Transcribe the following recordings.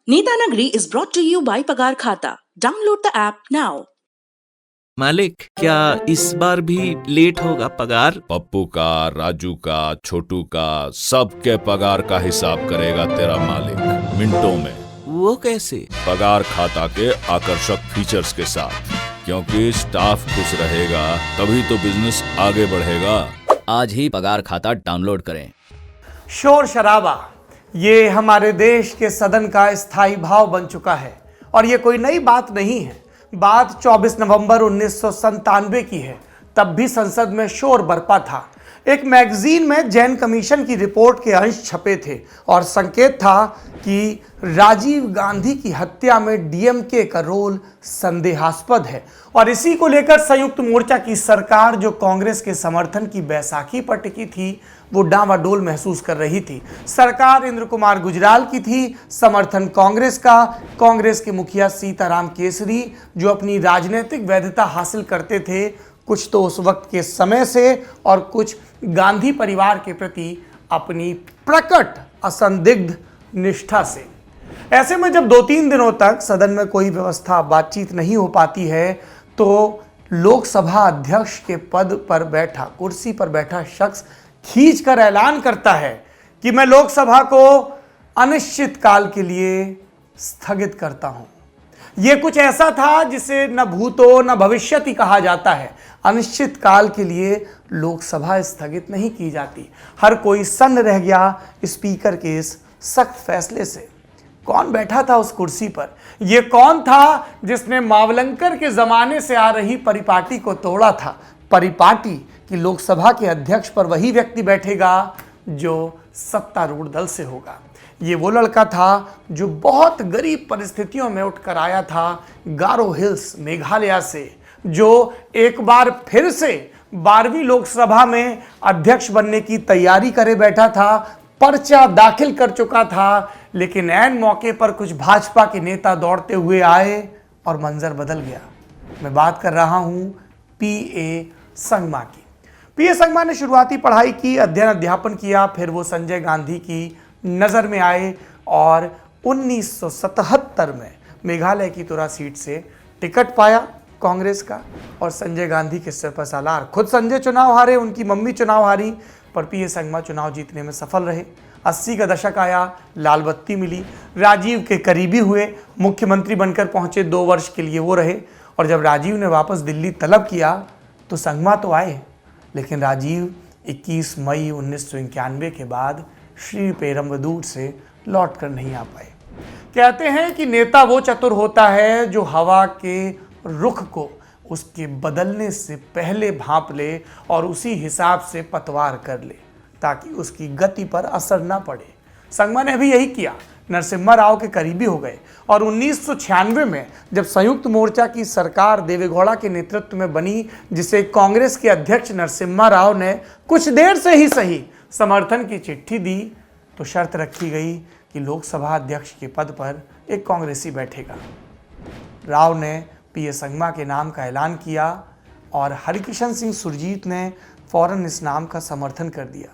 Netanagri is brought to you by Pagar Khata. Download the app now. मालिक, क्या इस बार भी लेट होगा पगार? पप्पू का, राजू का, छोटू का, सबके पगार का हिसाब करेगा तेरा मालिक मिनटों में। वो कैसे? पगार खाता के आकर्षक फीचर्स के साथ, क्योंकि स्टाफ खुश रहेगा तभी तो बिजनेस आगे बढ़ेगा। आज ही पगार खाता डाउनलोड करें। शोर शराबा ये हमारे देश के सदन का स्थायी भाव बन चुका है और ये कोई नई बात नहीं है। बात 24 नवंबर 1997 की है। तब भी संसद में शोर बरपा था। एक मैगजीन में जैन कमीशन की रिपोर्ट के अंश छपे थे और संकेत था कि राजीव गांधी की हत्या में डीएमके का रोल संदेहास्पद है और इसी को लेकर संयुक्त मोर्चा की सरकार, जो कांग्रेस के समर्थन की बैसाखी पर टिकी थी, वो डामाडोल महसूस कर रही थी। सरकार इंद्र कुमार गुजराल की थी, समर्थन कांग्रेस का। कांग्रेस के मुखिया सीताराम केसरी, जो अपनी राजनीतिक वैधता हासिल करते थे, कुछ तो उस वक्त के समय से और कुछ गांधी परिवार के प्रति अपनी प्रकट असंदिग्ध निष्ठा से। ऐसे में जब 2-3 दिनों तक सदन में कोई व्यवस्था, बातचीत नहीं हो पाती है, तो लोकसभा अध्यक्ष के पद पर बैठा, कुर्सी पर बैठा शख्स खींचकर ऐलान करता है कि मैं लोकसभा को अनिश्चित काल के लिए स्थगित करता हूं। यह कुछ ऐसा था जिसे न भूतो न भविष्यति कहा जाता है। अनिश्चित काल के लिए लोकसभा स्थगित नहीं की जाती। हर कोई सन्न रह गया स्पीकर के इस सख्त फैसले से। कौन बैठा था उस कुर्सी पर? यह कौन था जिसने मावलंकर के जमाने से आ रही परिपाटी को तोड़ा था? परिपाटी कि लोकसभा के अध्यक्ष पर वही व्यक्ति बैठेगा जो सत्तारूढ़ दल से होगा। ये वो लड़का था जो बहुत गरीब परिस्थितियों में उठकर आया था गारो हिल्स मेघालय से, जो एक बार फिर से 12वीं लोकसभा में अध्यक्ष बनने की तैयारी करे बैठा था, पर्चा दाखिल कर चुका था, लेकिन ऐन मौके पर कुछ भाजपा के नेता दौड़ते हुए आए और मंजर बदल गया। मैं बात कर रहा हूं पीए संगमा की। पीए संगमा ने शुरुआती पढ़ाई की, अध्ययन अध्यापन किया, फिर वो संजय गांधी की नज़र में आए और 1977 में मेघालय की तुरा सीट से टिकट पाया कांग्रेस का और संजय गांधी के सिर पर सालार। खुद संजय चुनाव हारे, उनकी मम्मी चुनाव हारी, पर पीए संगमा चुनाव जीतने में सफल रहे। 80 का दशक आया, लाल बत्ती मिली, राजीव के करीबी हुए, मुख्यमंत्री बनकर पहुंचे, 2 वर्ष के लिए वो रहे। और जब राजीव ने वापस दिल्ली तलब किया तो संगमा तो आए, लेकिन राजीव 21 मई 1991 के बाद श्री पेरम्बदूर से लौट कर नहीं आ पाए। कहते हैं कि नेता वो चतुर होता है जो हवा के रुख को उसके बदलने से पहले भांप ले और उसी हिसाब से पतवार कर ले ताकि उसकी गति पर असर ना पड़े। संगमा ने भी यही किया, नरसिम्हा राव के करीबी हो गए और 1996 में जब संयुक्त मोर्चा की सरकार देवेगौड़ा के नेतृत्व में बनी, जिसे कांग्रेस के अध्यक्ष नरसिम्हा राव ने कुछ देर से ही सही समर्थन की चिट्ठी दी, तो शर्त रखी गई कि लोकसभा अध्यक्ष के पद पर एक कांग्रेसी बैठेगा। राव ने पीए संगमा के नाम का ऐलान किया और हरिकिशन सिंह सुरजीत ने फौरन इस नाम का समर्थन कर दिया।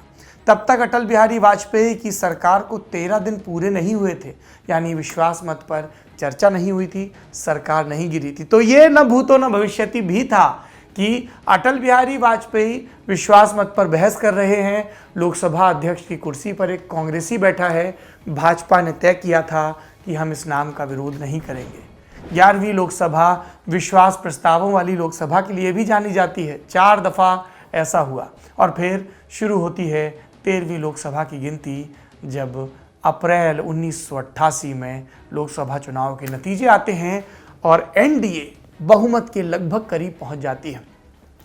तब तक अटल बिहारी वाजपेयी की सरकार को 13 दिन पूरे नहीं हुए थे, यानी विश्वास मत पर चर्चा नहीं हुई थी, सरकार नहीं गिरी थी। तो ये न भूतो न भविष्यति भी था कि अटल बिहारी वाजपेयी विश्वास मत पर बहस कर रहे हैं, लोकसभा अध्यक्ष की कुर्सी पर एक कांग्रेसी बैठा है। भाजपा ने तय किया था कि हम इस नाम का विरोध नहीं करेंगे। 11वीं लोकसभा विश्वास प्रस्तावों वाली लोकसभा के लिए भी जानी जाती है। 4 दफ़ा ऐसा हुआ और फिर शुरू होती है 13वीं लोकसभा की गिनती, जब अप्रैल 1988 में लोकसभा चुनाव के नतीजे आते हैं और एनडीए बहुमत के लगभग करीब पहुंच जाती है।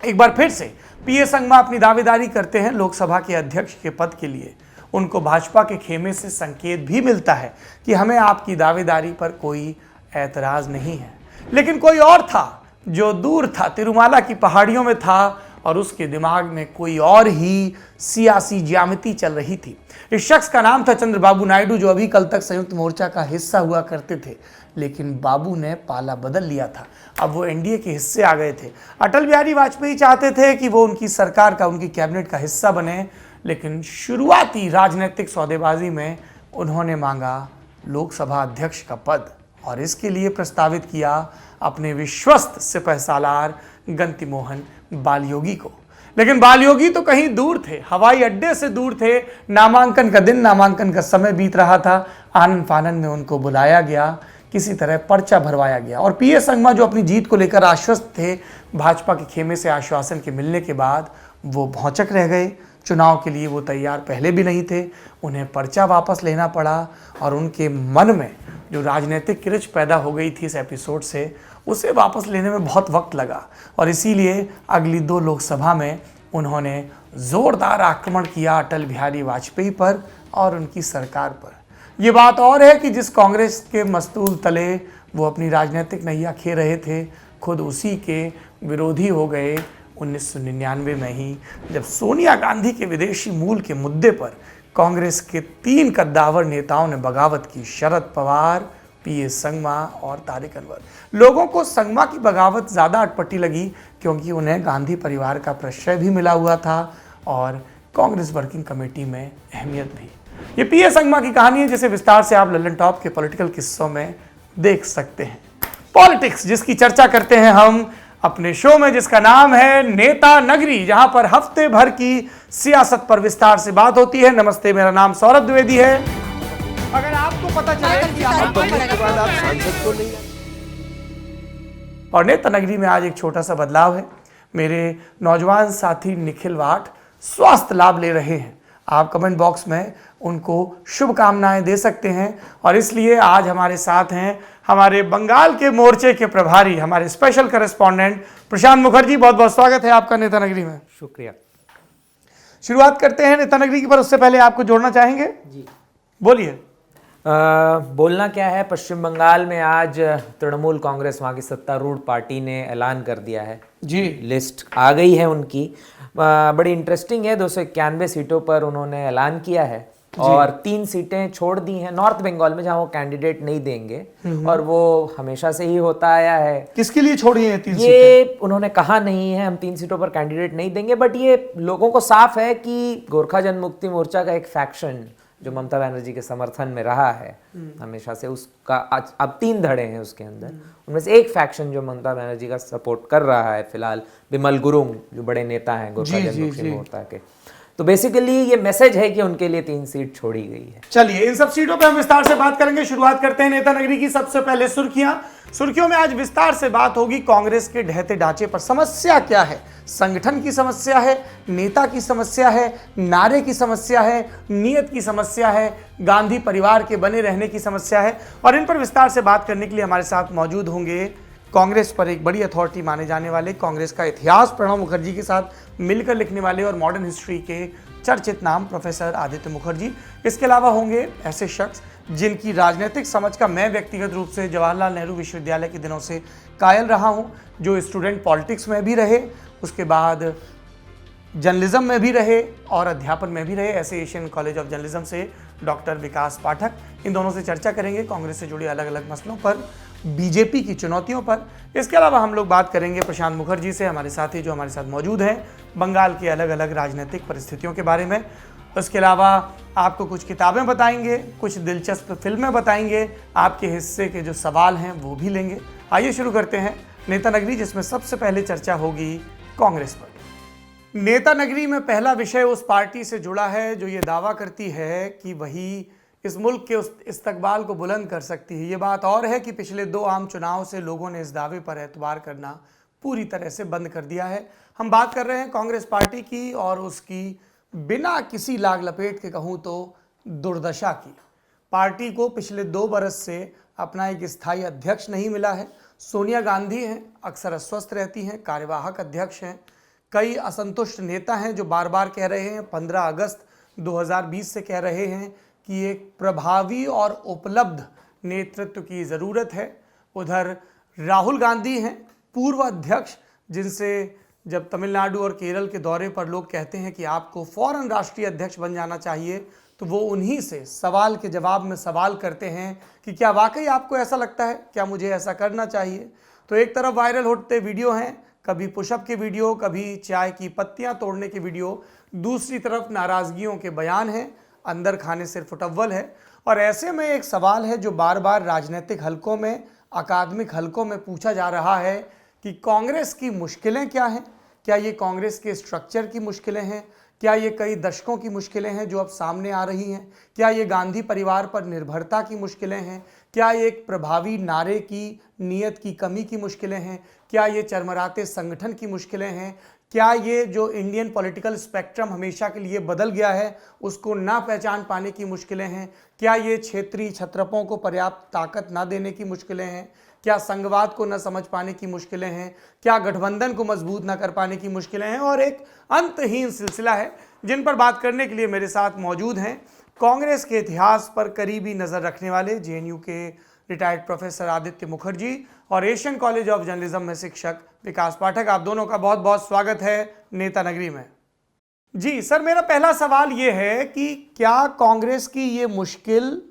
एक बार फिर से पीए संगमा अपनी दावेदारी करते हैं लोकसभा के अध्यक्ष के पद के लिए। उनको भाजपा के खेमे से संकेत भी मिलता है कि हमें आपकी दावेदारी पर कोई ऐतराज नहीं है, लेकिन कोई और था जो दूर था, तिरुमाला की पहाड़ियों में था और उसके दिमाग में कोई और ही सियासी ज्यामिति चल रही थी। इस शख्स का नाम था चंद्रबाबू नायडू, जो अभी कल तक संयुक्त मोर्चा का हिस्सा हुआ करते थे, लेकिन बाबू ने पाला बदल लिया था। अब वो एनडीए के हिस्से आ गए थे। अटल बिहारी वाजपेयी चाहते थे कि वो उनकी सरकार का, उनकी कैबिनेट का हिस्सा बने, लेकिन शुरुआती राजनीतिक सौदेबाजी में उन्होंने मांगा लोकसभा अध्यक्ष का पद और इसके लिए प्रस्तावित किया अपने विश्वस्त सिपहसालार गंती मोहन बालयोगी को। लेकिन बालयोगी तो कहीं दूर थे, हवाई अड्डे से दूर थे। नामांकन का दिन, नामांकन का समय बीत रहा था। आनन फानन में उनको बुलाया गया, किसी तरह पर्चा भरवाया गया और पीएस संगमा जो अपनी जीत को लेकर आश्वस्त थे, भाजपा के खेमे से आश्वासन के मिलने के बाद वो भौचक रह गए। चुनाव के लिए वो तैयार पहले भी नहीं थे, उन्हें पर्चा वापस लेना पड़ा और उनके मन में जो राजनीतिक किरच पैदा हो गई थी इस एपिसोड से, उसे वापस लेने में बहुत वक्त लगा और इसीलिए अगली 2 लोकसभा में उन्होंने जोरदार आक्रमण किया अटल बिहारी वाजपेयी पर और उनकी सरकार पर। ये बात और है कि जिस कांग्रेस के मस्तूल तले वो अपनी राजनीतिक नैया खे रहे थे, खुद उसी के विरोधी हो गए 1999 में ही, जब सोनिया गांधी के विदेशी मूल के मुद्दे पर कांग्रेस के 3 कद्दावर नेताओं ने बगावत की। शरद पवार, पीएस संगमा और तारिक अनवर। लोगों को संगमा की बगावत ज़्यादा अटपटी लगी क्योंकि उन्हें गांधी परिवार का प्रश्रय भी मिला हुआ था और कांग्रेस वर्किंग कमेटी में अहमियत भी। ये पीएस संगमा की कहानी है जिसे विस्तार से आप लल्लन टॉप के पॉलिटिकल किस्सों में देख सकते हैं। पॉलिटिक्स जिसकी चर्चा करते हैं हम अपने शो में, जिसका नाम है नेता नगरी, जहां पर हफ्ते भर की सियासत पर विस्तार से बात होती है। नमस्ते, मेरा नाम सौरभ द्विवेदी है। अगर आपको पता चले कि आप सांसद को नहीं, और नेता नगरी में आज एक छोटा सा बदलाव है। मेरे नौजवान साथी निखिल वाट स्वास्थ्य लाभ ले रहे हैं। आप कमेंट बॉक्स में उनको शुभकामनाएं दे सकते हैं और इसलिए आज हमारे साथ हैं हमारे बंगाल के मोर्चे के प्रभारी, हमारे स्पेशल करेस्पॉन्डेंट प्रशांत मुखर्जी। बहुत बहुत स्वागत है आपका नेता नगरी में। शुक्रिया। शुरुआत करते हैं नेता नगरी की, पर उससे पहले आपको जोड़ना चाहेंगे जी, बोलिए। बोलना क्या है, पश्चिम बंगाल में आज तृणमूल कांग्रेस, वहाँ की सत्तारूढ़ पार्टी ने ऐलान कर दिया है जी, लिस्ट आ गई है उनकी। बड़ी इंटरेस्टिंग है, 291 सीटों पर उन्होंने ऐलान किया है और 3 सीटें छोड़ दी हैं नॉर्थ बंगाल में, जहां वो कैंडिडेट नहीं देंगे और वो हमेशा से ही होता आया है। किसके लिए छोड़ी है 3 सीटें? ये उन्होंने कहा नहीं है हम 3 सीटों पर कैंडिडेट नहीं देंगे, बट ये लोगों को साफ है कि गोरखा जनमुक्ति मोर्चा का एक फैक्शन जो ममता बनर्जी के समर्थन में रहा है हमेशा से, उसका अब 3 धड़े हैं उसके अंदर। उनमें से एक फैक्शन जो ममता बनर्जी का सपोर्ट कर रहा है फिलहाल, बिमल गुरुंग जो बड़े नेता हैं गोरखा जनमुक्ति मोर्चा के, तो बेसिकली ये मैसेज है कि उनके लिए 3 सीट छोड़ी गई है। चलिए इन सब सीटों पे हम विस्तार से बात करेंगे। शुरुआत करते हैं नेता नगरी की। सबसे पहले सुर्खियों में आज विस्तार से बात होगी कांग्रेस के ढहते ढांचे पर। समस्या क्या है? संगठन की समस्या है, नेता की समस्या है, नारे की समस्या है, नियत की समस्या है, गांधी परिवार के बने रहने की समस्या है। और इन पर विस्तार से बात करने के लिए हमारे साथ मौजूद होंगे कांग्रेस पर एक बड़ी अथॉरिटी माने जाने वाले, कांग्रेस का इतिहास प्रणब मुखर्जी के साथ मिलकर लिखने वाले और मॉडर्न हिस्ट्री के चर्चित नाम प्रोफेसर आदित्य मुखर्जी। इसके अलावा होंगे ऐसे शख्स जिनकी राजनीतिक समझ का मैं व्यक्तिगत रूप से जवाहरलाल नेहरू विश्वविद्यालय के दिनों से कायल रहा हूं, जो स्टूडेंट पॉलिटिक्स में भी रहे, उसके बाद जर्नलिज्म में भी रहे और अध्यापन में भी रहे। ऐसे एशियन कॉलेज ऑफ जर्नलिज्म से डॉक्टर विकास पाठक। इन दोनों से चर्चा करेंगे कांग्रेस से जुड़े अलग अलग मसलों पर, बीजेपी की चुनौतियों पर। इसके अलावा हम लोग बात करेंगे प्रशांत मुखर्जी से, हमारे साथी जो हमारे साथ मौजूद हैं, बंगाल की अलग अलग राजनीतिक परिस्थितियों के बारे में। उसके अलावा आपको कुछ किताबें बताएंगे, कुछ दिलचस्प फिल्में बताएंगे, आपके हिस्से के जो सवाल हैं वो भी लेंगे। आइए शुरू करते हैं नेता नगरी, जिसमें सबसे पहले चर्चा होगी कांग्रेस पर। नेता नगरी में पहला विषय उस पार्टी से जुड़ा है जो ये दावा करती है कि वही इस मुल्क के उस इस्तकबाल को बुलंद कर सकती है। ये बात और है कि पिछले 2 आम चुनाव से लोगों ने इस दावे पर एतबार करना पूरी तरह से बंद कर दिया है। हम बात कर रहे हैं कांग्रेस पार्टी की और उसकी बिना किसी लाग लपेट के कहूँ तो दुर्दशा की। पार्टी को पिछले 2 बरस से अपना एक स्थायी अध्यक्ष नहीं मिला है। सोनिया गांधी हैं, अक्सर अस्वस्थ रहती हैं, कार्यवाहक अध्यक्ष हैं। कई असंतुष्ट नेता हैं जो बार बार कह रहे हैं, 15 अगस्त 2020 से कह रहे हैं कि एक प्रभावी और उपलब्ध नेतृत्व की ज़रूरत है। उधर राहुल गांधी हैं, पूर्व अध्यक्ष, जिनसे जब तमिलनाडु और केरल के दौरे पर लोग कहते हैं कि आपको फौरन राष्ट्रीय अध्यक्ष बन जाना चाहिए, तो वो उन्हीं से सवाल के जवाब में सवाल करते हैं कि क्या वाकई आपको ऐसा लगता है, क्या मुझे ऐसा करना चाहिए। तो एक तरफ वायरल होते वीडियो हैं, कभी पुशअप के वीडियो, कभी चाय की पत्तियां तोड़ने के वीडियो, दूसरी तरफ नाराज़गियों के बयान हैं, अंदर खाने से फुटअव्वल है। और ऐसे में एक सवाल है जो बार बार राजनीतिक हलकों में, अकादमिक हलकों में पूछा जा रहा है कि कांग्रेस की मुश्किलें क्या हैं। क्या ये कांग्रेस के स्ट्रक्चर की मुश्किलें हैं? क्या ये कई दशकों की मुश्किलें हैं जो अब सामने आ रही हैं? क्या ये गांधी परिवार पर निर्भरता की मुश्किलें हैं? क्या ये एक प्रभावी नारे की नीयत की कमी की मुश्किलें हैं? क्या ये चरमराते संगठन की मुश्किलें हैं? क्या ये जो इंडियन पॉलिटिकल स्पेक्ट्रम हमेशा के लिए बदल गया है उसको ना पहचान पाने की मुश्किलें हैं? क्या ये क्षेत्रीय छत्रपों को पर्याप्त ताकत ना देने की मुश्किलें हैं? क्या संघवाद को न समझ पाने की मुश्किलें हैं? क्या गठबंधन को मजबूत न कर पाने की मुश्किलें हैं? और एक अंतहीन सिलसिला है जिन पर बात करने के लिए मेरे साथ मौजूद हैं कांग्रेस के इतिहास पर करीबी नज़र रखने वाले जेएनयू के रिटायर्ड प्रोफेसर आदित्य मुखर्जी और एशियन कॉलेज ऑफ जर्नलिज्म में शिक्षक विकास पाठक। आप दोनों का बहुत बहुत स्वागत है नेता नगरी में। जी सर, मेरा पहला सवाल ये है कि क्या कांग्रेस की ये मुश्किल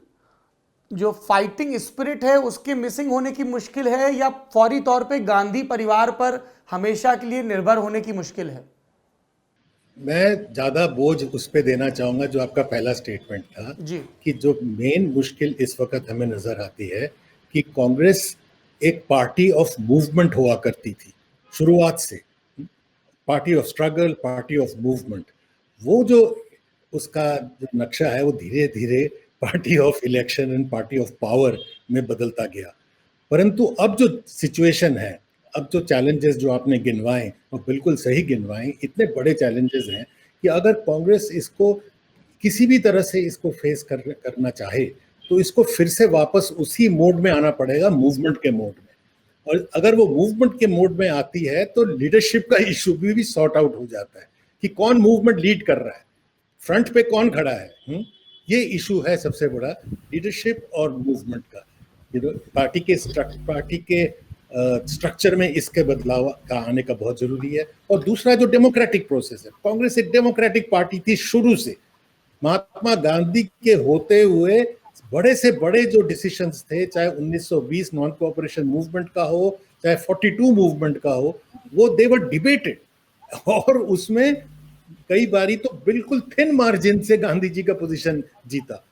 जो फाइटिंग स्पिरिट है उसके मिसिंग होने की मुश्किल है या फौरी तौर पे गांधी परिवार पर हमेशा के लिए निर्भर होने की मुश्किल है? मैं ज्यादा बोझ उस पे देना चाहूंगा जो आपका पहला स्टेटमेंट था जी। कि जो मेन मुश्किल इस वक्त हमें नजर आती है कि कांग्रेस एक पार्टी ऑफ मूवमेंट हुआ करती थी शुरुआत से, party of struggle, party of movement. वो जो उसका जो नक्शा है वो धीरे धीरे party of election and party of power में बदलता गया। परंतु अब जो सिचुएशन है, अब जो चैलेंजेस जो आपने गिनवाए और बिल्कुल सही गिनवाए, इतने बड़े चैलेंजेस हैं कि अगर कांग्रेस इसको किसी भी तरह से इसको फेस करना चाहे तो इसको फिर से वापस उसी मोड में आना पड़ेगा, मूवमेंट के मोड में। और अगर वो मूवमेंट के मोड में आती है तो लीडरशिप का इशू भी सॉर्ट आउट हो जाता है कि कौन मूवमेंट लीड कर रहा है, फ्रंट पे कौन खड़ा है। ये इशू है सबसे बड़ा, लीडरशिप और मूवमेंट का। पार्टी के स्ट्रक्चर में इसके बदलाव का आने का बहुत जरूरी है। और दूसरा जो डेमोक्रेटिक प्रोसेस है, कांग्रेस एक डेमोक्रेटिक पार्टी थी शुरू से। महात्मा गांधी के होते हुए बड़े से बड़े जो डिसीजंस थे, चाहे 1920 नॉन कोऑपरेशन मूवमेंट का हो, चाहे 42 मूवमेंट का हो, वो दे वर डिबेटेड और उसमें कई बारी तो बिल्कुल थिन मार्जिन से गांधी जी का पोजीशन जीता।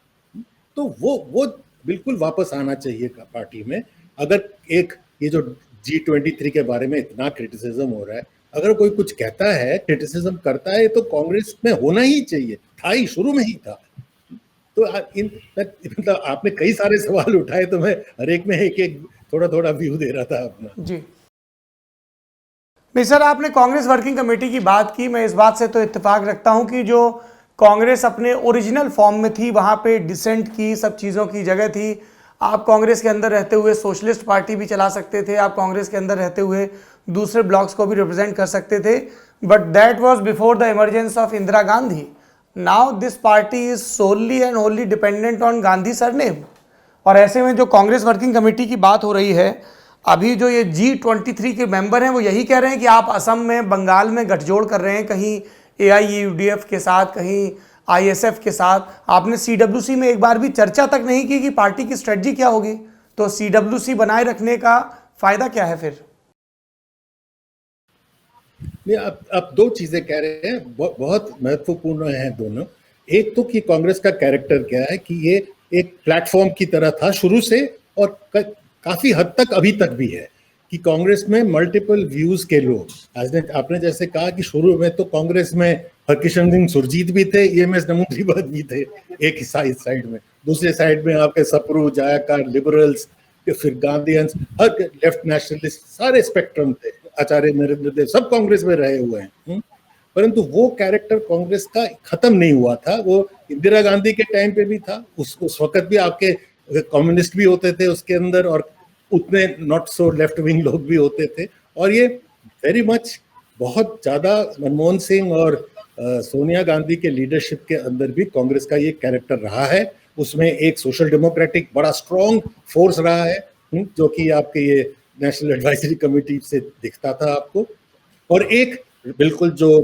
तो वो बिल्कुल वापस आना चाहिए पार्टी में। अगर एक ये जो G23 के बारे में इतना क्रिटिसिज्म हो रहा है, अगर कोई कुछ कहता है, क्रिटिसिज्म करता है, तो कांग्रेस में होना ही चाहिए था, ही शुरू में ही था। तो मतलब आपने कई सारे सवाल उठाए तो मैं हर एक में एक एक थोड़ा थोड़ा व्यू दे रहा था अपना। जी नहीं सर, आपने कांग्रेस वर्किंग कमेटी की बात की। मैं इस बात से तो इत्तेफाक रखता हूं कि जो कांग्रेस अपने ओरिजिनल फॉर्म में थी वहां पे डिसेंट की सब चीज़ों की जगह थी। आप कांग्रेस के अंदर रहते हुए सोशलिस्ट पार्टी भी चला सकते थे, आप कांग्रेस के अंदर रहते हुए दूसरे ब्लॉक्स को भी रिप्रेजेंट कर सकते थे, but that was before the emergence of Indira Gandhi. Now this party is solely and Holi dependent on Gandhi surname. और ऐसे में जो कांग्रेस वर्किंग कमेटी की बात हो रही है, अभी जो ये G23 के मेंबर हैं वो यही कह रहे हैं कि आप असम में, बंगाल में गठजोड़ कर रहे हैं, कहीं AIUDF के साथ, कहीं ISF के साथ। आपने CWC में एक बार भी चर्चा तक नहीं की कि पार्टी की स्ट्रेटजी क्या होगी। तो CWC बनाए रखने का फायदा क्या है फिर? आप दो चीजें कह रहे हैं, बहुत महत्वपूर्ण हैं दोनों। एक तो कि कांग्रेस का कैरेक्टर क्या है कि ये एक प्लेटफॉर्म की तरह था शुरू से और काफी हद तक अभी तक भी है कि कांग्रेस में मल्टीपल व्यूज के लोग। आपने जैसे कहा कि शुरू में तो कांग्रेस में हरकिशन सिंह सुरजीत भी थे, EMS नमूद्रीबाद भी थे एक ही साइड में, दूसरे साइड में आपके सप्रू, जायकार, लिबरल्स, फिर गांधीयंस, हर लेफ्ट नेशनलिस्ट, सारे स्पेक्ट्रम थे, आचार्य नरेंद्र देव, सब कांग्रेस में रहे हुए हैं। परंतु वो कैरेक्टर कांग्रेस का खत्म नहीं हुआ था। वो इंदिरा गांधी के टाइम पे भी था, उस वक्त भी आपके कम्युनिस्ट भी होते थे उसके अंदर और उतने नॉट सो लेफ्ट विंग लोग भी होते थे। और ये वेरी मच बहुत ज्यादा मनमोहन सिंह और सोनिया गांधी के लीडरशिप के अंदर भी कांग्रेस का ये कैरेक्टर रहा है। उसमें एक सोशल डेमोक्रेटिक बड़ा स्ट्रॉन्ग फोर्स रहा है, जो कि आपके ये नेशनल एडवाइजरी कमेटी से दिखता था आपको, और एक बिल्कुल जो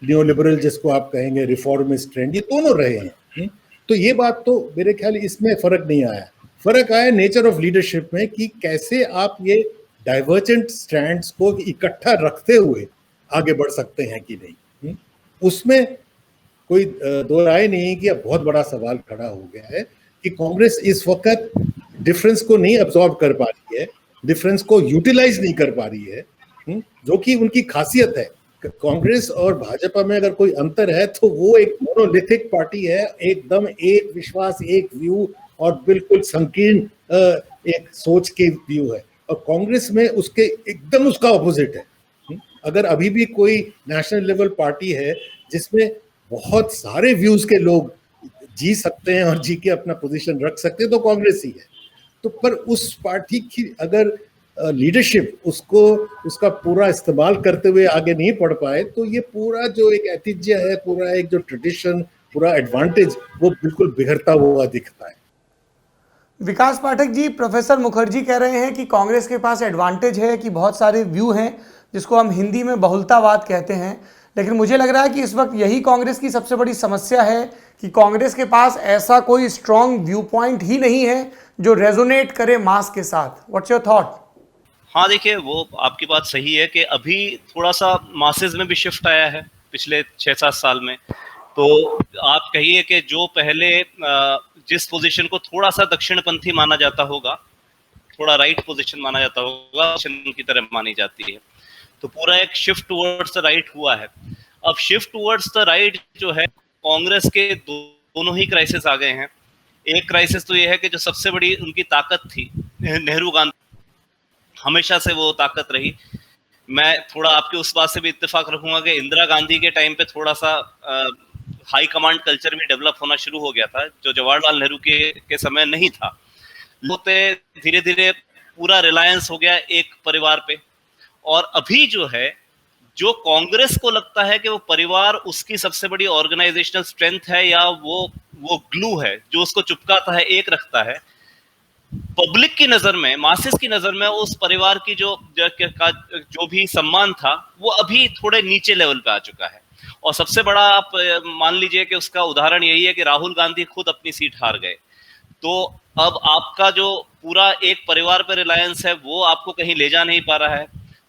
न्यू लिबरल जिसको आप कहेंगे रिफॉर्मिस्ट ट्रेंड, ये दोनों रहे हैं। तो ये बात तो मेरे ख्याल इसमें फर्क नहीं आया। फर्क आया नेचर ऑफ लीडरशिप में कि कैसे आप ये डाइवर्जेंट स्टैंड्स को इकट्ठा रखते हुए आगे बढ़ सकते हैं कि नहीं। उसमें कोई दो राय नहीं है कि अब बहुत बड़ा सवाल खड़ा हो गया है कि कांग्रेस इस वक्त डिफरेंस को नहीं अब्सॉर्ब कर पा रही है, डिफरेंस को यूटिलाइज नहीं कर पा रही है, जो कि उनकी खासियत है। कांग्रेस और भाजपा में अगर कोई अंतर है तो वो एक मोनोलिथिक पार्टी है, एकदम एक विश्वास, एक व्यू और बिल्कुल संकीर्ण एक सोच के व्यू है। और कांग्रेस में उसके एकदम उसका ऑपोजिट है। अगर अभी भी कोई नेशनल लेवल पार्टी है जिसमें बहुत सारे व्यूज के लोग जी सकते हैं और जी के अपना पोजीशन रख सकते हैं तो कांग्रेस ही है। तो पर उस पार्टी की अगर लीडरशिप उसको उसका पूरा इस्तेमाल करते हुए आगे नहीं बढ़ पाए तो ये पूरा जो एक ऐतिह्य है, पूरा एक जो ट्रेडिशन, पूरा एडवांटेज, वो बिल्कुल बिगड़ता हुआ दिखता है। विकास पाठक जी, प्रोफेसर मुखर्जी कह रहे हैं कि कांग्रेस के पास एडवांटेज है कि बहुत सारे व्यू हैं, जिसको हम हिंदी में बहुलतावाद कहते हैं, लेकिन मुझे लग रहा है कि इस वक्त यही कांग्रेस की सबसे बड़ी समस्या है कि कांग्रेस के पास ऐसा कोई स्ट्रॉन्ग व्यू पॉइंट ही नहीं है जो रेजोनेट करे मास के साथ। What's your thought? हाँ, देखिए, वो आपकी बात सही है कि अभी थोड़ा सा मासेस में भी शिफ्ट आया है पिछले 6-7 साल में। तो आप कहिए कि जो पहले जिस पोजीशन को थोड़ा सा दक्षिणपंथी माना जाता होगा, थोड़ा राइट पोजीशन माना जाता होगा, की तरह मानी जाती है, तो पूरा एक शिफ्ट टुवर्ड्स द राइट हुआ है। अब शिफ्ट टुवर्ड्स द राइट जो है, कांग्रेस के दोनों ही क्राइसिस आ गए हैं। एक क्राइसिस तो ये है कि जो सबसे बड़ी उनकी ताकत थी, नेहरू गांधी, हमेशा से वो ताकत रही। मैं थोड़ा आपके उस बात से भी इत्तेफाक रखूंगा कि इंदिरा गांधी के टाइम पे थोड़ा सा हाई कमांड कल्चर भी डेवलप होना शुरू हो गया था, जो जवाहरलाल नेहरू के समय नहीं था। लोते धीरे धीरे पूरा रिलायंस हो गया एक परिवार पे। और अभी जो है, जो कांग्रेस को लगता है कि वो परिवार उसकी सबसे बड़ी ऑर्गेनाइजेशनल स्ट्रेंथ है, या वो ग्लू है जो उसको चिपकाता है, एक रखता है, पब्लिक की नजर में, मासेस की नजर में उस परिवार की जो भी सम्मान था, वो अभी थोड़े नीचे लेवल पे आ चुका है। और सबसे बड़ा आप मान लीजिए कि उसका उदाहरण यही है कि राहुल गांधी खुद अपनी सीट हार गए। तो अब आपका जो पूरा एक परिवार पे रिलायंस है, वो आपको कहीं ले जा नहीं पा रहा है।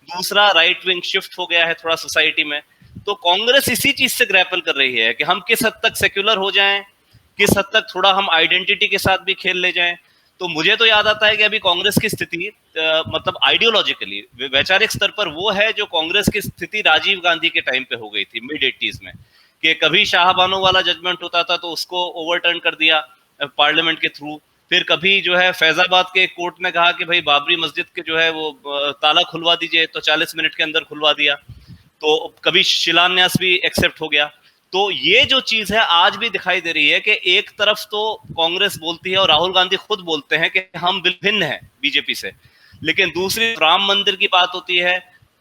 दूसरा, राइट विंग शिफ्ट हो गया है थोड़ा सोसाइटी में। तो कांग्रेस इसी चीज से ग्रैपल कर रही है कि हम किस हद तक सेक्युलर हो जाएं, किस हद तक थोड़ा हम आइडेंटिटी के साथ भी खेल ले जाएं। तो मुझे तो याद आता है कि अभी कांग्रेस की स्थिति मतलब आइडियोलॉजिकली, वैचारिक स्तर पर वो है जो कांग्रेस की स्थिति राजीव गांधी के टाइम पे हो गई थी मिड 80s में, कि कभी शाहबानो वाला जजमेंट होता था तो उसको ओवरटर्न कर दिया पार्लियामेंट के थ्रू। फिर कभी जो है फैजाबाद के कोर्ट ने कहा कि भाई बाबरी मस्जिद के जो है वो ताला खुलवा दीजिए, तो 40 मिनट के अंदर खुलवा दिया। तो कभी शिलान्यास भी एक्सेप्ट हो गया। तो ये जो चीज है आज भी दिखाई दे रही है कि एक तरफ तो कांग्रेस बोलती है और राहुल गांधी खुद बोलते हैं कि हम भिन्न हैं बीजेपी से, लेकिन दूसरी राम मंदिर की बात होती है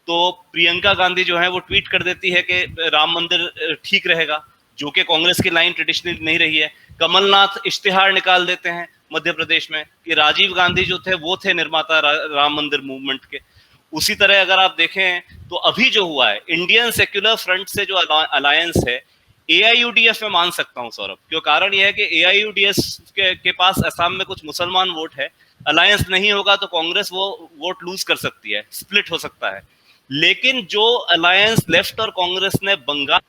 तो प्रियंका गांधी जो है वो ट्वीट कर देती है कि राम मंदिर ठीक रहेगा, जो कि कांग्रेस की लाइन ट्रेडिशनली नहीं रही है। कमलनाथ इश्तिहार निकाल देते हैं मध्य प्रदेश में कि राजीव गांधी जो थे वो थे निर्माता राम मंदिर मूवमेंट के। उसी तरह अगर आप देखें तो अभी जो हुआ है इंडियन सेक्युलर फ्रंट से जो अलायंस है, AIUDF में मान सकता हूं सौरभ, क्यों कारण यह है कि AIUDF के पास असम में कुछ मुसलमान वोट है। अलायंस नहीं होगा तो कांग्रेस वो वोट लूज कर सकती है, स्प्लिट हो सकता है। लेकिन जो अलायंस लेफ्ट और कांग्रेस ने बंगाल,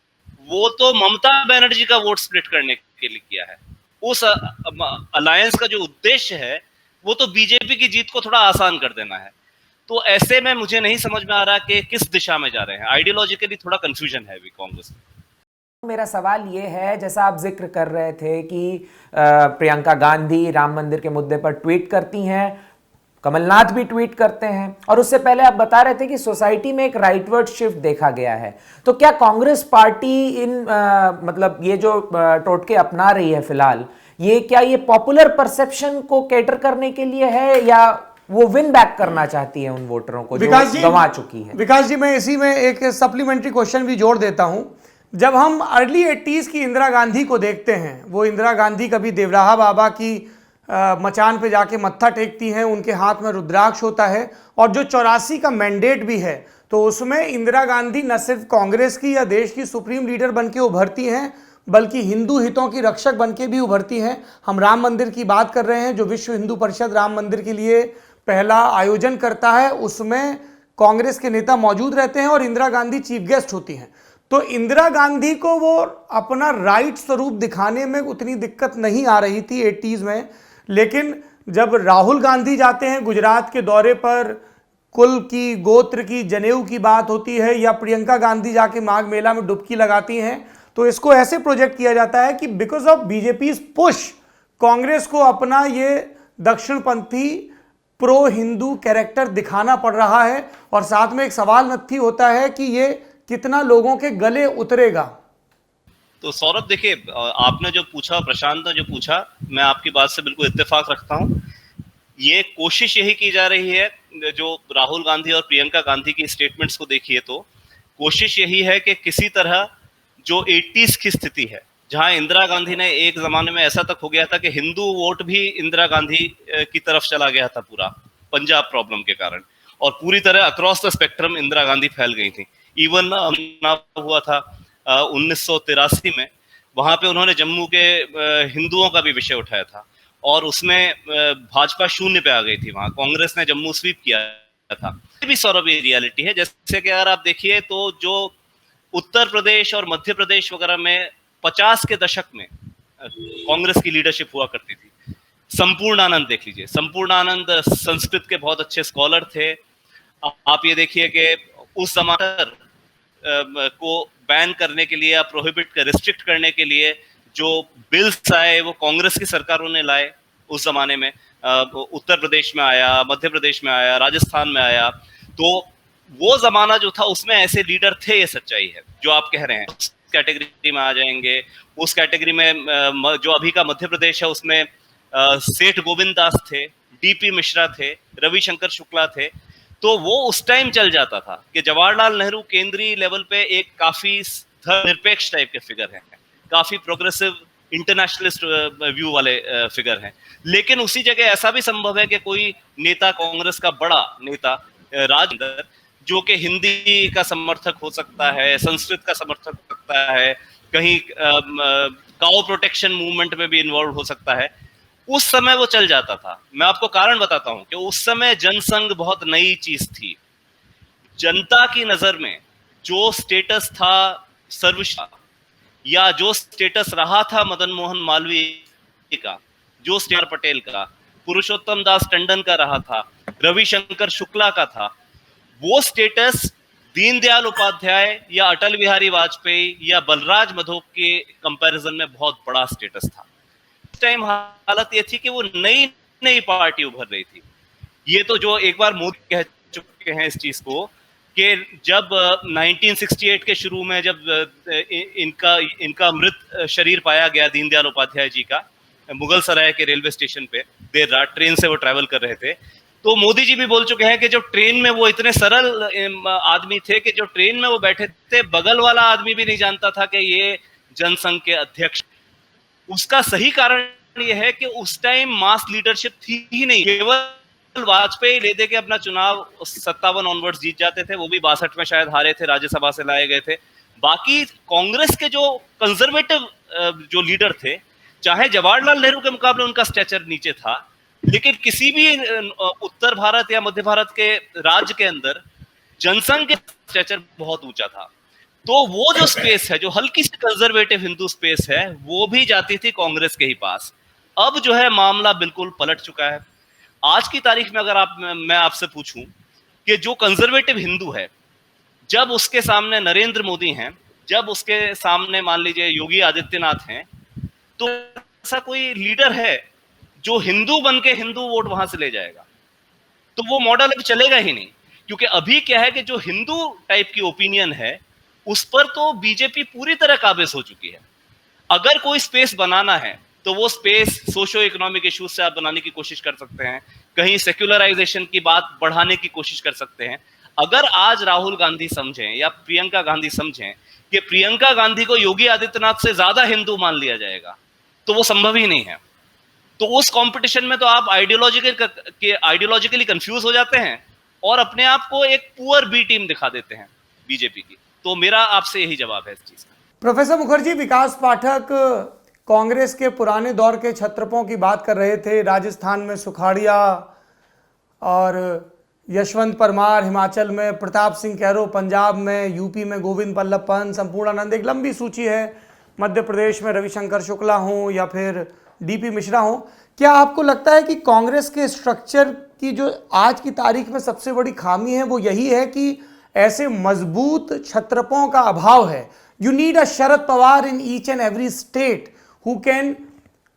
वो तो ममता बनर्जी का वोट स्प्लिट करने के लिए किया है। उस अलायंस का जो उद्देश्य है वो तो बीजेपी की जीत को थोड़ा आसान कर देना है। तो ऐसे में मुझे नहीं समझ में आ रहा कि किस दिशा में जा रहे हैं। आइडियोलॉजिकली थोड़ा कंफ्यूजन है अभी कांग्रेस में। मेरा सवाल ये है, जैसा आप जिक्र कर रहे थे कि प्रियंका गांधी राम मंदिर के मुद्दे पर ट्वीट करती हैं, कमलनाथ भी ट्वीट करते हैं, और उससे पहले आप बता रहे थे कि सोसाइटी में एक राइटवर्ड शिफ्ट देखा गया है। तो क्या कांग्रेस पार्टी इन मतलब ये जो टोटके अपना रही है फिलहाल, क्या ये पॉपुलर परसेप्शन को कैटर करने के लिए है, या वो विन बैक करना चाहती है उन वोटरों को जो गंवा चुकी है? विकास जी, मैं इसी में एक सप्लीमेंट्री क्वेश्चन भी जोड़ देता हूं। जब हम अर्ली 80s की इंदिरा गांधी को देखते हैं, वो इंदिरा गांधी कभी देवराहा बाबा की मचान पे जाके मत्था टेकती हैं, उनके हाथ में रुद्राक्ष होता है, और जो 84 का मैंडेट भी है, तो उसमें इंदिरा गांधी न सिर्फ कांग्रेस की या देश की सुप्रीम लीडर बन के उभरती हैं, बल्कि हिंदू हितों की रक्षक बन के भी उभरती हैं। हम राम मंदिर की बात कर रहे हैं, जो विश्व हिंदू परिषद राम मंदिर के लिए पहला आयोजन करता है, उसमें कांग्रेस के नेता मौजूद रहते हैं और इंदिरा गांधी चीफ गेस्ट होती हैं। तो इंदिरा गांधी को वो अपना राइट स्वरूप दिखाने में उतनी दिक्कत नहीं आ रही थी 80s में, लेकिन जब राहुल गांधी जाते हैं गुजरात के दौरे पर, कुल की, गोत्र की, जनेऊ की बात होती है, या प्रियंका गांधी जाके माघ मेला में डुबकी लगाती हैं, तो इसको ऐसे प्रोजेक्ट किया जाता है कि because of BJP push, Congress को अपना ये दक्षिणपंथी प्रो हिंदू कैरेक्टर दिखाना पड़ रहा है। और साथ में एक सवाल नत्थी होता है कि ये कितना लोगों के गले उतरेगा। तो सौरभ देखिए, आपने जो पूछा, प्रशांत ने जो पूछा, मैं आपकी बात से बिल्कुल इत्तेफाक रखता हूं। ये कोशिश यही की जा रही है, जो राहुल गांधी और प्रियंका गांधी की स्टेटमेंट्स को देखिए तो कोशिश यही है कि किसी तरह जो 80s की स्थिति है, जहां इंदिरा गांधी ने एक जमाने में ऐसा तक हो गया था कि हिंदू वोट भी इंदिरा गांधी की तरफ चला गया था पूरा पंजाब प्रॉब्लम के कारण, और पूरी तरह across the spectrum Indira Gandhi फैल गई थी। इवन हुआ था 1983 में, वहां पे उन्होंने जम्मू के हिंदुओं का भी विषय उठाया था, और उसमें भाजपा शून्य पे आ गई थी। वहां कांग्रेस ने जम्मू स्वीप किया था। ये भी सौरभ ये रियलिटी है। जैसे कि अगर आप देखिए तो जो उत्तर प्रदेश और मध्य प्रदेश वगैरह में 50 के दशक में कांग्रेस की लीडरशिप हुआ करती थी। संपूर्णानंद देख लीजिए, संपूर्णानंद संस्कृत के बहुत अच्छे स्कॉलर थे। आप ये देखिए कि उस जमाने को बैन करने के लिए या प्रोहिबिट कर रिस्ट्रिक्ट करने के लिए जो बिल्स आए वो कांग्रेस की सरकारों ने लाए उस जमाने में। उत्तर प्रदेश में आया, मध्य प्रदेश में आया, राजस्थान में आया। तो वो जमाना जो था उसमें ऐसे लीडर थे, ये सच्चाई है जो आप कह रहे हैं। उस कैटेगरी में आ जाएंगे। उस कैटेगरी में जो अभी का मध्य प्रदेश है उसमें सेठ गोविंद दास थे, डीपी मिश्रा थे, रविशंकर शुक्ला थे। तो वो उस टाइम चल जाता था कि जवाहरलाल नेहरू केंद्रीय लेवल पे एक काफी धर्मनिरपेक्ष टाइप के फिगर हैं, काफी प्रोग्रेसिव इंटरनेशनलिस्ट व्यू वाले फिगर हैं। लेकिन उसी जगह ऐसा भी संभव है कि कोई नेता, कांग्रेस का बड़ा नेता राजनीति, जो कि हिंदी का समर्थक हो सकता है, संस्कृत का समर्थक हो सकता है, कहीं काउ प्रोटेक्शन मूवमेंट में भी इन्वॉल्व हो सकता है, उस समय वो चल जाता था। मैं आपको कारण बताता हूं कि उस समय जनसंघ बहुत नई चीज थी। जनता की नजर में जो स्टेटस था सर्वश्रेष्ठ, या जो स्टेटस रहा था मदन मोहन मालवीय का, जो सरदार पटेल का, पुरुषोत्तम दास टंडन का रहा था, रविशंकर शुक्ला का था, वो स्टेटस दीनदयाल उपाध्याय या अटल बिहारी वाजपेयी या बलराज मधोक के कंपैरिजन में बहुत बड़ा स्टेटस था। उस टाइम हालत ये थी कि वो नई नई पार्टी उभर रही थी। ये तो जो एक बार मोदी कह चुके हैं इस चीज को कि जब 1968 के शुरू में जब इनका मृत शरीर पाया गया दीनदयाल उपाध्याय जी का मुगल सराय के रेलवे स्टेशन पे, देर रात ट्रेन से वो ट्रैवल कर रहे थे, तो मोदी जी भी बोल चुके हैं कि जो ट्रेन में वो इतने सरल आदमी थे कि जो ट्रेन में वो बैठे थे बगल वाला आदमी भी नहीं जानता था कि ये जनसंघ के अध्यक्ष। उसका सही कारण ये है कि उस टाइम मास लीडरशिप थी ही नहीं। केवल वाजपेयी ले दे के अपना चुनाव 57 ऑनवर्ड्स जीत जाते थे, वो भी 62 में शायद हारे थे, राज्यसभा से लाए गए थे। बाकी कांग्रेस के जो कंजर्वेटिव जो लीडर थे, चाहे जवाहरलाल नेहरू के मुकाबले उनका स्टेचर नीचे था, लेकिन किसी भी उत्तर भारत या मध्य भारत के राज्य के अंदर जनसंघ के स्टेचर बहुत ऊंचा था। तो वो जो स्पेस है, जो हल्की सी कंजर्वेटिव हिंदू स्पेस है, वो भी जाती थी कांग्रेस के ही पास। अब जो है मामला बिल्कुल पलट चुका है। आज की तारीख में अगर मैं आपसे पूछूं कि जो कंजर्वेटिव हिंदू है, जब उसके सामने नरेंद्र मोदी हैं, जब उसके सामने मान लीजिए योगी आदित्यनाथ हैं, तो ऐसा कोई लीडर है जो हिंदू बन के हिंदू वोट वहां से ले जाएगा? तो वो मॉडल अब चलेगा ही नहीं। क्योंकि अभी क्या है कि जो हिंदू टाइप की ओपिनियन है उस पर तो बीजेपी पूरी तरह काबिज हो चुकी है। अगर कोई स्पेस बनाना है तो वो स्पेस सोशो इकोनॉमिक इश्यूज से आप बनाने की कोशिश कर सकते हैं, कहीं सेक्युलराइजेशन की बात बढ़ाने की कोशिश कर सकते हैं। अगर आज राहुल गांधी समझें या प्रियंका गांधी समझें कि प्रियंका गांधी को योगी आदित्यनाथ से ज्यादा हिंदू मान लिया जाएगा, तो वो संभव ही नहीं है। तो उस कंपटीशन में तो आप आइडियोलॉजिकली कंफ्यूज हो जाते हैं और अपने आप को एक पुअर बी टीम दिखा देते हैं बीजेपी की। तो मेरा आपसे यही जवाब है इस चीज का। प्रोफेसर मुखर्जी, विकास पाठक कांग्रेस के पुराने दौर के छत्रपों की बात कर रहे थे। राजस्थान में सुखाड़िया और यशवंत परमार, हिमाचल में प्रताप सिंह कैरो, पंजाब में, यूपी में गोविंद बल्लभ पंत, संपूर्णानंद, एक लंबी सूची है। मध्य प्रदेश में रविशंकर शुक्ला हों या फिर डीपी मिश्रा हों, क्या आपको लगता है कि कांग्रेस के स्ट्रक्चर की जो आज की तारीख में सबसे बड़ी खामी है वो यही है कि ऐसे मजबूत छत्रपों का अभाव है? You need a Sharad Pawar in each and every state who can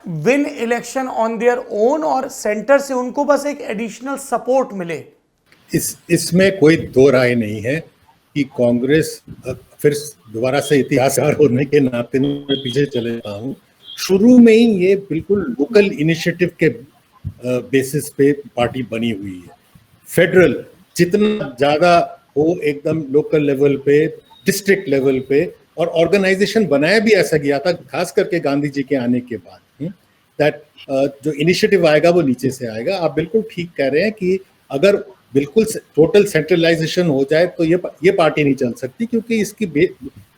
win election on their own, और सेंटर से उनको बस एक एडिशनल सपोर्ट मिले। इसमें कोई दो राय नहीं है कि कांग्रेस, फिर दोबारा से इतिहासकार होने के नाते मैं पीछे चले जाता हूँ, शुरू में ही ये बिल्कुल लोकल इनिशिएटिव के बेसिस पे पार्टी बनी हुई है। फेडरल जितना ज्यादा हो एकदम लोकल लेवल पे, डिस्ट्रिक्ट लेवल पे, और ऑर्गेनाइजेशन बनाया भी ऐसा गया था, खास करके गांधी जी के आने के बाद, दैट जो इनिशिएटिव आएगा वो नीचे से आएगा। आप बिल्कुल ठीक कह रहे हैं कि अगर बिल्कुल टोटल सेंट्रलाइजेशन हो जाए तो ये पार्टी नहीं चल सकती, क्योंकि इसकी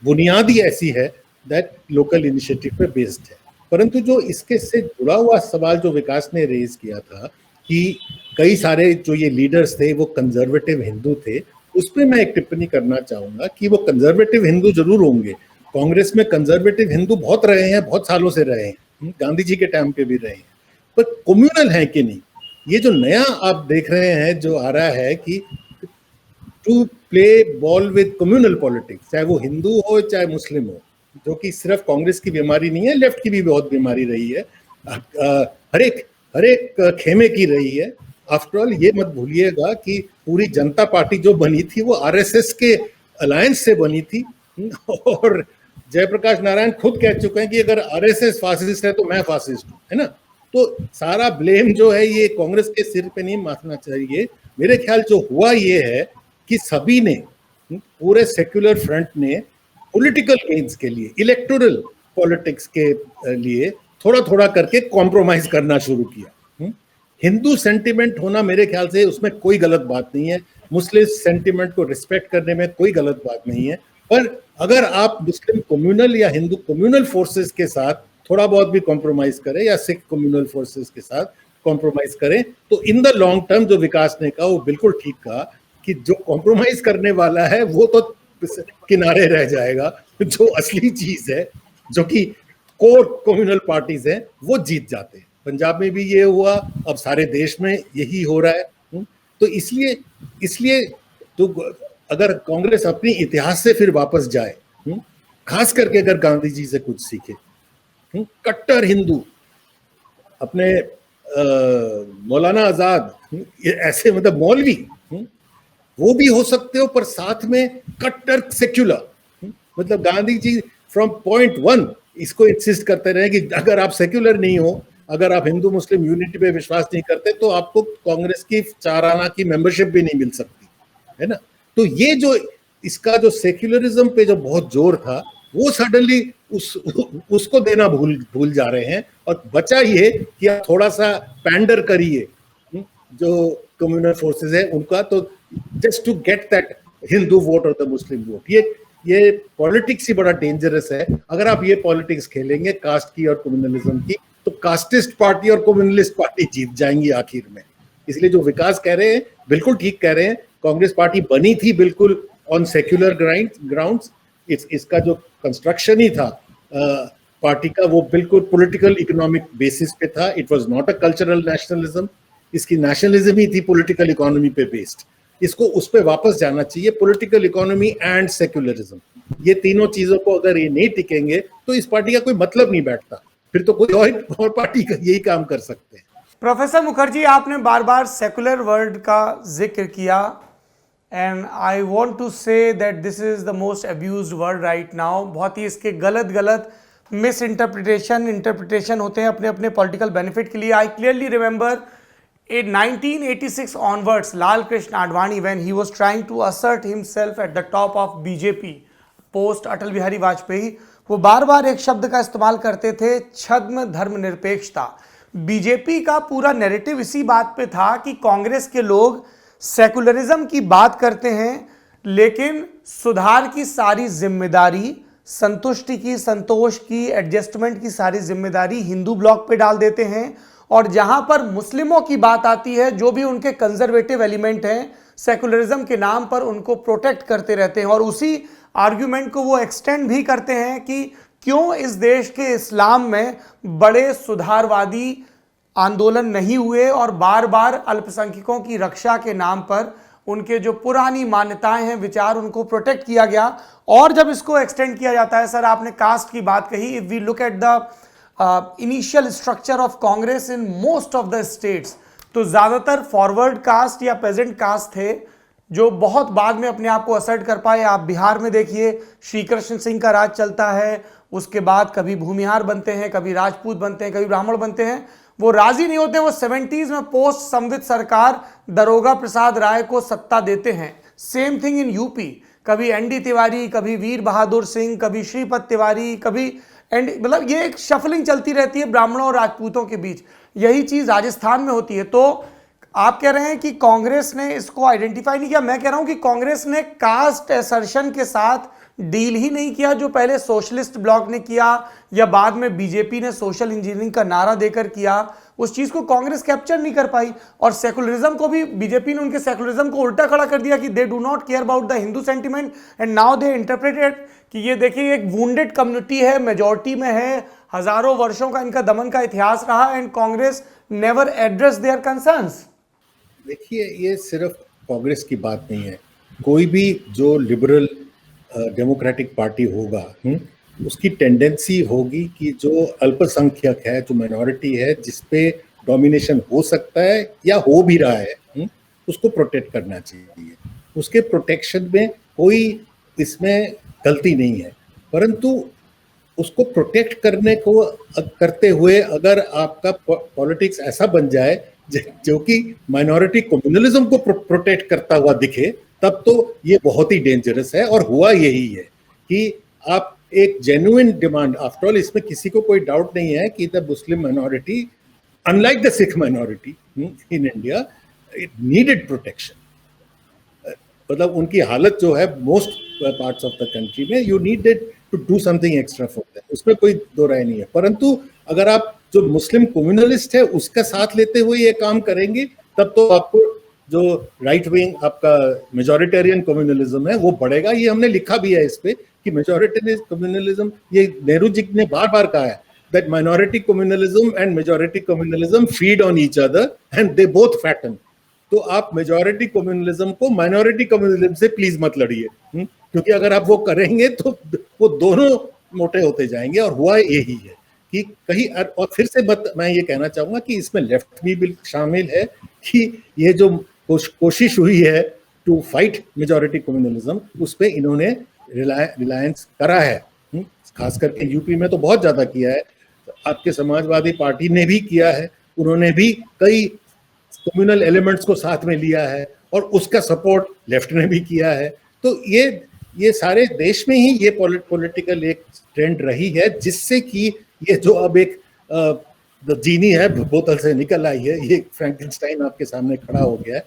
बुनियाद ही ऐसी है दैट लोकल इनिशिएटिव पे बेस्ड है। परंतु जो इसके से जुड़ा हुआ सवाल जो विकास ने रेज किया था कि कई सारे जो ये लीडर्स थे वो कंजर्वेटिव हिंदू थे, उस पर मैं एक टिप्पणी करना चाहूंगा कि वो कंजर्वेटिव हिंदू जरूर होंगे। कांग्रेस में कंजर्वेटिव हिंदू बहुत रहे हैं, बहुत सालों से रहे हैं, गांधी जी के टाइम पे भी रहे हैं, पर कम्युनल है कि नहीं? ये जो नया आप देख रहे हैं जो आ रहा है कि to play ball with communal politics, चाहे वो हिंदू हो चाहे मुस्लिम हो, जो कि सिर्फ कांग्रेस की बीमारी नहीं है, लेफ्ट की भी बहुत बीमारी रही है, हर एक खेमे की रही है। आफ्टर ऑल ये मत भूलिएगा कि पूरी जनता पार्टी जो बनी थी वो आरएसएस के अलायंस से बनी थी, और जयप्रकाश नारायण खुद कह चुके हैं कि अगर आरएसएस फासिस्ट है तो मैं फासिस्ट हूं, है ना? तो सारा ब्लेम जो है ये कांग्रेस के सिर पे नहीं मारना चाहिए। मेरे ख्याल जो हुआ ये है कि सभी ने, पूरे सेक्युलर फ्रंट ने पॉलिटिकल गेन्स के लिए, इलेक्टोरल पॉलिटिक्स के लिए थोड़ा थोड़ा करके कॉम्प्रोमाइज करना शुरू किया। हिंदू सेंटिमेंट होना मेरे ख्याल से उसमें कोई गलत बात नहीं है, मुस्लिम सेंटिमेंट को रिस्पेक्ट करने में कोई गलत बात नहीं है, पर अगर आप मुस्लिम कम्युनल या हिंदू कम्युनल फोर्सेस के साथ थोड़ा बहुत भी कॉम्प्रोमाइज करें या सिख कम्युनल फोर्सेस के साथ कॉम्प्रोमाइज करें, तो इन द लॉन्ग टर्म जो विकास ने कहा वो बिल्कुल ठीक कहा कि जो कॉम्प्रोमाइज करने वाला है वो तो किनारे रह जाएगा, जो असली चीज है, जो कि कोर कम्युनल पार्टीज हैं, वो जीत जाते हैं। पंजाब में भी ये हुआ, अब सारे देश में यही हो रहा है। तो इसलिए तो अगर कांग्रेस अपनी इतिहास से फिर वापस जाए, खास करके अगर गांधी जी से कुछ सीखे, कट्टर हिंदू अपने मौलाना आजाद, ऐसे मतलब मौलवी वो भी हो सकते हो, पर साथ में कट्टर सेक्युलर, मतलब गांधी जी फ्रॉम पॉइंट 1 इसको इंसिस्ट करते रहे कि अगर आप सेक्युलर नहीं हो, अगर आप हिंदू मुस्लिम यूनिटी पे विश्वास नहीं करते, तो आपको कांग्रेस की 4 आना की मेंबरशिप भी नहीं मिल सकती, है ना? तो ये जो इसका जो सेक्युलरिज्म पे जो बहुत जोर था, वो सडनली उसको देना भूल जा रहे हैं, और बचा ये कि आप थोड़ा सा पैंडर करिए जो कम्युनल फोर्सेस है उनका, तो just to get that Hindu vote और द मुस्लिम वोट। ये पॉलिटिक्स ही बड़ा डेंजरस है। अगर आप ये पॉलिटिक्स खेलेंगे कास्ट की और कम्युनलिज्म की, तो कास्टिस्ट पार्टी और कम्युनलिस्ट पार्टी जीत जाएंगी आखिर में। इसलिए जो विकास कह रहे हैं बिल्कुल ठीक कह रहे हैं, कांग्रेस पार्टी बनी थी बिल्कुल ऑन सेक्युलर ग्राउंड्स। इसका जो कंस्ट्रक्शन ही था पार्टी का, वो बिल्कुल पॉलिटिकल इकोनॉमिक बेसिस पे था। It was not a cultural nationalism, इसकी नेशनलिज्म ही थी पॉलिटिकल इकोनॉमी पे बेस्ड। इसको उस पे वापस जाना चाहिए, पॉलिटिकल इकोनॉमी एंड सेक्युलरिज्म, ये तीनों चीजों को अगर ये नहीं टिकेंगे तो इस पार्टी का कोई मतलब नहीं बैठता, फिर तो कोई और पार्टी का यही काम कर सकते हैं। प्रोफेसर मुखर्जी, आपने बार बार सेकुलर वर्ड का जिक्र किया, and I want to say that this is the most abused word right now. बहुत ही इसके गलत मिस इंटरप्रिटेशन होते हैं अपने अपने पॉलिटिकल बेनिफिट के लिए। I clearly remember in 1986 onwards, Lal Krishna Advani, when he was trying to assert himself at the top of BJP post Atal Bihari Vajpayee, वो बार बार एक शब्द का इस्तेमाल करते थे, छद्म धर्मनिरपेक्षता। बीजेपी का पूरा नैरेटिव इसी बात पे था कि कांग्रेस के लोग सेकुलरिज्म की बात करते हैं, लेकिन सुधार की सारी जिम्मेदारी, संतुष्टि की, संतोष की, एडजस्टमेंट की सारी जिम्मेदारी हिंदू ब्लॉक पे डाल देते हैं, और जहां पर मुस्लिमों की बात आती है, जो भी उनके कंजर्वेटिव एलिमेंट हैं, सेकुलरिज्म के नाम पर उनको प्रोटेक्ट करते रहते हैं। और उसी आर्ग्यूमेंट को वो एक्सटेंड भी करते हैं कि क्यों इस देश के इस्लाम में बड़े सुधारवादी आंदोलन नहीं हुए और बार बार अल्पसंख्यकों की रक्षा के नाम पर उनके जो पुरानी मान्यताएं हैं, विचार, उनको प्रोटेक्ट किया गया। और जब इसको एक्सटेंड किया जाता है, सर आपने कास्ट की बात कही, if we look at the initial structure of Congress in most of the states, तो ज्यादातर फॉरवर्ड कास्ट या पेजेंट कास्ट थे जो बहुत बाद में अपने आप को असर्ट कर पाए। आप बिहार में देखिए, श्री कृष्ण सिंह का राज चलता है, उसके बाद कभी भूमिहार बनते हैं, कभी राजपूत बनते हैं, कभी ब्राह्मण बनते हैं, वो राजी नहीं होते। वो 70s में पोस्ट संवित सरकार दरोगा प्रसाद राय को सत्ता देते हैं। सेम थिंग इन यूपी, कभी एनडी तिवारी, कभी वीर बहादुर सिंह, कभी श्रीपद तिवारी, कभी मतलब ये एक शफलिंग चलती रहती है ब्राह्मणों और राजपूतों के बीच। यही चीज राजस्थान में होती है। तो आप कह रहे हैं कि कांग्रेस ने इसको आइडेंटिफाई नहीं किया। मैं कह रहा हूं कि कांग्रेस ने कास्ट असर्शन के साथ डील ही नहीं किया जो पहले सोशलिस्ट ब्लॉक ने किया या बाद में बीजेपी ने सोशल इंजीनियरिंग का नारा देकर किया। उस चीज को कांग्रेस कैप्चर नहीं कर पाई। और सेकुलरिज्म को भी बीजेपी ने उनके सेकुलरिज्म को उल्टा खड़ा कर दिया कि they do not care about the Hindu sentiment and now they interpreted कि ये देखिए एक वुंडेड कम्युनिटी है, मेजॉरिटी में है, हजारों वर्षों का इनका दमन का इतिहास रहा and Congress never address their concerns. देखिए, ये सिर्फ कांग्रेस की बात नहीं है। कोई भी जो लिबरल डेमोक्रेटिक पार्टी होगा, उसकी टेंडेंसी होगी कि जो अल्पसंख्यक है, जो माइनॉरिटी है, जिसपे डोमिनेशन हो सकता है या हो भी रहा है, उसको प्रोटेक्ट करना चाहिए। उसके प्रोटेक्शन में कोई इसमें गलती नहीं है, परंतु उसको प्रोटेक्ट करने को करते हुए अगर आपका पॉलिटिक्स ऐसा बन जाए जो कि माइनॉरिटी कम्युनलिज्म को प्रोटेक्ट करता हुआ दिखे, तब तो ये बहुत ही डेंजरस है। और हुआ यही है कि आप एक जेन्युइन डिमांड, आफ्टर ऑल इसमें किसी को कोई डाउट नहीं है कि the Muslim minority, unlike the Sikh minority in India, it needed protection. मतलब उनकी हालत जो है most parts of the country में, you needed to do something extra for them, उसमें कोई दो राय नहीं है। परंतु अगर आप जो मुस्लिम कम्युनलिस्ट है उसका साथ लेते हुए ये काम करेंगे, तब तो आपको जो राइट विंग आपका मेजॉरिटेरियन कम्युनलिज्म है वो बढ़ेगा। ये हमने लिखा भी है इस पे कि मेजॉरिटेरियन कम्युनलिज्म, ये नेहरू जी ने बार बार कहा है that minority communalism and majority communalism feed on each other and they both fatten. तो आप मेजॉरिटी कम्युनलिज्म को माइनॉरिटी कम्युनलिज्म से प्लीज मत लड़िए, क्योंकि अगर आप वो करेंगे तो वो दोनों मोटे होते जाएंगे। और हुआ यही है कि कहीं, और फिर से मैं ये कहना चाहूंगा कि इसमें लेफ्ट भी बिल्कुल शामिल है कि ये जो कोशिश हुई है टू फाइट मेजॉरिटी कम्युनलिज्म, उस पे इन्होंने रिलायंस करा है। खास करके यूपी में तो बहुत ज्यादा किया है। आपके समाजवादी पार्टी ने भी किया है, उन्होंने भी कई कम्युनल एलिमेंट्स को साथ में लिया है और उसका सपोर्ट लेफ्ट ने भी किया है। तो ये सारे देश में ही ये पॉलिटिकल एक ट्रेंड रही है, जिससे कि ये जो अब एक जीनी है बोतल से निकल आई है, ये फ्रैंकेनस्टाइन आपके सामने खड़ा हो गया है।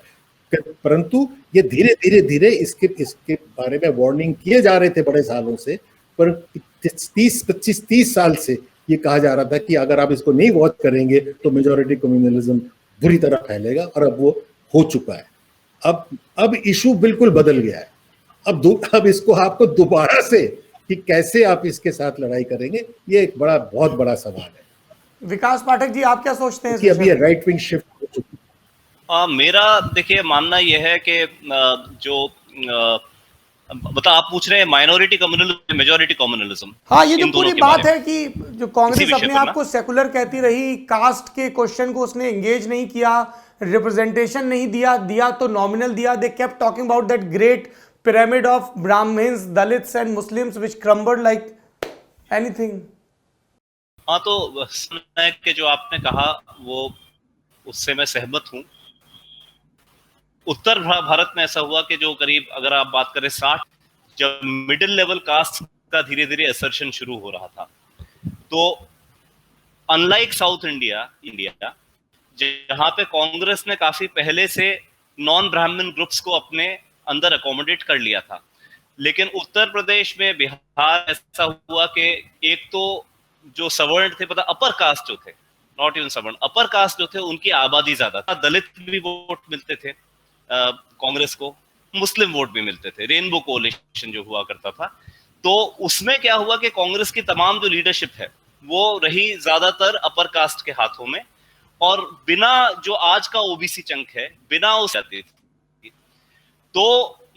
परंतु ये धीरे धीरे इसके बारे में वार्निंग किए जा रहे थे बड़े सालों से, पर 25-30 साल से ये कहा जा रहा था कि अगर आप इसको नहीं वॉच करेंगे तो मेजॉरिटी कम्युनलिज्म बुरी तरह फैलेगा, और अब वो हो चुका है। अब इशू बिल्कुल बदल गया है। अब इसको आपको दोबारा से कि कैसे आप इसके साथ लड़ाई करेंगे, ये एक बहुत बड़ा सवाल है। विकास पाठक जी, आप क्या सोचते हैं? कि अभी राइट विंग शिफ्ट हो चुकी है। मेरा देखिए मानना यह है कि जो बता आप पूछ रहे हैं माइनॉरिटी कम्युनलिज्म, मेजॉरिटी कम्युनलिज्म, हाँ, ये जो पूरी बात है कि जो कांग्रेस अपने आप को सेकुलर कहती रही, कास्ट के क्वेश्चन को उसने एंगेज नहीं किया, रिप्रेजेंटेशन नहीं दिया तो नॉमिनल दिया। They kept talking about that great pyramid of Brahmins, Dalits and Muslims which crumbled like anything. हाँ, तो सुना कि जो आपने कहा वो उससे मैं सहमत हूँ। उत्तर भारत में ऐसा हुआ कि जो करीब अगर आप बात करें 60, जब मिडिल लेवल कास्ट का धीरे धीरे असर्शन शुरू हो रहा था, तो अनलाइक साउथ इंडिया जहां पे कांग्रेस ने काफी पहले से नॉन ब्राह्मण ग्रुप्स को अपने अंदर अकोमोडेट कर लिया था, लेकिन उत्तर प्रदेश में, बिहार ऐसा हुआ कि एक तो जो सवर्ण थे, पता अपर कास्ट जो थे, नॉट इवन सवर्ण, अपर कास्ट जो थे उनकी आबादी ज्यादा था। दलित भी वोट मिलते थे कांग्रेस को, मुस्लिम वोट भी मिलते थे, रेनबो कोalition जो हुआ करता था। तो उसमें क्या हुआ कि कांग्रेस की तमाम जो लीडरशिप है वो रही ज्यादातर अपर कास्ट के हाथों में, और बिना जो आज का ओबीसी चंक है बिना उस जाती थी। तो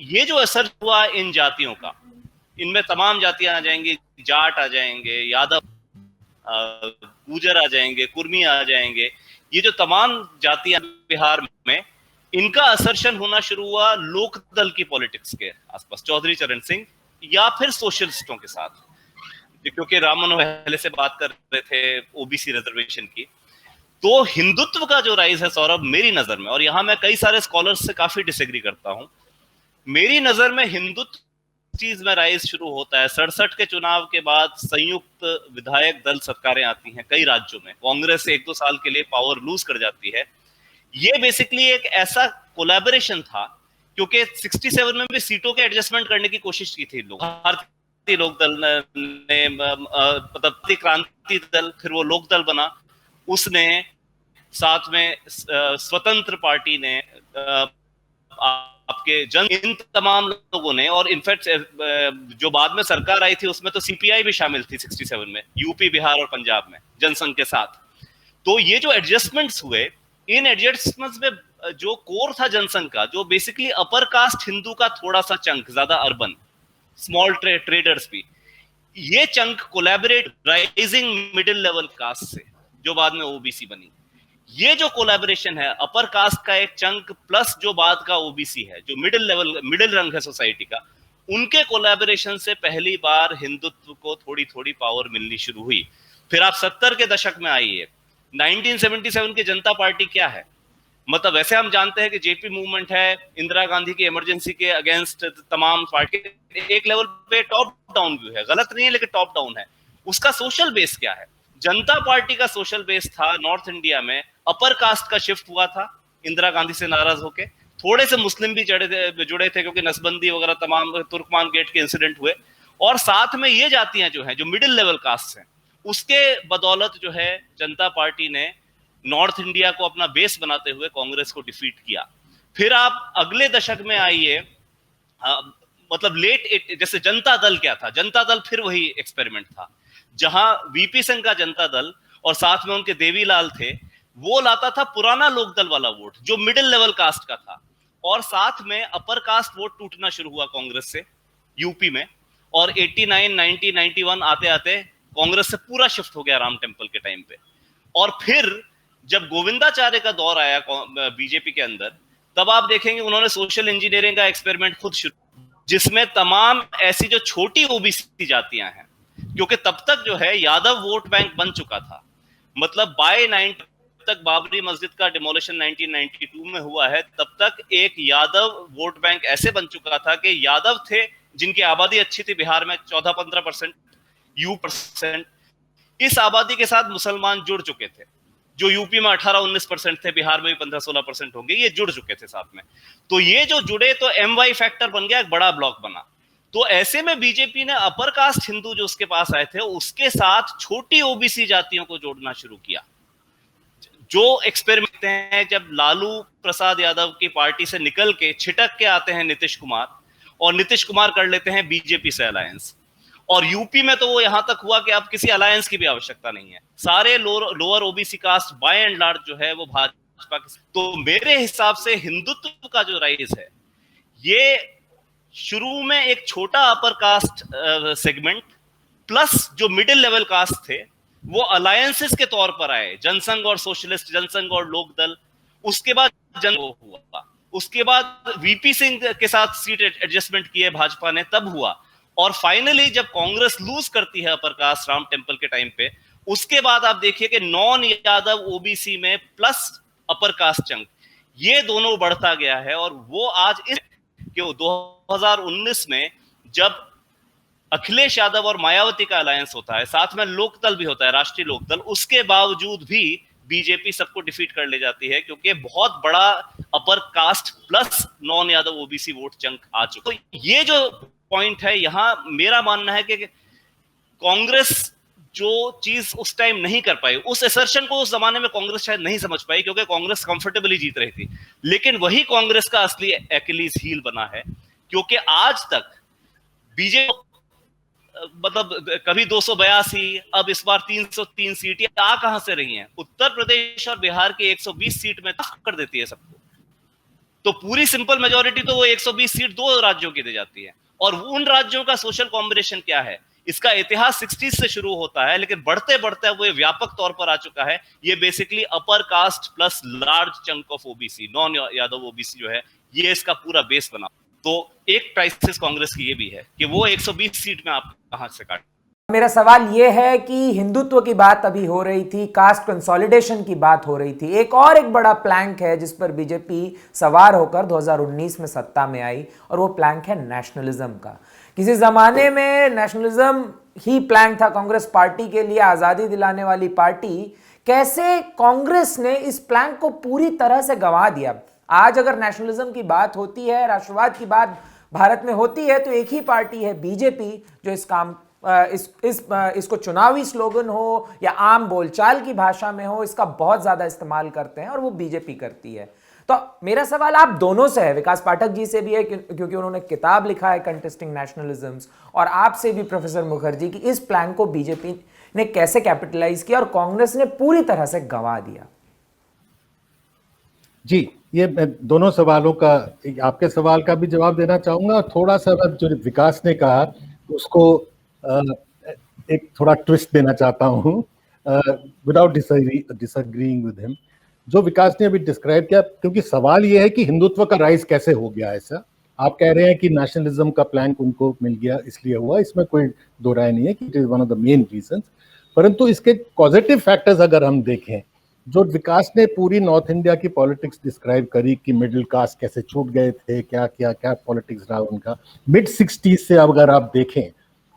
ये जो असर हुआ इन जातियों का, इनमें तमाम जातियां आ जाएंगी, जाट आ जाएंगे, यादव, गुजर आ जाएंगे, कुर्मी आ जाएंगे, ये जो तमाम जातियां बिहार में, इनका असर्शन होना शुरू हुआ लोकदल की पॉलिटिक्स के आसपास, चौधरी चरण सिंह या फिर सोशलिस्टों के साथ, क्योंकि राम मनोहर पहले से बात कर रहे थे ओबीसी रिजर्वेशन की। तो हिंदुत्व का जो राइज है सौरभ, मेरी नजर में, और यहां मैं कई सारे स्कॉलर्स से काफी डिसएग्री करता हूं, मेरी नजर में हिंदुत्व चीज में राइज शुरू होता है 67 के चुनाव के बाद। संयुक्त विधायक दल सरकारें आती हैं कई राज्यों में, कांग्रेस 1-2 साल के लिए पावर लूज कर जाती है। ये बेसिकली एक ऐसा कोलैबोरेशन था, क्योंकि 67 में भी सीटों के एडजस्टमेंट करने की कोशिश की थी लोग। भारतीय लोक दल ने, मतलब क्रांति दल, फिर वो लोक दल बना, उसने साथ में स्वतंत्र पार्टी ने, आपके जन, इन तमाम लोगों ने, और इनफैक्ट जो बाद में सरकार आई थी उसमें तो सीपीआई भी शामिल थी 67 में, यूपी, बिहार और पंजाब में जनसंघ के साथ। तो ये जो एडजस्टमेंट्स हुए, इन एडजस्टमेंट्स में जो कोर था जनसंघ का, जो बेसिकली अपर कास्ट हिंदू का थोड़ा सा चंक, ज्यादा अर्बन स्मॉल ट्रेडर्स भी, ये chunk collaborate rising middle level caste से, जो बाद में ओबीसी बनी। ये जो कोलैबोरेशन है अपर कास्ट का एक चंक प्लस जो बाद का ओबीसी है, जो मिडिल रंग है सोसाइटी का, उनके कोलैबोरेशन से पहली बार हिंदुत्व को थोड़ी थोड़ी पावर मिलनी शुरू हुई। फिर आप 70 के दशक में आइए, 1977 की जनता पार्टी क्या है, मतलब वैसे हम जानते हैं कि जेपी मूवमेंट है, इंदिरा गांधी की इमरजेंसी के अगेंस्ट तमाम पार्टी, एक लेवल पे टॉप डाउन व्यू है, गलत नहीं है लेकिन टॉप डाउन है। उसका सोशल बेस क्या है? जनता पार्टी का सोशल बेस था नॉर्थ इंडिया में अपर कास्ट का शिफ्ट हुआ था इंदिरा गांधी से नाराज होके, थोड़े से मुस्लिम भी जुड़े थे क्योंकि नसबंदी वगैरह तमाम तुर्कमान गेट के इंसिडेंट हुए, और साथ में ये जातियां जो हैं जो मिडिल लेवल कास्ट हैं, उसके बदौलत जो है जनता पार्टी ने नॉर्थ इंडिया को अपना बेस बनाते हुए कांग्रेस को डिफीट किया। फिर आप अगले दशक में आइए, मतलब जैसे जनता दल क्या था, जनता दल फिर वही एक्सपेरिमेंट था, जहां वीपी सिंह का जनता दल और साथ में उनके देवीलाल थे, वो लाता था पुराना लोकदल वाला वोट जो मिडिल लेवल कास्ट का था, और साथ में अपर कास्ट वोट टूटना शुरू हुआ कांग्रेस से यूपी में, और 89, 90, 91 आते आते कांग्रेस से पूरा शिफ्ट हो गया राम टेम्पल के टाइम पे। और फिर जब गोविंदाचार्य का दौर आया बीजेपी के अंदर, तब आप देखेंगे उन्होंने सोशल इंजीनियरिंग का एक्सपेरिमेंट खुद शुरू, जिसमें तमाम ऐसी जो छोटी ओबीसी जातियां हैं, क्योंकि तब तक जो है यादव वोट बैंक बन चुका था, मतलब बाय 90 तक बाबरी मस्जिद का डिमोलिशन 1992 में हुआ है, तब तक एक यादव वोट बैंक ऐसे बन चुका था कि यादव थे जिनकी आबादी अच्छी थी बिहार में 14-15%, %, इस आबादी के साथ मुसलमान जुड़ चुके थे, जो यूपी में 18-19% थे, बिहार में भी 15-16% होंगे, ये जुड़ चुके थे साथ में। तो ये जो जुड़े तो MY फैक्टर बन गया, एक बड़ा ब्लॉक बना। तो ऐसे में बीजेपी ने अपर कास्ट हिंदू जो उसके पास आए थे उसके साथ छोटी ओबीसी जातियों को जोड़ना शुरू किया। जो एक्सपेरिमेंट हैं, जब लालू प्रसाद यादव की पार्टी से निकल के छिटक के आते हैं नीतीश कुमार, और नीतीश कुमार कर लेते हैं बीजेपी से अलायंस, और यूपी में तो वो यहां तक हुआ कि अब किसी अलायंस की भी आवश्यकता नहीं है, सारे lower OBC caste by and large जो है वो भाजपा के। तो मेरे हिसाब से हिंदुत्व का जो राइज है, ये शुरू में एक छोटा अपर कास्ट सेगमेंट प्लस जो मिडिल लेवल कास्ट थे वो अलायंसेस के तौर पर आए, जनसंघ और सोशलिस्ट, जनसंघ और लोकदल, उसके बाद हुआ, उसके बाद वीपी सिंह के साथ सीट एडजस्टमेंट किए भाजपा ने, तब हुआ, और फाइनली जब कांग्रेस लूज करती है अपर कास्ट राम टेम्पल के टाइम पे, उसके बाद आप देखिए कि नॉन यादव ओबीसी में प्लस अपर कास्ट चंक, ये दोनों बढ़ता गया है। और वो आज इस 2019 में जब अखिलेश यादव और मायावती का अलायंस होता है, साथ में लोकदल भी होता है, राष्ट्रीय लोकदल, उसके बावजूद भी बीजेपी सबको डिफीट कर ले जाती है, क्योंकि बहुत बड़ा upper caste plus non Yadav OBC vote chunk आ चुका। तो ये जो पॉइंट है, यहां मेरा मानना है कि कांग्रेस जो चीज उस टाइम नहीं कर पाई, उस असर्शन को उस जमाने में कांग्रेस शायद नहीं समझ पाई, क्योंकि कांग्रेस कंफर्टेबली जीत रही थी, लेकिन वही कांग्रेस का असली एक्यूलीज हील बना है, क्योंकि आज तक बीजेपी मतलब कभी 282, अब इस बार 303 सीट, ये आ कहां से रही हैं? उत्तर प्रदेश और बिहार के 120 सीट में कर देती है सबको। तो पूरी सिंपल मेजोरिटी तो वो 120 सीट दो राज्यों की दे जाती है। और उन राज्यों का सोशल कॉम्बिनेशन क्या है, इसका इतिहास 60 से शुरू होता है, लेकिन बढ़ते बढ़ते वो व्यापक तौर पर आ चुका है। ये basically upper caste plus large chunk of OBC, non Yadav OBC जो है, ये इसका पूरा बेस बना। तो एक क्राइसिस कांग्रेस की ये भी है कि वो 120 सीट में आप कहां से काट। मेरा सवाल यह है कि हिंदुत्व की बात अभी हो रही थी, कास्ट कंसोलिडेशन की बात हो रही थी, एक बड़ा प्लैंक है जिस पर बीजेपी सवार होकर 2019 में सत्ता में आई, और वो प्लैंक है नेशनलिज्म का। किसी जमाने में नेशनलिज्म ही प्लैंक था कांग्रेस पार्टी के लिए, आजादी दिलाने वाली पार्टी। कैसे कांग्रेस ने इस प्लैंक को पूरी तरह से गंवा दिया। आज अगर नेशनलिज्म की बात होती है, राष्ट्रवाद की बात भारत में होती है, तो एक ही पार्टी है बीजेपी जो इस काम इसको चुनावी स्लोगन हो या आम बोलचाल की भाषा में हो, इसका बहुत ज्यादा इस्तेमाल करते हैं, और वो बीजेपी करती है। तो मेरा सवाल आप दोनों से है, विकास पाठक जी से भी है क्योंकि उन्होंने किताब लिखा है कंटेस्टिंग नेशनलिज्म्स, और आपसे भी प्रोफेसर मुखर्जी, की इस प्लान को बीजेपी ने कैसे कैपिटलाइज किया और कांग्रेस ने पूरी तरह से गंवा दिया। जी, ये मैं दोनों सवालों का, आपके सवाल का भी जवाब देना चाहूंगा, और थोड़ा सा जो विकास ने कहा उसको एक थोड़ा ट्विस्ट देना चाहता हूँ, विदाउट डिसएग्रीइंग विद हिम। जो विकास ने अभी डिस्क्राइब किया, क्योंकि सवाल ये है कि हिंदुत्व का राइज कैसे हो गया ऐसा। आप कह रहे हैं कि नेशनलिज्म का प्लैंक उनको मिल गया इसलिए हुआ, इसमें कोई दो राय नहीं है कि it is one of the main reasons. परंतु इसके पॉजिटिव फैक्टर्स अगर हम देखें, जो विकास ने पूरी नॉर्थ इंडिया की पॉलिटिक्स डिस्क्राइब करी कि मिडिल कास्ट कैसे छूट गए थे, क्या क्या क्या पॉलिटिक्स रहा उनका, मिड 60s से अगर आप देखें,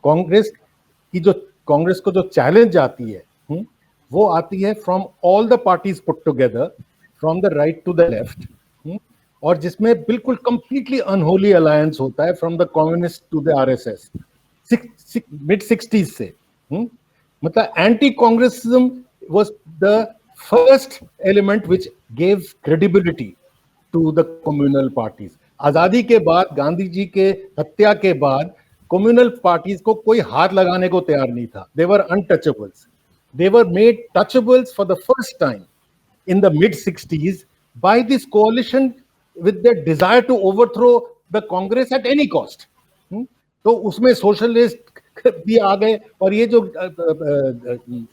कांग्रेस को जो चैलेंज आती है वो आती है from all the parties put together, from the right to the left, और जिसमें बिल्कुल कंप्लीटली अनहोली अलायंस होता है from the communist to the RSS mid 60s से। मतलब anti Congressism was the first element which gave credibility to the communal parties. आजादी के बाद, गांधी जी के हत्या के बाद, कम्युनल पार्टीज को कोई हाथ लगाने को तैयार नहीं था। दे वर untouchables. They were made touchables for the first time in the mid-60s by this coalition with their desire to overthrow the Congress at any cost. तो उसमें सोशलिस्ट भी आ गए, और ये जो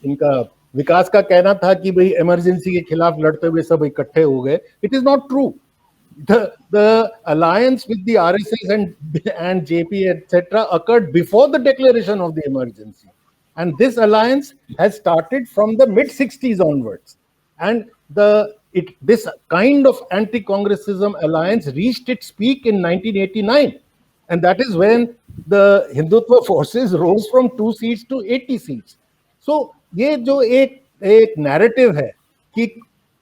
इनका विकास का कहना था कि भाई इमरजेंसी के खिलाफ लड़ते हुए सब इकट्ठे हो गए, it is not true. The alliance with the RSS and JP etc. occurred before the declaration of the emergency. And this alliance has started from the mid-60s onwards. And this kind of anti-Congressism alliance reached its peak in 1989. And that is when the Hindutva forces rose from 2 seats to 80 seats. So, ये जो एक narrative है कि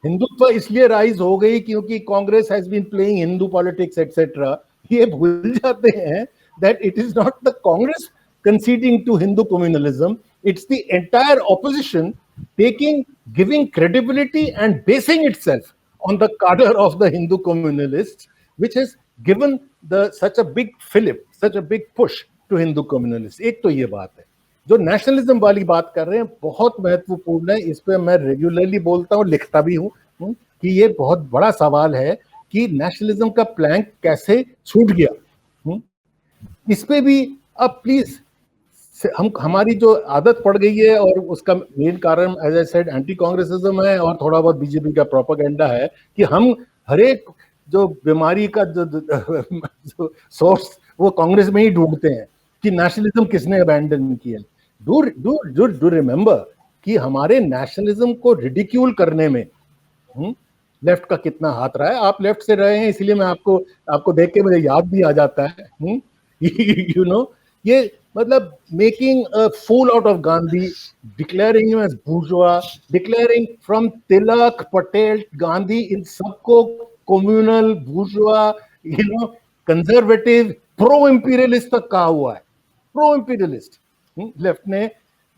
हिंदुत्व इसलिए rise हो गई क्योंकि Congress has been playing Hindu politics etcetera, ये भूल जाते हैं that it is not the Congress conceding to Hindu communalism, it's the entire opposition giving credibility and basing itself on the cadre of the Hindu communalists, which has given such a big fillip, such a big push to Hindu communalists. एक तो ये बात है। जो nationalism वाली बात कर रहे हैं बहुत महत्वपूर्ण है, इस पे मैं रेगुलरली बोलता हूँ, लिखता भी हूँ कि ये बहुत बड़ा सवाल है कि नेशनलिज्म का प्लैंक कैसे छूट गया। इस पे भी अब प्लीज हमारी जो आदत पड़ गई है, और उसका मेन कारण as I said anti Congressism है और थोड़ा बहुत बीजेपी का प्रोपेगेंडा है कि हम हर एक जो बीमारी का जो सोर्स वो कांग्रेस में ही ढूंढते हैं कि नेशनलिज्म किसने अबैंडन किया। डू रिमेंबर कि हमारे नेशनलिज्म को रिडिक्यूल करने में लेफ्ट का कितना हाथ रहा है। आप लेफ्ट से रहे हैं इसलिए मैं आपको देख के मुझे याद भी आ जाता है। यू नो, ये मतलब making a fool out of Gandhi, declaring him as bourgeois, declaring from Tilak, Patel, Gandhi, इन सबको communal, bourgeois, you know, conservative, pro imperialist तक कहा हुआ है। प्रो इंपीरियलिस्ट लेफ्ट ने,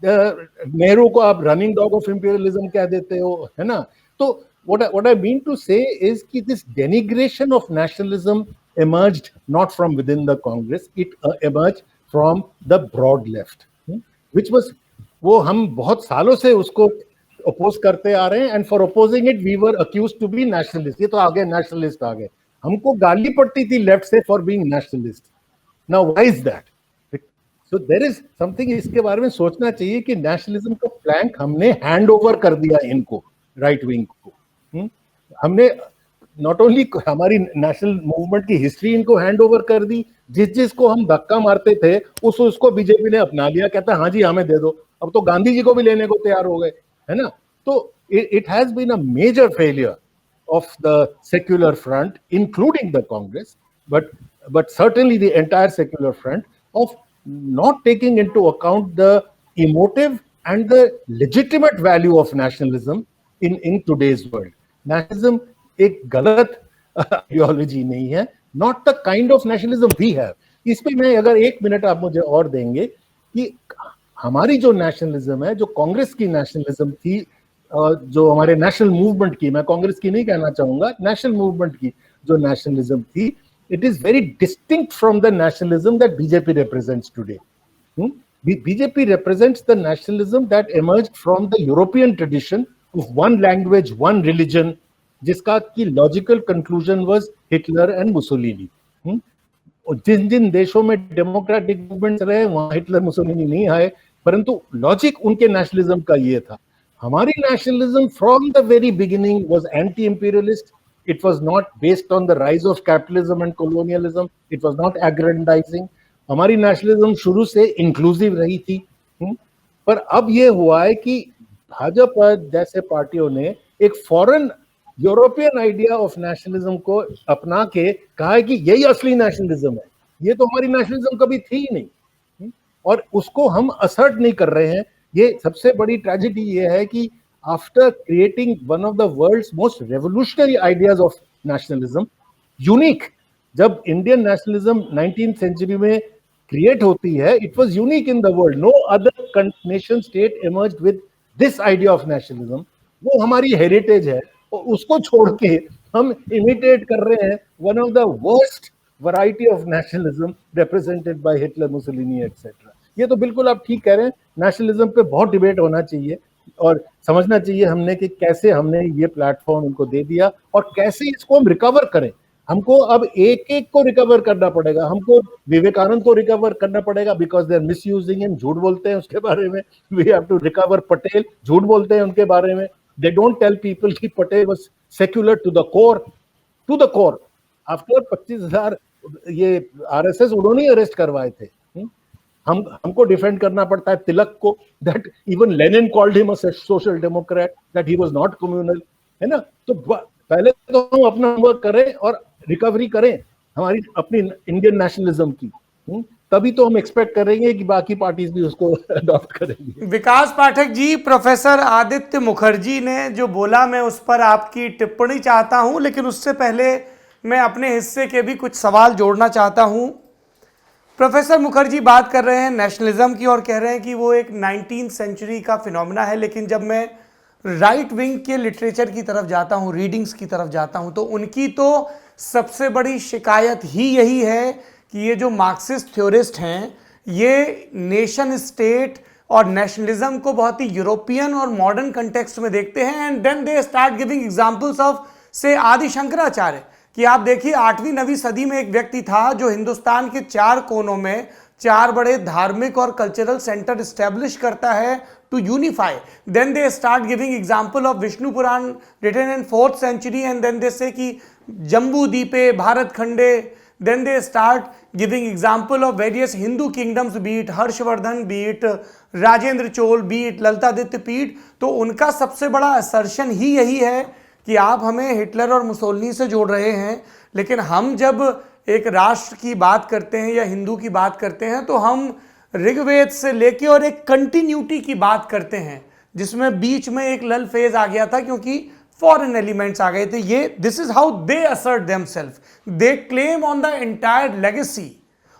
नेहरू को आप रनिंग डॉग ऑफ इंपीरियलिज्म कह देते हो, है ना। तो what I mean to say is कि this denigration of nationalism emerged not from within the Congress, it emerged from the broad left, which was, वो हम बहुत सालों से उसको अपोज करते आ रहे हैं, and for opposing it we were accused to be nationalist. ये तो आ गए नेशनलिस्ट आ गए, हमको गाली पड़ती थी लेफ्ट से for being nationalist. Now why is that? So there is something, इसके बारे में सोचना चाहिए कि नेशनलिज्म का फ्लैंक हमने हैंड ओवर कर दिया इनको, राइट विंग को। हमने नॉट ओनली हमारी नेशनल मूवमेंट की हिस्ट्री इनको हैंड ओवर कर दी, जिसको हम धक्का मारते थे उसको बीजेपी ने अपना लिया, कहता है हाँ जी हमें दे दो। अब तो गांधी जी को भी लेने को तैयार हो गए, है ना। तो it has been a major failure of the secular front, including the Congress, but certainly the entire secular front, of not taking into account the emotive and the legitimate value of nationalism in today's world. Nationalism एक गलत ideology नहीं है, not the kind of nationalism we have. इस पे मैं अगर 1 minute आप मुझे और देंगे कि हमारी जो नेशनलिज्म है, जो कांग्रेस की नेशनलिज्म थी, जो हमारे नेशनल मूवमेंट की, मैं कांग्रेस की नहीं कहना चाहूंगा, नेशनल मूवमेंट की जो नेशनलिज्म थी, it is very distinct from the nationalism that BJP represents today. BJP represents the nationalism that emerged from the European tradition of one language one religion, जिसका की logical conclusion was Hitler and Mussolini. जिन जिन देशों में democratic movements रहे वहां Hitler Mussolini नहीं आए, परंतु लॉजिक उनके नेशनलिज्म का ये था। हमारी nationalism from the very beginning was anti-imperialist. It was not based on the rise of capitalism and colonialism. It was not aggrandizing. हमारी nationalism शुरू से inclusive रही थी। पर अब ये हुआ है कि भाजपा जैसे पार्टियों ने एक foreign European idea of nationalism को अपना के कहा है कि यही असली नेशनलिज्म है, ये तो हमारी नेशनलिज्म कभी थी ही नहीं, और उसको हम असर्ट नहीं कर रहे हैं। ये सबसे बड़ी ट्रेजेडी ये है कि after creating one of the world's most revolutionary ideas of nationalism, unique, जब इंडियन नेशनलिज्म 19th सेंचुरी में क्रिएट होती है, it was unique in the world. No other nation state emerged with this idea of nationalism. वो हमारी heritage है, और उसको छोड़ के हम इमिटेट कर रहे हैं one of the worst variety of nationalism represented by Hitler, Mussolini etcetera. ये तो बिल्कुल आप ठीक कह रहे हैं, नेशनलिज्म पे बहुत डिबेट होना चाहिए और समझना चाहिए हमने कि कैसे हमने ये प्लेटफॉर्म इनको दे दिया और कैसे इसको हम रिकवर करें। हमको अब एक एक को रिकवर करना पड़ेगा। हमको विवेकानंद को रिकवर करना पड़ेगा because they are misusing him, झूठ बोलते हैं उसके बारे में। We have to recover Patel, झूठ बोलते हैं उनके बारे में। दे डोंट टेल पीपल कि Patel was secular to the core. आफ्टर 25,000 ये आरएसएस उन्होंने अरेस्ट करवाए थे। हमको डिफेंड करना पड़ता है तिलक को, that even Lenin called him a social Democrat, that he was not communal, है ना। तो पहले तो हम अपना वर्क करें और रिकवरी करें हमारी अपनी इंडियन नेशनलिज्म की, तभी तो हम एक्सपेक्ट करेंगे कि बाकी पार्टीज भी उसको अडॉप्ट करेंगी। विकास पाठक जी, प्रोफेसर आदित्य मुखर्जी ने जो बोला मैं उस पर आपकी टिप्पणी चाहता हूं, लेकिन उससे पहले मैं अपने हिस्से के भी कुछ सवाल जोड़ना चाहता हूं। प्रोफेसर मुखर्जी बात कर रहे हैं नेशनलिज्म की और कह रहे हैं कि वो एक 19th सेंचुरी का फिनोमेना है, लेकिन जब मैं राइट विंग के लिटरेचर की तरफ जाता हूँ, रीडिंग्स की तरफ जाता हूँ, तो उनकी तो सबसे बड़ी शिकायत ही यही है कि ये जो मार्क्सिस्ट थ्योरिस्ट हैं ये नेशन स्टेट और नेशनलिज्म को बहुत ही यूरोपियन और मॉडर्न कंटेक्स्ट में देखते हैं, and then they start giving examples of say Adi Shankaracharya. कि आप देखिए 8वीं 9वीं सदी में एक व्यक्ति था जो हिंदुस्तान के 4 कोनों में 4 बड़े धार्मिक और कल्चरल सेंटर स्टैब्लिश करता है to unify. Then they start giving example of Vishnu Purana written in 4th century, and then they say कि जम्बू द्वीपे, भारत खंडे। Then they start giving example of various Hindu kingdoms, be it Harshavardhan, be it Rajendra Chola, be it Lalitaditya पीठ। तो उनका सबसे बड़ा असर्शन ही यही है कि आप हमें हिटलर और मुसोलिनी से जोड़ रहे हैं, लेकिन हम जब एक राष्ट्र की बात करते हैं या हिंदू की बात करते हैं तो हम ऋग्वेद से लेके और एक कंटिन्यूटी की बात करते हैं, जिसमें बीच में एक लल फेज आ गया था क्योंकि फॉरेन एलिमेंट्स आ गए थे। ये this is how they assert themselves, they claim on the entire legacy.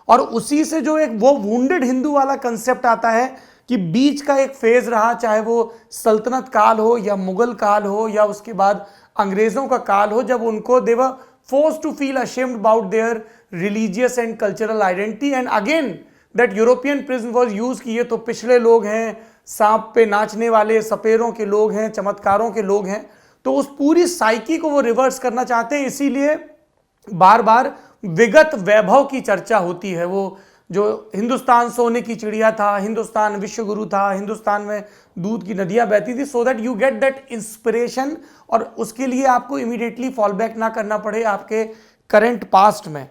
और उसी से जो एक वो वुंडेड हिंदू वाला कंसेप्ट आता है कि बीच का एक फेज रहा, चाहे वो सल्तनत काल हो या मुगल काल हो या उसके बाद अंग्रेजों का काल हो, जब उनको they were forced to feel ashamed about their religious and cultural identity, and again that European prism was use की ये तो पिछले लोग हैं, सांप पे नाचने वाले सपेरों के लोग हैं, चमत्कारों के लोग हैं। तो उस पूरी साइकी को वो रिवर्स करना चाहते हैं, इसीलिए बार बार विगत वैभव की चर्चा होती है। वो जो हिंदुस्तान सोने की चिड़िया था, हिंदुस्तान विश्व गुरु था, हिंदुस्तान में दूध की नदियां बहती थी, so that you get that inspiration, और उसके लिए आपको इमीडिएटली फॉल बैक ना करना पड़े आपके करंट पास्ट में।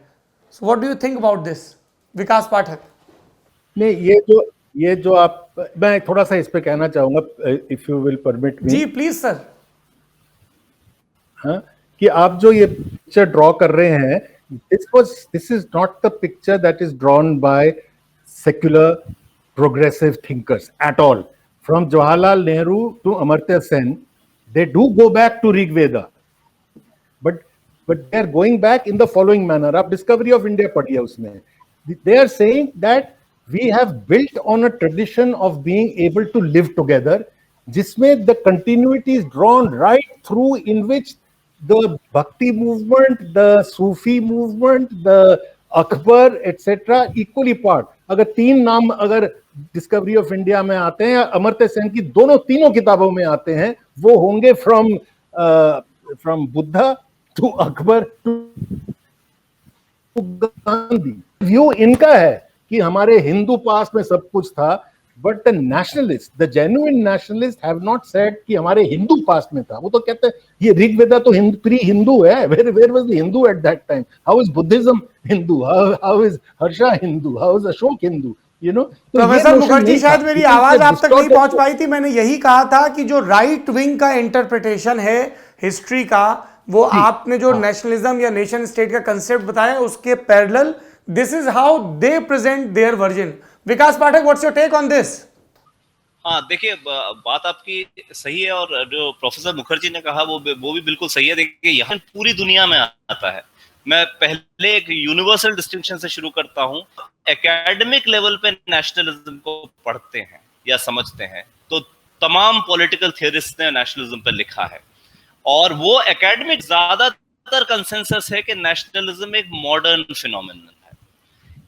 So what do you think about this, Vikas Pathak? नहीं, ये जो आप, मैं थोड़ा सा इस पे कहना चाहूंगा, if you will permit me. जी प्लीज सर। हाँ, कि आप जो ये पिक्चर ड्रॉ कर रहे हैं, this is not the picture that is drawn by secular progressive thinkers at all. From Jawaharlal Nehru to Amartya Sen, they do go back to Rig Veda, but they are going back in the following manner. आप Discovery of India पढ़िए, उसमें they are saying that we have built on a tradition of being able to live together, जिसमें the continuity is drawn right through, in which the Bhakti movement, the Sufi movement, the Akbar, etc. equally part. अगर तीन नाम अगर discovery of India में आते हैं, अमर्त्य सेन की तीनों किताबों में आते हैं, वो होंगे from Buddha to Akbar to Gandhi. View इनका है कि हमारे हिंदू पास में सब कुछ था, but the nationalist, the genuine nationalist have not said कि हमारे हिंदू पास में था। वो तो कहते हैं ये ऋग्वेदा तो प्री हिंदू है। Where was the Hindu at that time? How is Buddhism Hindu? How is Harsha Hindu? How is Ashok Hindu? You know, professor Mukherjee, शायद मेरी आवाज आप तक नहीं पहुंच पाई थी। मैंने यही कहा था कि जो राइट विंग का इंटरप्रिटेशन है हिस्ट्री का, वो आपने जो नेशनलिज्म या नेशन स्टेट का कंसेप्ट बताया, उसके parallel this is how they present their version. Vikas Pathak, what's your take on this? हाँ, देखिए, बात आपकी सही है, और जो प्रोफेसर मुखर्जी ने कहा वो भी बिल्कुल सही है। देखिए, यहाँ पूरी दुनिया में आता है। मैं पहले एक यूनिवर्सल डिस्टिंक्शन से शुरू करता हूँ। एकेडमिक लेवल पे नेशनलिज्म को पढ़ते हैं या समझते हैं तो तमाम पॉलिटिकल थियरिस्ट ने नेशनलिज्म पर लिखा है, और वो एकेडमिक ज्यादातर कंसेंसस है कि नेशनलिज्म एक मॉडर्न फिनोमेनन है।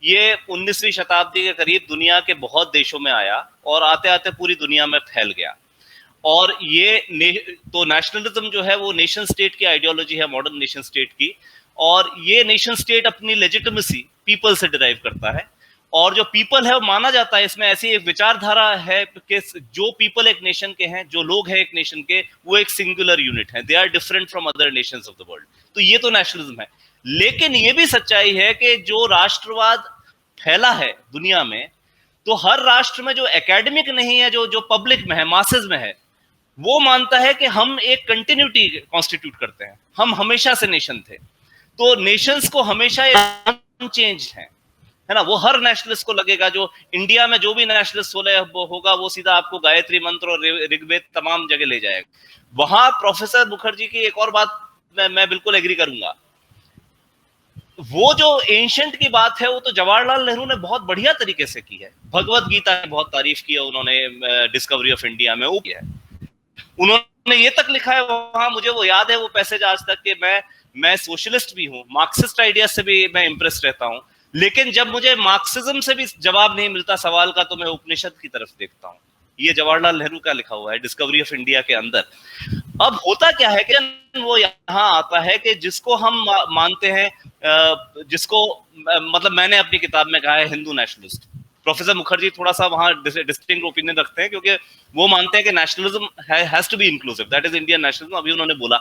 ये 19वीं शताब्दी के करीब दुनिया के बहुत देशों में आया और आते आते पूरी दुनिया में फैल गया। और तो नेशनलिज्म जो है वो नेशन स्टेट की आइडियोलॉजी है, मॉडर्न नेशन स्टेट की, और ये नेशन स्टेट अपनी लेजिटिमेसी पीपल से डिराइव करता है, और जो पीपल है वो माना जाता है, इसमें ऐसी एक विचारधारा है कि जो पीपल एक नेशन के हैं, जो लोग हैं एक नेशन के, वो एक सिंगुलर यूनिट है, they are different from other nations of the world. तो ये तो नेशनलिज्म है। लेकिन ये भी सच्चाई है कि जो राष्ट्रवाद फैला है दुनिया में, तो हर राष्ट्र में जो एकेडमिक नहीं है, जो पब्लिक में है, मासेस में है, वो मानता है कि हम एक कंटिन्यूटी कॉन्स्टिट्यूट करते हैं, हम हमेशा से नेशन थे। तो नेशंस को हमेशा अनचेंज है ना। वो हर नेशनलिस्ट को लगेगा, जो इंडिया में जो भी नेशनलिस्ट होगा वो सीधा आपको गायत्री मंत्र और ऋग्वेद तमाम जगह ले जाएगा। वहां प्रोफेसर मुखर्जी की एक और बात मैं बिल्कुल एग्री करूंगा। वो जो एंशंट की बात है, वो तो जवाहरलाल नेहरू ने बहुत बढ़िया तरीके से की है। भगवत गीता की बहुत तारीफ की है उन्होंने डिस्कवरी ऑफ इंडिया में, वो किया है। उन्होंने ये तक लिखा है वहां, मुझे वो याद है वो पैसेज आज तक, कि मैं सोशलिस्ट भी हूँ, मार्क्सिस्ट आइडिया से भी मैं इंप्रेस रहता हूँ, लेकिन जब मुझे मार्क्सिज्म से भी जवाब नहीं मिलता सवाल का, तो मैं उपनिषद की तरफ देखता हूँ। ये जवाहरलाल नेहरू का लिखा हुआ है डिस्कवरी ऑफ इंडिया के अंदर। अब होता क्या है कि वो यहाँ आता है कि जिसको हम मानते हैं, जिसको मतलब मैंने अपनी किताब में कहा है हिंदू नेशनलिस्ट। प्रोफेसर मुखर्जी थोड़ा सा वहां डिस्टिंक्ट ओपिनियन रखते हैं, क्योंकि वो मानते हैं कि nationalism has to be inclusive, that is Indian nationalism, अभी उन्होंने बोला।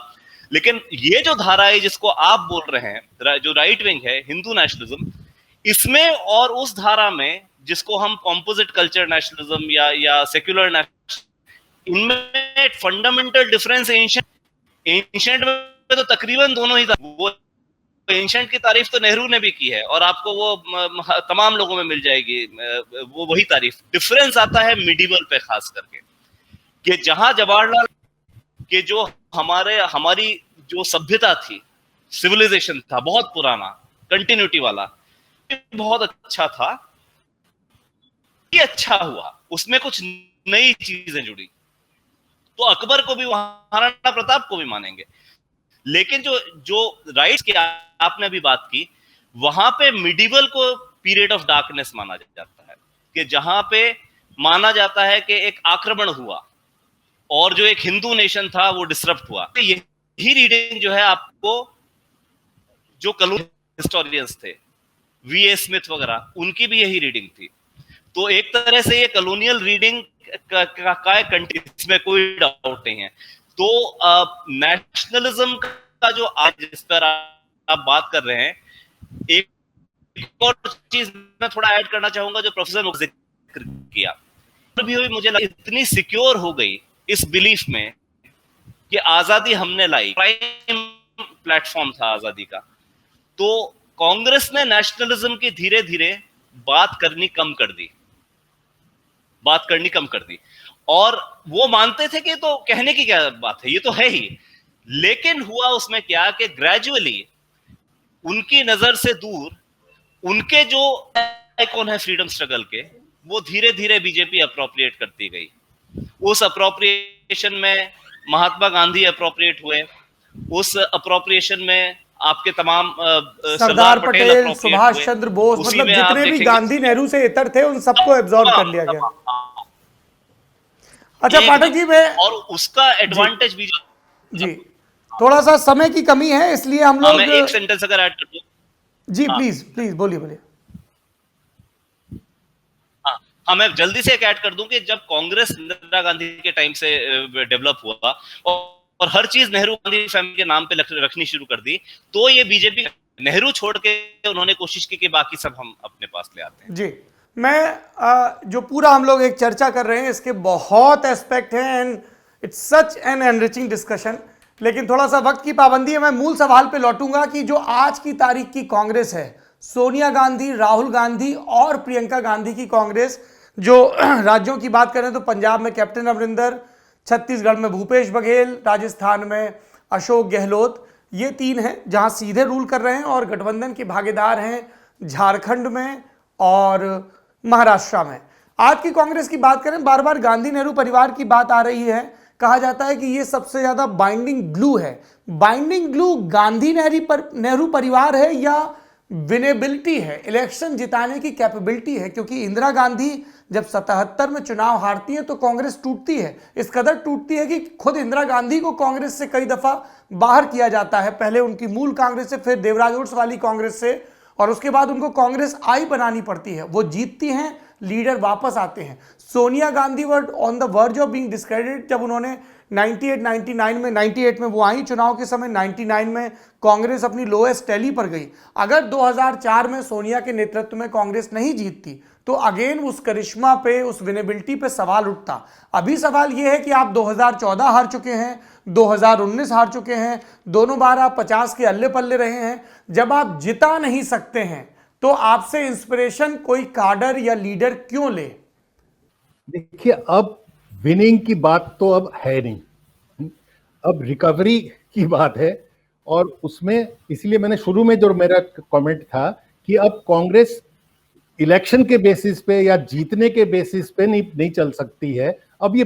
लेकिन ये जो धारा है जिसको आप बोल रहे हैं, जो राइट विंग है, हिंदू नेशनलिज्म, इसमें और उस धारा में जिसको हम कॉम्पोजिट कल्चर नेशनलिज्म या सेक्युलर नेशनलिज्म, इनमें फंडामेंटल डिफरेंस एंशिएंट में तो तकरीबन दोनों ही था। वो एंशिएंट की तारीफ तो नेहरू ने भी की है, और आपको वो तमाम लोगों में मिल जाएगी, वो वही तारीफ। डिफरेंस आता है मिडिवल पे खास करके, कि जहां जवाहरलाल के जो हमारी जो सभ्यता थी, सिविलाइजेशन था बहुत पुराना, कंटिन्यूटी वाला, बहुत अच्छा था। ये अच्छा हुआ, उसमें कुछ नई चीजें जुड़ी, तो अकबर को भी, महाराणा प्रताप को भी मानेंगे। लेकिन जो राइट्स की आपने अभी बात की, वहां पे मिडिवल को पीरियड ऑफ डार्कनेस माना जाता है। कि जहां पे माना जाता है कि एक आक्रमण हुआ और जो एक हिंदू नेशन था वो डिसरप्ट हुआ। तो यही रीडिंग जो है आपको, जो कॉलोनियल हिस्टोरियंस थे, वी.ए. स्मिथ वगैरह, उनकी भी यही रीडिंग थी। तो एक तरह से ये कॉलोनियल रीडिंग का कंट्री, इसमें कोई डाउट नहीं है। तो नेशनलिज्म का जो आज जिस पर आप बात कर रहे हैं, एक और चीज मैं थोड़ा ऐड करना चाहूंगा जो प्रोफेसर ने जिक्र किया, भी हुई मुझे लगा इतनी सिक्योर हो गई इस बिलीफ में कि आजादी हमने लाई, प्राइम प्लेटफॉर्म था आजादी का। तो कांग्रेस ने नेशनलिज्म की धीरे धीरे बात करनी कम कर दी और वो मानते थे कि तो कहने की क्या बात है, ये तो है ही। लेकिन हुआ उसमें क्या कि ग्रेजुअली उनकी नजर से दूर उनके जो आइकॉन है फ्रीडम स्ट्रगल के, वो धीरे धीरे बीजेपी अप्रोप्रिएट करती गई। उस अप्रोप्रिएशन में महात्मा गांधी अप्रोप्रिएट हुए, उस अप्रोप्रिएशन में आपके तमाम सरदार पटेल, सुभाष चंद्र बोस, मतलब जितने भी गांधी नेहरू से इतर थे उन सबको एब्जॉर्ब कर लिया गया। अच्छा पाठक जी, मैं और उसका एडवांटेज भी जी, थोड़ा सा समय की कमी है इसलिए हम लोग, मैं एक सेंटेंस अगर ऐड कर दूं जी, प्लीज बोलिए। हाँ, मैं जल्दी से एक ऐड कर दूं कि जब कांग्रेस इंदिरा गांधी के टाइम से डेवलप हुआ और हर चीज नेहरू गांधी फैमिली के नाम पे रखनी शुरू कर दी, तो ये बीजेपी नेहरू छोड़ के उन्होंने कोशिश की कि बाकी सब हम अपने पास ले आते हैं। जी, मैं जो पूरा हम लोग एक चर्चा कर रहे हैं इसके बहुत एस्पेक्ट हैं and it's such an enriching discussion, लेकिन थोड़ा सा वक्त की पाबंदी है। मैं मूल सवाल पे लौटूंगा कि जो आज की तारीख की कांग्रेस है, सोनिया गांधी, राहुल गांधी और प्रियंका गांधी की कांग्रेस, जो राज्यों की बात करें तो पंजाब में कैप्टन अमरिंदर, छत्तीसगढ़ में भूपेश बघेल, राजस्थान में अशोक गहलोत, ये तीन हैं जहां सीधे रूल कर रहे हैं, और गठबंधन के भागीदार हैं झारखंड में और महाराष्ट्र में। आज की कांग्रेस की बात करें, बार बार गांधी नेहरू परिवार की बात आ रही है। कहा जाता है कि ये सबसे ज्यादा बाइंडिंग ग्लू है। बाइंडिंग ग्लू गांधी नेहरू परिवार है या विनेबिलिटी है, इलेक्शन जिताने की कैपेबिलिटी है? क्योंकि इंदिरा गांधी जब 77 में चुनाव हारती है तो कांग्रेस टूटती है। इस कदर टूटती है कि खुद इंदिरा गांधी को कांग्रेस से कई दफा बाहर किया जाता है, पहले उनकी मूल कांग्रेस से, फिर देवराज ओट्स वाली कांग्रेस से, और उसके बाद उनको कांग्रेस आई बनानी पड़ती है। वो जीतती हैं, लीडर वापस आते हैं। Sonia Gandhi were on the verge of being discredited जब उन्होंने 98 में वो आई चुनाव के समय, 99 में कांग्रेस अपनी लोएस्ट टैली पर गई। अगर 2004 में सोनिया के नेतृत्व में कांग्रेस नहीं जीतती तो अगेन उस करिश्मा पे, उस विनेबिलिटी पे सवाल उठता। अभी सवाल ये है कि आप 2014 हार चुके हैं, 2019 हार चुके हैं, दोनों बार आप 50 के अल्ले पल्ले रहे हैं। जब आप जिता नहीं सकते हैं तो आपसे इंस्पिरेशन कोई काडर या लीडर क्यों ले? देखिए, अब विनिंग की बात तो अब है नहीं, अब रिकवरी की बात है। और उसमें इसलिए मैंने शुरू में जो मेरा कमेंट था कि अब कांग्रेस इलेक्शन के बेसिस पे या जीतने के बेसिस पे नहीं चल सकती है। अब ये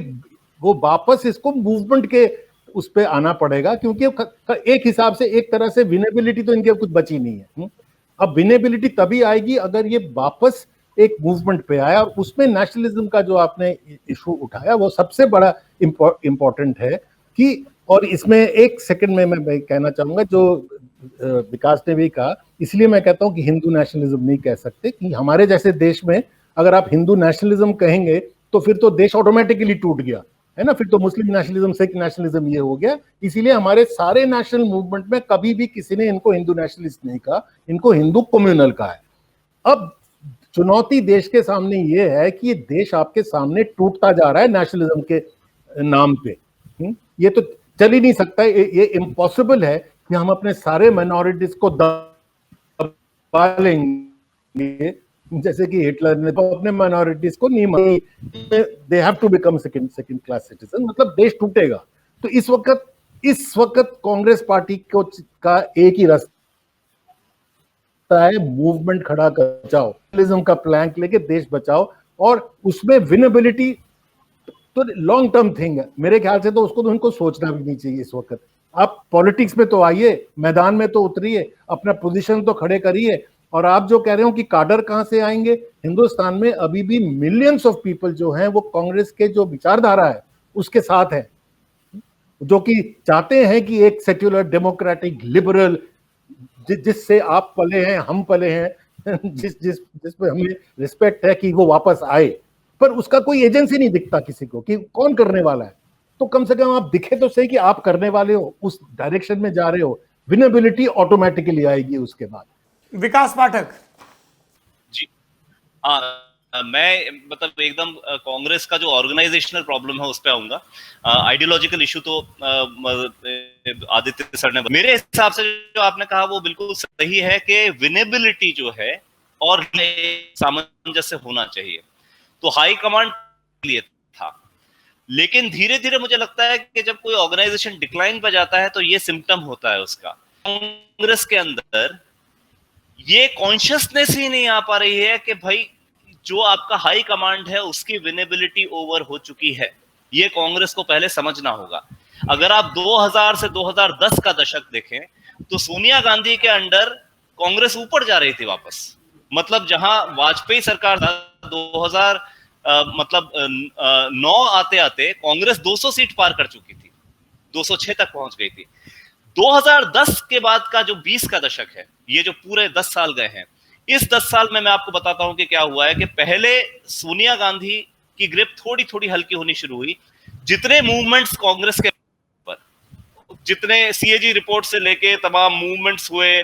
वो वापस इसको मूवमेंट के उस पे आना पड़ेगा, क्योंकि एक हिसाब से एक तरह से विनेबिलिटी तो इनके कुछ बची नहीं है। अब विनेबिलिटी तभी आएगी अगर ये वापस एक मूवमेंट पे आया, और उसमें नेशनलिज्म का जो आपने इशू उठाया वो सबसे बड़ा इम्पोर्टेंट है कि, और इसमें एक सेकंड में मैं कहना चाहूंगा जो विकास ने भी कहा, इसलिए मैं कहता हूं कि हिंदू नेशनलिज्म नहीं कह सकते, कि हमारे जैसे देश में अगर आप हिंदू नेशनलिज्म कहेंगे तो फिर तो देश ऑटोमेटिकली टूट गया है ना, फिर तो मुस्लिम नेशनलिज्म, सिख नेशनलिज्म ये हो गया। इसीलिए हमारे सारे नेशनल मूवमेंट में कभी भी किसी ने इनको हिंदू नेशनलिस्ट नहीं कहा, इनको हिंदू कम्युनल कहा है। अब चुनौती देश के सामने ये है कि ये देश आपके सामने टूटता जा रहा है नेशनलिज्म के नाम पे। ये तो चल ही नहीं सकता, ये इम्पॉसिबल है कि हम अपने सारे माइनॉरिटीज को दबा लेंगे, जैसे कि हिटलर ने तो अपने माइनॉरिटीज को नहीं मानी, they have to become second class citizen, मतलब देश टूटेगा। तो इस वक्त कांग्रेस पार्टी को का एक ही रास्ता है, मूवमेंट खड़ा कर जाओ, नेशनलिज्म का प्लैंक लेके देश बचाओ, और उसमें विनेबिलिटी तो लॉन्ग टर्म थिंग है मेरे ख्याल से, तो उसको तो उनको सोचना भी नहीं चाहिए इस वक्त। आप पॉलिटिक्स में तो आइए, मैदान में तो उतरिए, अपना पोजीशन तो खड़े करिए, और आप जो कह रहे हो कि काडर कहां से आएंगे, हिंदुस्तान में अभी भी मिलियंस ऑफ पीपल जो हैं वो कांग्रेस के जो विचारधारा है उसके साथ है, जो कि चाहते हैं कि एक सेक्युलर डेमोक्रेटिक लिबरल जिससे आप पले हैं, हम पले हैं, जिस पे हमें रिस्पेक्ट है, कि वो वापस आए। पर उसका कोई एजेंसी नहीं दिखता किसी को कि कौन करने वाला है। तो कम से कम आप दिखे तो सही कि आप करने वाले हो, उस डायरेक्शन में जा रहे हो। विनेबिलिटी ऑटोमेटिकली आएगी उसके बाद। विकास पाठक। जी हाँ, मैं मतलब एकदम कांग्रेस का जो ऑर्गेनाइजेशनल प्रॉब्लम है उस पे आऊंगा। आइडियोलॉजिकल इशू तो आदित्य सर ने, मेरे हिसाब से जो आपने कहा वो बिल्कुल सही है कि विनेबिलिटी जो है और सामंजस्य होना चाहिए, तो हाई कमांड के लिए था। लेकिन धीरे धीरे मुझे लगता है कि जब कोई ऑर्गेनाइजेशन डिक्लाइन पर जाता है तो ये सिम्टम होता है उसका। कांग्रेस के अंदर ये कॉन्शियसनेस ही नहीं आ पा रही है कि भाई जो आपका हाई कमांड है उसकी विनेबिलिटी ओवर हो चुकी है। ये कांग्रेस को पहले समझना होगा। अगर आप 2000 से 2010 का दशक देखें तो सोनिया गांधी के अंडर कांग्रेस ऊपर जा रही थी वापस। मतलब जहां वाजपेयी सरकार था 2000 मतलब 9 आते आते कांग्रेस 200 सीट पार कर चुकी थी, 206 तक पहुंच गई थी। 2010 के बाद का जो 20 का दशक है, ये जो पूरे 10 साल गए हैं, इस 10 साल में मैं आपको बताता हूं कि क्या हुआ है कि पहले सोनिया गांधी की ग्रिप थोड़ी थोड़ी हल्की होनी शुरू हुई। जितने मूवमेंट्स कांग्रेस के पर, जितने सीएजी रिपोर्ट से लेके तमाम मूवमेंट्स हुए,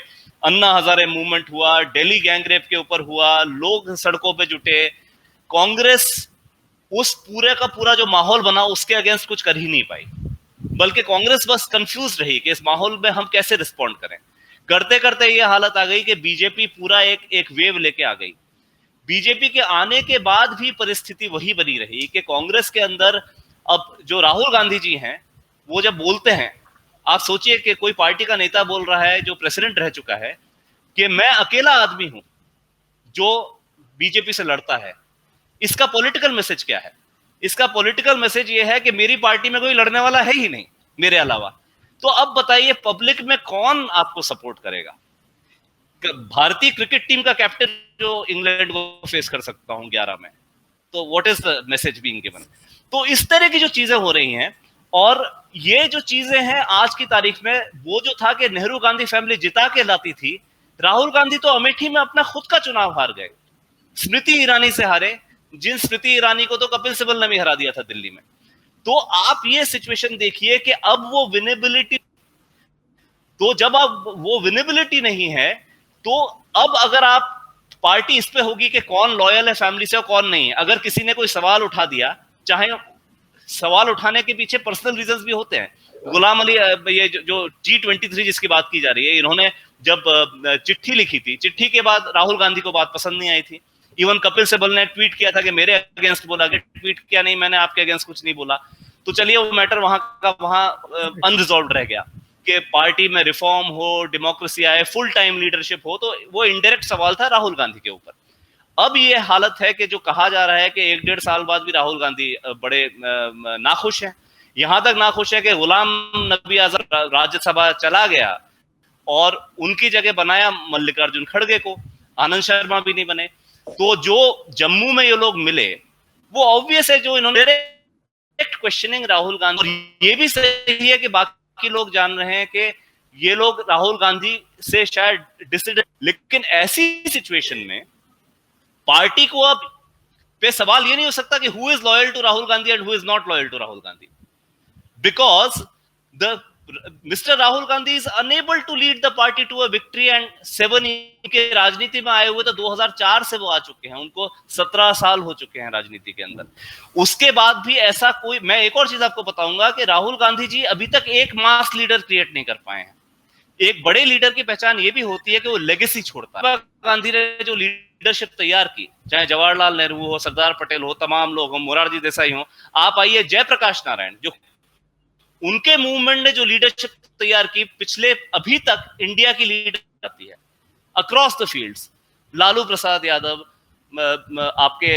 अन्ना हजारे मूवमेंट हुआ, दिल्ली गैंगरेप के ऊपर हुआ, लोग सड़कों पे जुटे, कांग्रेस उस पूरे का पूरा जो माहौल बना उसके अगेंस्ट कुछ कर ही नहीं पाई। बल्कि कांग्रेस बस कंफ्यूज रही कि इस माहौल में हम कैसे रिस्पॉन्ड करें। करते करते ये हालत आ गई कि बीजेपी पूरा एक वेव लेके आ गई। बीजेपी के आने के बाद भी परिस्थिति वही बनी रही कि कांग्रेस के अंदर अब जो राहुल गांधी जी हैं वो जब बोलते हैं, आप सोचिए कि कोई पार्टी का नेता बोल रहा है जो प्रेसिडेंट रह चुका है कि मैं अकेला आदमी हूं जो बीजेपी से लड़ता है। इसका पॉलिटिकल मैसेज क्या है? इसका पॉलिटिकल मैसेज ये है कि मेरी पार्टी में कोई लड़ने वाला है ही नहीं मेरे अलावा। तो अब बताइए पब्लिक में कौन आपको सपोर्ट करेगा? भारतीय क्रिकेट टीम का कैप्टन जो इंग्लैंड को फेस कर सकता हूं 11 में, तो what is the message being given? तो इस तरह की जो चीजें हो रही हैं, और ये जो चीजें हैं आज की तारीख में, वो जो था कि नेहरू गांधी फैमिली जिता के लाती थी, राहुल गांधी तो अमेठी में अपना खुद का चुनाव हार गए, स्मृति ईरानी से हारे, जिन स्मृति ईरानी को तो कपिल सिब्बल ने भी हरा दिया था दिल्ली में। तो आप ये सिचुएशन देखिए कि अब वो विनेबिलिटी, तो जब अब वो विनेबिलिटी नहीं है तो अब अगर आप पार्टी इस पे होगी कि कौन लॉयल है फैमिली से और कौन नहीं है। अगर किसी ने कोई सवाल उठा दिया, चाहे सवाल उठाने के पीछे पर्सनल रीजंस भी होते हैं। गुलाम अली, ये जो G23 जिसकी बात की जा रही है, इन्होंने जब चिट्ठी लिखी थी, चिट्ठी के बाद राहुल गांधी को बात पसंद नहीं आई थी। इवन कपिल सिब्बल ने ट्वीट किया था कि मेरे अगेंस्ट बोला, कि ट्वीट किया नहीं, मैंने आपके अगेंस्ट कुछ नहीं बोला। तो चलिए वो मैटर वहां का वहां अनरिजॉल्व रह गया कि पार्टी में रिफॉर्म हो, डेमोक्रेसी आए, फुल टाइम लीडरशिप हो। तो वो इनडायरेक्ट सवाल था राहुल गांधी के ऊपर। अब ये हालत है कि जो कहा जा रहा है कि 1-1.5 साल बाद भी राहुल गांधी बड़े नाखुश हैं। यहां तक नाखुश है कि गुलाम नबी आजाद राज्यसभा चला गया और उनकी जगह बनाया मल्लिकार्जुन खड़गे को, आनंद शर्मा भी नहीं बने। तो जो जम्मू में ये लोग मिले, वो ऑब्वियस है, जो इन्होंने डायरेक्ट क्वेश्चनिंग राहुल गांधी, और ये भी सही है कि बाकी लोग जान रहे हैं कि ये लोग राहुल गांधी से शायद डिसिडेंट। लेकिन ऐसी सिचुएशन में पार्टी को अब पे सवाल ये नहीं हो सकता कि who is loyal to Rahul Gandhi and who is not loyal to Rahul Gandhi, because the mister Rahul Gandhi is unable to lead the party to a victory. And 7 के राजनीति में आए हुए तो 2004 से वो आ चुके हैं, उनको 17 साल हो चुके हैं राजनीति के अंदर। उसके बाद भी ऐसा कोई, मैं एक और चीज आपको बताऊंगा कि राहुल गांधी जी अभी तक एक मास लीडर क्रिएट नहीं कर पाए हैं। एक बड़े लीडर की पहचान ये भी होती है कि वो लेगेसी छोड़ता है। गांधी ने जो लीडरशिप तैयार की, चाहे जवाहरलाल नेहरू हो, सरदार पटेल हो, तमाम लोग हो, मोरारजी देसाई हो, आप आइए जयप्रकाश नारायण, जो उनके मूवमेंट ने जो लीडरशिप तैयार की, पिछले अभी तक इंडिया की लीडर आती है across the fields. Lalu Prasad Yadav, आपके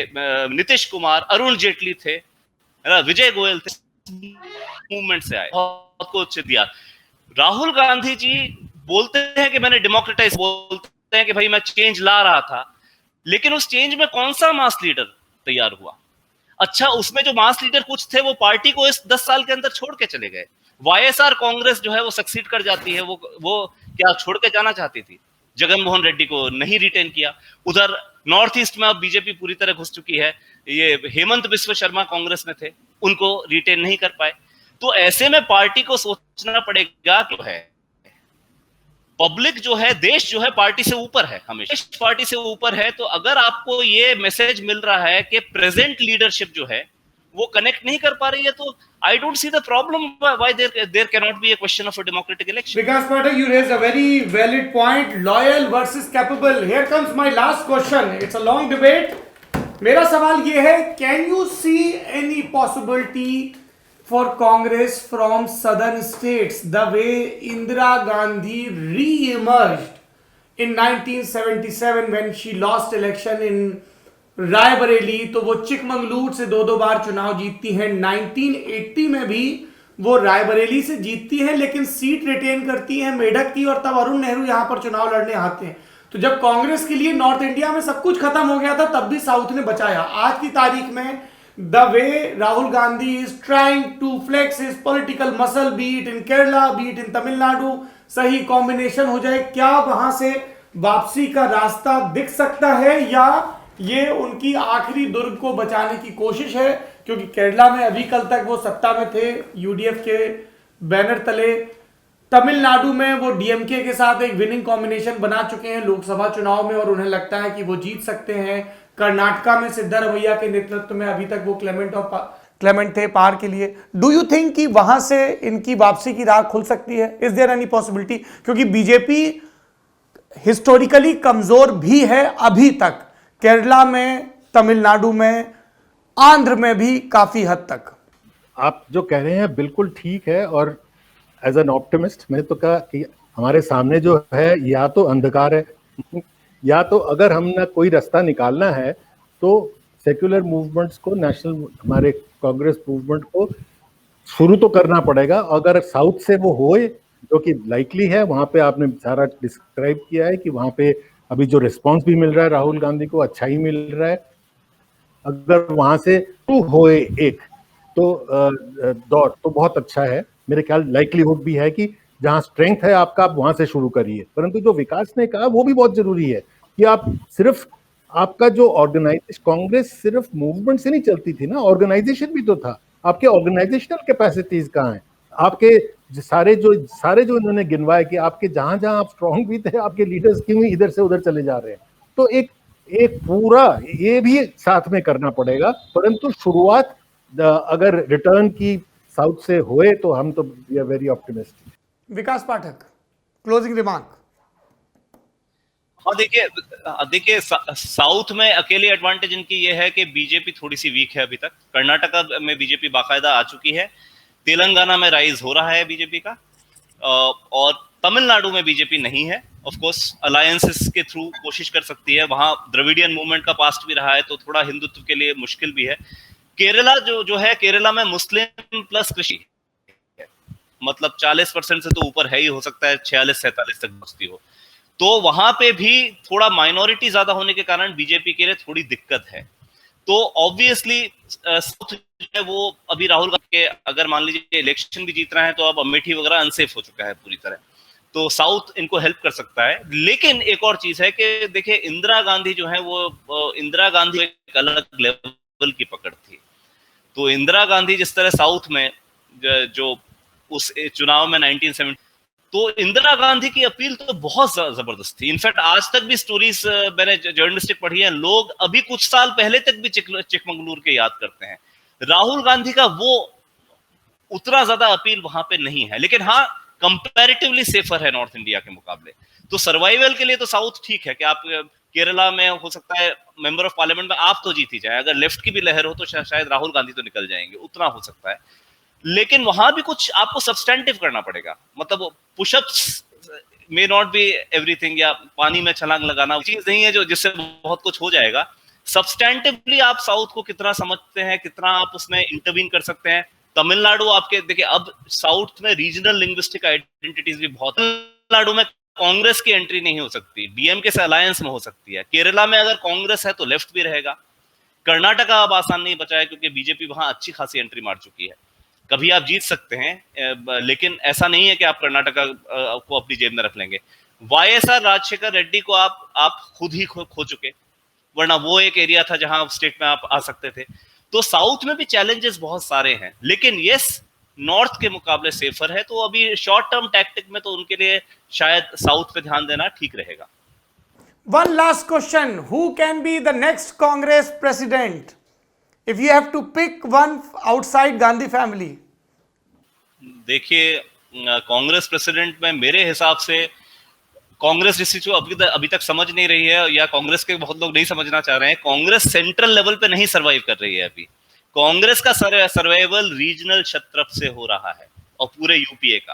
नीतीश कुमार, अरुण जेटली थे, विजय गोयल थे, मूवमेंट से आए, बहुत कुछ दिया। राहुल गांधी जी बोलते हैं कि मैंने डेमोक्रेटाइज, बोलते बोलते हैं कि भाई मैं चेंज ला रहा था, लेकिन उस चेंज में कौन सा मास लीडर तैयार हुआ? अच्छा, उसमें जो मास लीडर कुछ थे वो पार्टी को इस 10 साल के अंदर छोड़ के चले गए। वाईएसआर कांग्रेस जो है वो सक्सीड कर जाती है, वो क्या छोड़ के जाना चाहती थी? जगन मोहन रेड्डी को नहीं रिटेन किया। उधर नॉर्थ ईस्ट में अब बीजेपी पूरी तरह घुस चुकी है। ये हेमंत बिस्व शर्मा कांग्रेस में थे, उनको रिटेन नहीं कर पाए। तो ऐसे में पार्टी को सोचना पड़ेगा कि है पब्लिक जो है, देश जो है पार्टी से ऊपर है, हमेशा पार्टी से ऊपर है। तो अगर आपको ये मैसेज मिल रहा है कि प्रेजेंट लीडरशिप जो है वो कनेक्ट नहीं कर पा रही है, तो I don't see the problem why there can not be a question of a democratic election. Vikas Pathak, you raised a very valid point. Loyal versus capable. Here comes my last question. It's a long debate. मेरा सवाल ये है, can you see any possibility for Congress from southern states the way Indira Gandhi re-emerged in 1977 when she lost election in Raebareli? तो वो चिकमंगलूर से दो बार चुनाव जीतती हैं। 1980 में भी वो रायबरेली से जीतती हैं, लेकिन सीट रिटेन करती हैं मेढक की, और तब अरुण नेहरू यहां पर चुनाव लड़ने आते हैं। तो जब कांग्रेस के लिए नॉर्थ इंडिया में सब कुछ खत्म हो गया था, तब भी साउथ ने बचाया। आज की तारीख में the way Rahul Gandhi is trying to flex his political muscle, be it in Kerala, be it in Tamil Nadu, सही कॉम्बिनेशन हो जाए, क्या वहां से वापसी का रास्ता दिख सकता है, या ये उनकी आखिरी दुर्ग को बचाने की कोशिश है? क्योंकि केरला में अभी कल तक वो सत्ता में थे यूडीएफ के बैनर तले, तमिलनाडु में वो डीएमके के साथ एक विनिंग कॉम्बिनेशन बना चुके हैं लोकसभा चुनाव में और उन्हें लगता है कि वो जीत सकते हैं। कर्नाटका में सिद्धरमैया के नेतृत्व में अभी तक वो क्लेमेंट थे पार के लिए। डू यू थिंक कि वहां से इनकी वापसी की राह खुल सकती है? Is there any possibility? क्योंकि बीजेपी हिस्टोरिकली कमजोर भी है अभी तक, केरला में, तमिलनाडु में, आंध्र में भी काफी हद तक। आप जो कह रहे हैं बिल्कुल ठीक है, और एज एन ऑप्टिमिस्ट मैंने तो कहा कि हमारे सामने जो है या तो अंधकार है या तो अगर हमने कोई रास्ता निकालना है तो सेक्युलर मूवमेंट्स को, नेशनल हमारे कांग्रेस मूवमेंट को शुरू तो करना पड़ेगा। अगर साउथ से वो होए, जो कि लाइकली है, वहाँ पे आपने सारा डिस्क्राइब किया है कि वहाँ पे अभी जो रिस्पांस भी मिल रहा है राहुल गांधी को अच्छा ही मिल रहा है। अगर वहां से टू होए एक तो दौर तो बहुत अच्छा है। मेरे ख्याल लाइकलीहुड भी है कि जहां स्ट्रेंथ है आपका, आप वहां से शुरू करिए। परंतु जो विकास ने कहा वो भी बहुत जरूरी है कि आप सिर्फ आपका जो ऑर्गेनाइजेशन, कांग्रेस सिर्फ मूवमेंट से नहीं चलती थी ना, ऑर्गेनाइजेशन भी तो था। आपके ऑर्गेनाइजेशनल कैपेसिटीज कहाँ हैं? आपके सारे जो इन्होंने गिनवाए कि आपके जहां जहां आप स्ट्रांग भी थे, आपके लीडर्स क्यों इधर से उधर चले जा रहे हैं? तो एक पूरा ये भी साथ में करना पड़ेगा। परंतु शुरुआत अगर रिटर्न की साउथ से हुए तो हम तो we are very optimistic. Vikas Pathak, closing remark. हाँ, देखिए साउथ में अकेले एडवांटेज इनकी ये है कि बीजेपी थोड़ी सी वीक है अभी तक। कर्नाटका में बीजेपी बाकायदा आ चुकी है, तेलंगाना में राइज हो रहा है बीजेपी का, और तमिलनाडु में बीजेपी नहीं है। ऑफ कोर्स अलायंसेस के थ्रू कोशिश कर सकती है, वहां द्रविडियन मूवमेंट का पास्ट भी रहा है, तो थोड़ा हिंदुत्व के लिए मुश्किल भी है। केरला जो है, केरला में मुस्लिम प्लस कृषि, मतलब 40% से तो ऊपर है ही, हो सकता है 46-47 तक पहुंचती हो। तो वहां पे भी थोड़ा माइनॉरिटी ज्यादा होने के कारण बीजेपी के लिए थोड़ी दिक्कत है। तो ऑब्वियसली साउथ है वो अभी राहुल गांधी के अगर मान लीजिए इलेक्शन भी जीत रहे हैं तो अब अमेठी वगैरह अनसेफ हो चुका है पूरी तरह, तो साउथ इनको हेल्प कर सकता है। लेकिन एक और चीज है कि देखिए इंदिरा गांधी जो है वो इंदिरा गांधी एक अलग लेवल की पकड़ थी। तो इंदिरा गांधी जिस तरह साउथ में जो उस चुनाव में 1970, तो इंदिरा गांधी की अपील तो बहुत जबरदस्त थी। इनफैक्ट आज तक भी स्टोरीज मैंने जर्नलिस्टिक पढ़ी है, लोग अभी कुछ साल पहले तक भी चिकमंगलूर के याद करते हैं। राहुल गांधी का वो उतना ज्यादा अपील वहां पे नहीं है, लेकिन हाँ कंपैरेटिवली सेफर है नॉर्थ इंडिया के मुकाबले। तो सर्वाइवल के लिए तो साउथ ठीक है कि आप केरला में हो सकता है मेंबर ऑफ पार्लियामेंट में आप तो जीत ही जाए, अगर लेफ्ट की भी लहर हो तो शायद राहुल गांधी तो निकल जाएंगे, उतना हो सकता है। लेकिन वहां भी कुछ आपको सब्सटेंटिव करना पड़ेगा, मतलब pushups may not be everything, या पानी में छलांग लगाना चीज नहीं है जो जिससे बहुत कुछ हो जाएगा। सब्सटेंटिवली आप साउथ को कितना समझते हैं, कितना आप उसमें इंटरवीन कर सकते हैं। तमिलनाडु आपके देखिए, अब साउथ में रीजनल लिंग्विस्टिक आइडेंटिटीज भी बहुत, तमिलनाडु में कांग्रेस की एंट्री नहीं हो सकती, डीएमके से अलायंस में हो सकती है। केरला में अगर कांग्रेस है तो लेफ्ट भी रहेगा। कर्नाटका अब आसान नहीं बचा है क्योंकि बीजेपी वहां अच्छी खासी एंट्री मार चुकी है। कभी आप जीत सकते हैं, लेकिन ऐसा नहीं है कि आप कर्नाटका को अपनी जेब में रख लेंगे। वाईएसआर राजशेखर रेड्डी को आप खुद ही खो चुके, वरना वो एक एरिया था जहां स्टेट में आप आ सकते थे। तो साउथ में भी चैलेंजेस बहुत सारे हैं, लेकिन यस नॉर्थ के मुकाबले सेफर है। तो अभी शॉर्ट टर्म टैक्टिक में तो उनके लिए शायद साउथ पे ध्यान देना ठीक रहेगा। One last question. Who can be the next Congress president? If you have to pick one outside Gandhi family. देखिए, कांग्रेस प्रेसिडेंट में मेरे हिसाब से कांग्रेस जिस चीज को अभी तक समझ नहीं रही है, या कांग्रेस के बहुत लोग नहीं समझना चाह रहे हैं, कांग्रेस सेंट्रल लेवल पे नहीं सर्वाइव कर रही है। अभी कांग्रेस का सर्वाइवल रीजनल क्षत्रप से हो रहा है, और पूरे यूपीए का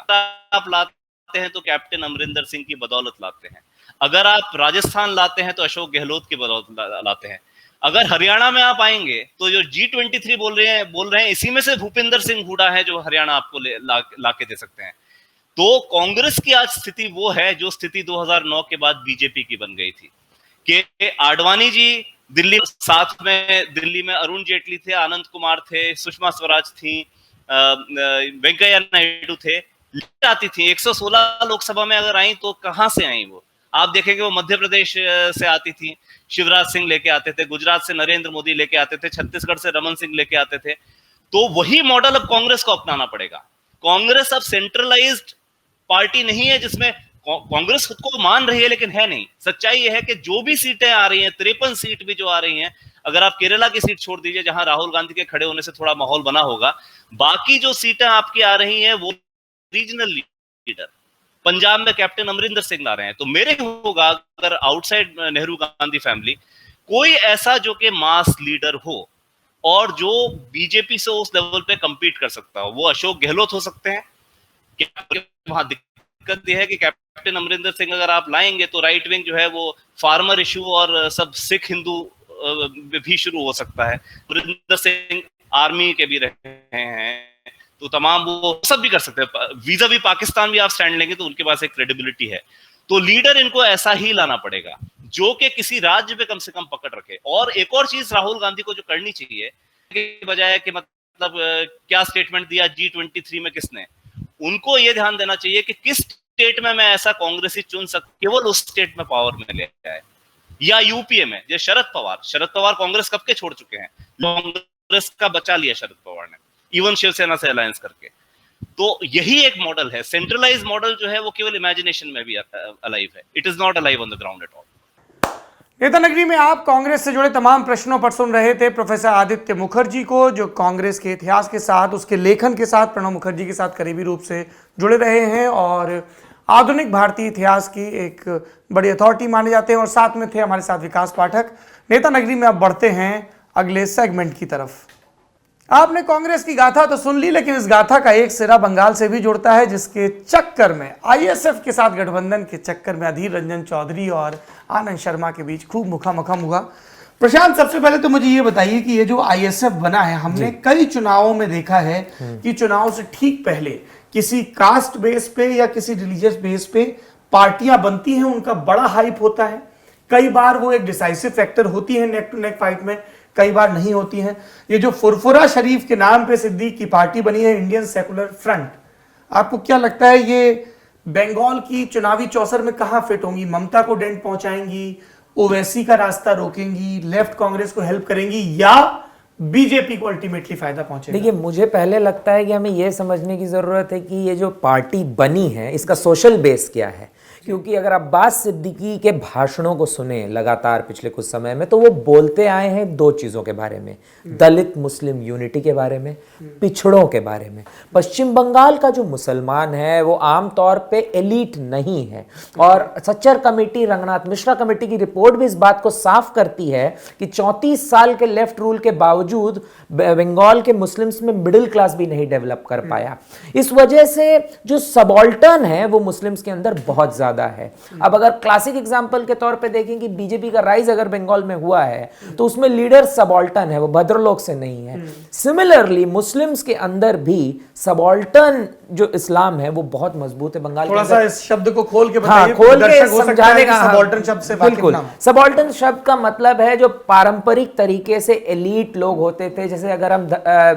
आप लाते हैं तो कैप्टन अमरिंदर सिंह की बदौलत लाते हैं। अगर आप राजस्थान लाते हैं तो अशोक गहलोत की बदौलत लाते हैं। अगर हरियाणा में आप आएंगे तो जो G23 बोल रहे हैं इसी में से भूपिंदर सिंह हुडा है जो हरियाणा आपको लाके दे सकते हैं। तो कांग्रेस की आज स्थिति वो है जो स्थिति 2009 के बाद बीजेपी की बन गई थी कि आडवाणी जी दिल्ली, साथ में दिल्ली में अरुण जेटली थे, आनंद कुमार थे, सुषमा स्वराज थी, वेंकैया नायडू थे, आती थी 116 लोकसभा में अगर आई तो कहां से आई वो? आप देखेंगे वो मध्य प्रदेश से आती थी, शिवराज सिंह लेके आते थे, गुजरात से नरेंद्र मोदी लेके आते थे, छत्तीसगढ़ से रमन सिंह लेके आते थे। तो वही मॉडल अब कांग्रेस को अपनाना पड़ेगा। कांग्रेस अब सेंट्रलाइज्ड पार्टी नहीं है जिसमें कांग्रेस खुद को मान रही है लेकिन है नहीं। सच्चाई यह है कि जो भी सीटें आ रही हैं, 53 सीट भी जो आ रही हैं, अगर आप केरला की सीट छोड़ दीजिए जहां राहुल गांधी के खड़े होने से थोड़ा माहौल बना होगा, बाकी जो सीटें आपकी आ रही हैं वो रीजनल लीडर। पंजाब में कैप्टन अमरिंदर सिंह ला रहे हैं। तो मेरे होगा अगर आउटसाइड नेहरू गांधी फैमिली कोई ऐसा जो कि मास लीडर हो और जो बीजेपी से उस लेवल पे compete कर सकता हो, वो अशोक गहलोत हो सकते हैं। वहां दिक्कत यह है कि कैप्टन अमरिंदर सिंह अगर आप लाएंगे तो राइट विंग जो है वो फार्मर इशू और सब सिख हिंदू भी शुरू हो सकता है। अमरिंदर सिंह आर्मी के भी रहे हैं, तो तमाम वो सब भी कर सकते हैं। वीजा भी पाकिस्तान भी आप स्टैंड लेंगे तो उनके पास एक क्रेडिबिलिटी है। तो लीडर इनको ऐसा ही लाना पड़ेगा जो कि किसी राज्य पे कम से कम पकड़ रखे। और एक और चीज राहुल गांधी को जो करनी चाहिए कि बजाय कि मतलब क्या स्टेटमेंट दिया G23 में किसने, उनको ये ध्यान देना चाहिए कि किस स्टेट में मैं ऐसा कांग्रेसी चुन सकता, केवल उस स्टेट में पावर में ले आए। या यूपीए में जैसे शरद पवार कांग्रेस कब के छोड़ चुके हैं, कांग्रेस का बचा लिया शरद पवार ने, इवन शिवसेना से अलायंस करके। तो यही एक मॉडल है। सेंट्रलाइज मॉडल जो है वो केवल इमेजिनेशन में भी अलाइव है, it is not alive on the ground at all. नेता नगरी में आप कांग्रेस से जुड़े तमाम प्रश्नों पर सुन रहे थे प्रोफेसर आदित्य मुखर्जी को, जो कांग्रेस के इतिहास के साथ, उसके लेखन के साथ प्रणब मुखर्जी के साथ करीबी रूप से जुड़े रहे हैं और आधुनिक भारतीय इतिहास की एक बड़ी अथॉरिटी माने जाते हैं। और साथ में थे हमारे साथ विकास पाठक। नेता नगरी में अब बढ़ते हैं अगले सेगमेंट की तरफ। आपने कांग्रेस की गाथा तो सुन ली, लेकिन इस गाथा का एक सिरा बंगाल से भी जुड़ता है, जिसके चक्कर में आईएसएफ के साथ गठबंधन के चक्कर में अधीर रंजन चौधरी और आनंद शर्मा के बीच खूब मुखामुखम हुआ। प्रशांत, सबसे पहले तो मुझे ये बताइए कि ये जो आईएसएफ बना है, हमने कई चुनावों में देखा है कि चुनाव से ठीक पहले किसी कास्ट बेस पे या किसी रिलीजियस बेस पे पार्टियां बनती हैं, उनका बड़ा हाइप होता है। कई बार वो एक डिसाइसिव फैक्टर होती है नेक टू नेक फाइट में, कई बार नहीं होती हैं। ये जो फुरफुरा शरीफ के नाम पे सिद्दीक की पार्टी बनी है, इंडियन सेकुलर फ्रंट, आपको क्या लगता है ये बंगाल की चुनावी चौसर में कहां फिट होंगी? ममता को डेंट पहुंचाएंगी, ओवैसी का रास्ता रोकेंगी, लेफ्ट कांग्रेस को हेल्प करेंगी, या बीजेपी को अल्टीमेटली फायदा पहुंचेगा? देखिए, मुझे पहले लगता है कि हमें यह समझने की जरूरत है कि ये जो पार्टी बनी है इसका सोशल बेस क्या है। क्योंकि अगर अब्बास सिद्दीकी के भाषणों को सुने लगातार पिछले कुछ समय में, तो वो बोलते आए हैं दो चीज़ों के बारे में, दलित मुस्लिम यूनिटी के बारे में, पिछड़ों के बारे में। पश्चिम बंगाल का जो मुसलमान है वो आमतौर पे एलीट नहीं है, और सच्चर कमेटी, रंगनाथ मिश्रा कमेटी की रिपोर्ट भी इस बात को साफ करती है कि 34 साल के लेफ्ट रूल के बावजूद बावजूद बंगाल के मुस्लिम्स में मिडिल क्लास भी नहीं डेवलप कर पाया। इस वजह से जो सबॉल्टर्न है वो मुस्लिम्स के अंदर बहुत ज्यादा है। अब अगर क्लासिक एग्जांपल के तौर पे देखें कि बीजेपी का राइज अगर बंगाल में हुआ है तो उसमें लीडर सबॉल्टर्न है, वो भद्रलोक से नहीं है। सिमिलरली मुस्लिम्स के अंदर भी सबॉल्टर्न जो इस्लाम है वो बहुत मजबूत है बंगाल थोड़ा के सा अंदर। इस शब्द को खोल के हाँ, बताइए, खोल के दर्शक हो सकता समझाने है का कि सबाल्टर्न शब्द से वाकिफ बिल्कुल। ना हो। सबाल्टर्न शब्द का मतलब है जो पारंपरिक तरीके से एलीट लोग होते थे, जैसे अगर हम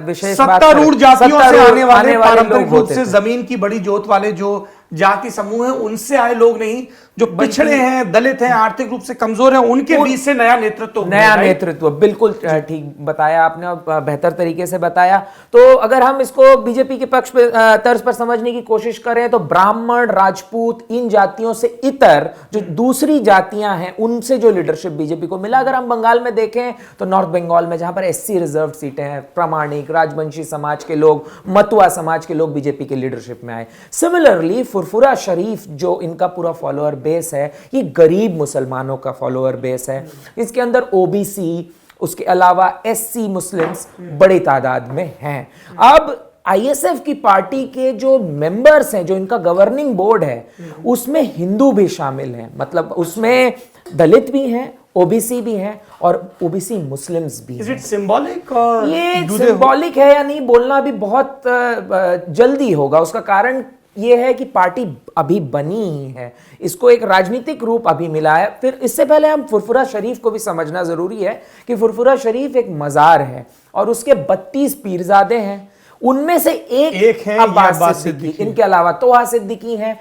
विशेष बात करें, सत्तारूढ़ जातियों से आने वाले पारंपरिक रूप होते से थे। जमीन की बड़ी जोत वाले जो जाति समूह हैं उनसे आए लोग नहीं, जो पिछड़े हैं, दलित हैं, आर्थिक रूप से कमजोर हैं, उनके बीच से नया नेतृत्व उभरे, नया राइट? नेतृत्व बिल्कुल ठीक बताया आपने और बेहतर तरीके से बताया। तो अगर हम इसको बीजेपी के पक्ष पे तर्ज पर समझने की कोशिश करें तो ब्राह्मण, राजपूत, इन जातियों से इतर जो दूसरी जातियां हैं उनसे जो लीडरशिप बीजेपी को मिला। अगर हम बंगाल में देखें तो नॉर्थ बंगाल में जहां पर एससी रिजर्व सीटें हैं, प्रामाणिक राजवंशी समाज के लोग, मतुआ समाज के लोग बीजेपी के लीडरशिप में आए। सिमिलरली फुरफुरा शरीफ जो इनका पूरा फॉलोअर बेस है, ये गरीब मुसलमानों का फॉलोअर बेस है। इसके अंदर ओबीसी, उसके अलावा एससी मुस्लिम्स बड़ी तादाद में हैं। अब आईएसएफ की पार्टी के जो मेंबर्स हैं, जो इनका गवर्निंग बोर्ड है, उसमें हिंदू भी शामिल हैं, मतलब उसमें दलित भी हैं, ओबीसी भी हैं और ओबीसी मुस्लिम्स भी Is हैं। it symbolic और ये do they- सिंबॉलिक है या नहीं बोलना भी बहुत जल्दी होगा। उसका कारण ये है कि पार्टी अभी बनी ही है, इसको एक राजनीतिक रूप अभी मिला है। फिर इससे पहले हम फुरफुरा शरीफ को भी समझना जरूरी है कि फुरफुरा शरीफ एक मजार है और उसके 32 पीरजादे हैं, उनमें से एक है अब्बास अब्बास सिद्दीकी, सिद्दीकी। इनके अलावा तोहा सिद्दीकी हैं।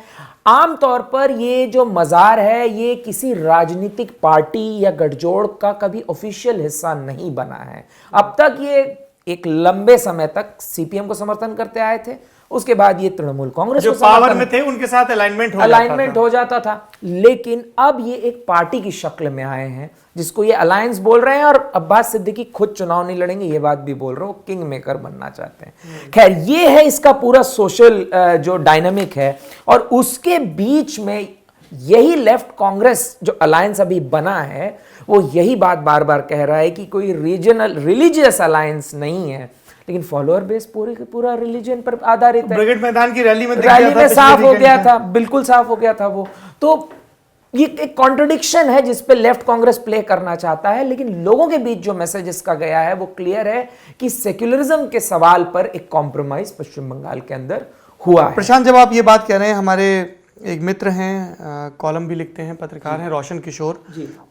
आमतौर पर ये जो मजार है ये किसी राजनीतिक पार्टी या गठजोड़ का कभी ऑफिशियल हिस्सा नहीं बना है। अब तक ये एक लंबे समय तक सीपीएम को समर्थन करते आए थे, उसके बाद ये तृणमूल कांग्रेस जो को पावर समर्थन में थे उनके साथ अलाइनमेंट हो जाता था, लेकिन अब ये एक पार्टी की शक्ल में आए हैं जिसको ये अलायंस बोल रहे हैं। और अब्बास सिद्दीकी खुद चुनाव नहीं लड़ेंगे, ये बात भी बोल रहे हो, किंग मेकर बनना चाहते हैं। खैर, ये है इसका पूरा सोशल जो डायनामिक है। और उसके बीच में यही लेफ्ट कांग्रेस जो अलायंस अभी बना है वो यही बात बार बार कह रहा है कि कोई रीजनल रिलीजियस अलायंस नहीं है, लेकिन फॉलोअर बेस पूरा रिलीजन पर आधारित है। ब्रिगेड मैदान की रैली में साफ हो गया था, बिल्कुल साफ हो गया था वो। तो ये एक कॉन्ट्रडिक्शन है जिस पे लेफ्ट कांग्रेस प्ले करना चाहता है, लेकिन लोगों के बीच जो मैसेज इसका गया है वो क्लियर है कि सेक्युलरिज्म के सवाल पर एक कॉम्प्रोमाइज पश्चिम बंगाल के अंदर हुआ है। प्रशांत, जब आप ये बात कह रहे हैं, हमारे एक मित्र हैं, कॉलम भी लिखते हैं, पत्रकार हैं, रोशन किशोर,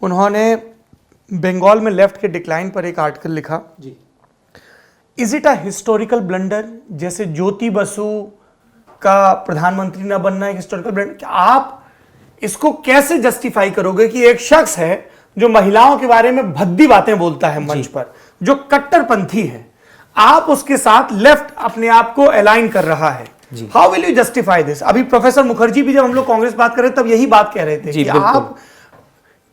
उन्होंने बंगाल में लेफ्ट के डिक्लाइन पर एक आर्टिकल लिखा। Is it a historical blunder? जैसे ज्योति बसु का प्रधानमंत्री न बनना एक हिस्टोरिकल ब्लंडर, क्या आप इसको कैसे जस्टिफाई करोगे कि एक शख्स है जो महिलाओं के बारे में भद्दी बातें बोलता है मंच पर, जो कट्टरपंथी है, आप उसके साथ लेफ्ट अपने आप को अलाइन कर रहा है? How will you justify this? अभी प्रोफेसर मुखर्जी भी, जब हम लोग कांग्रेस बात कर रहे तब यही बात कह रहे थे कि आप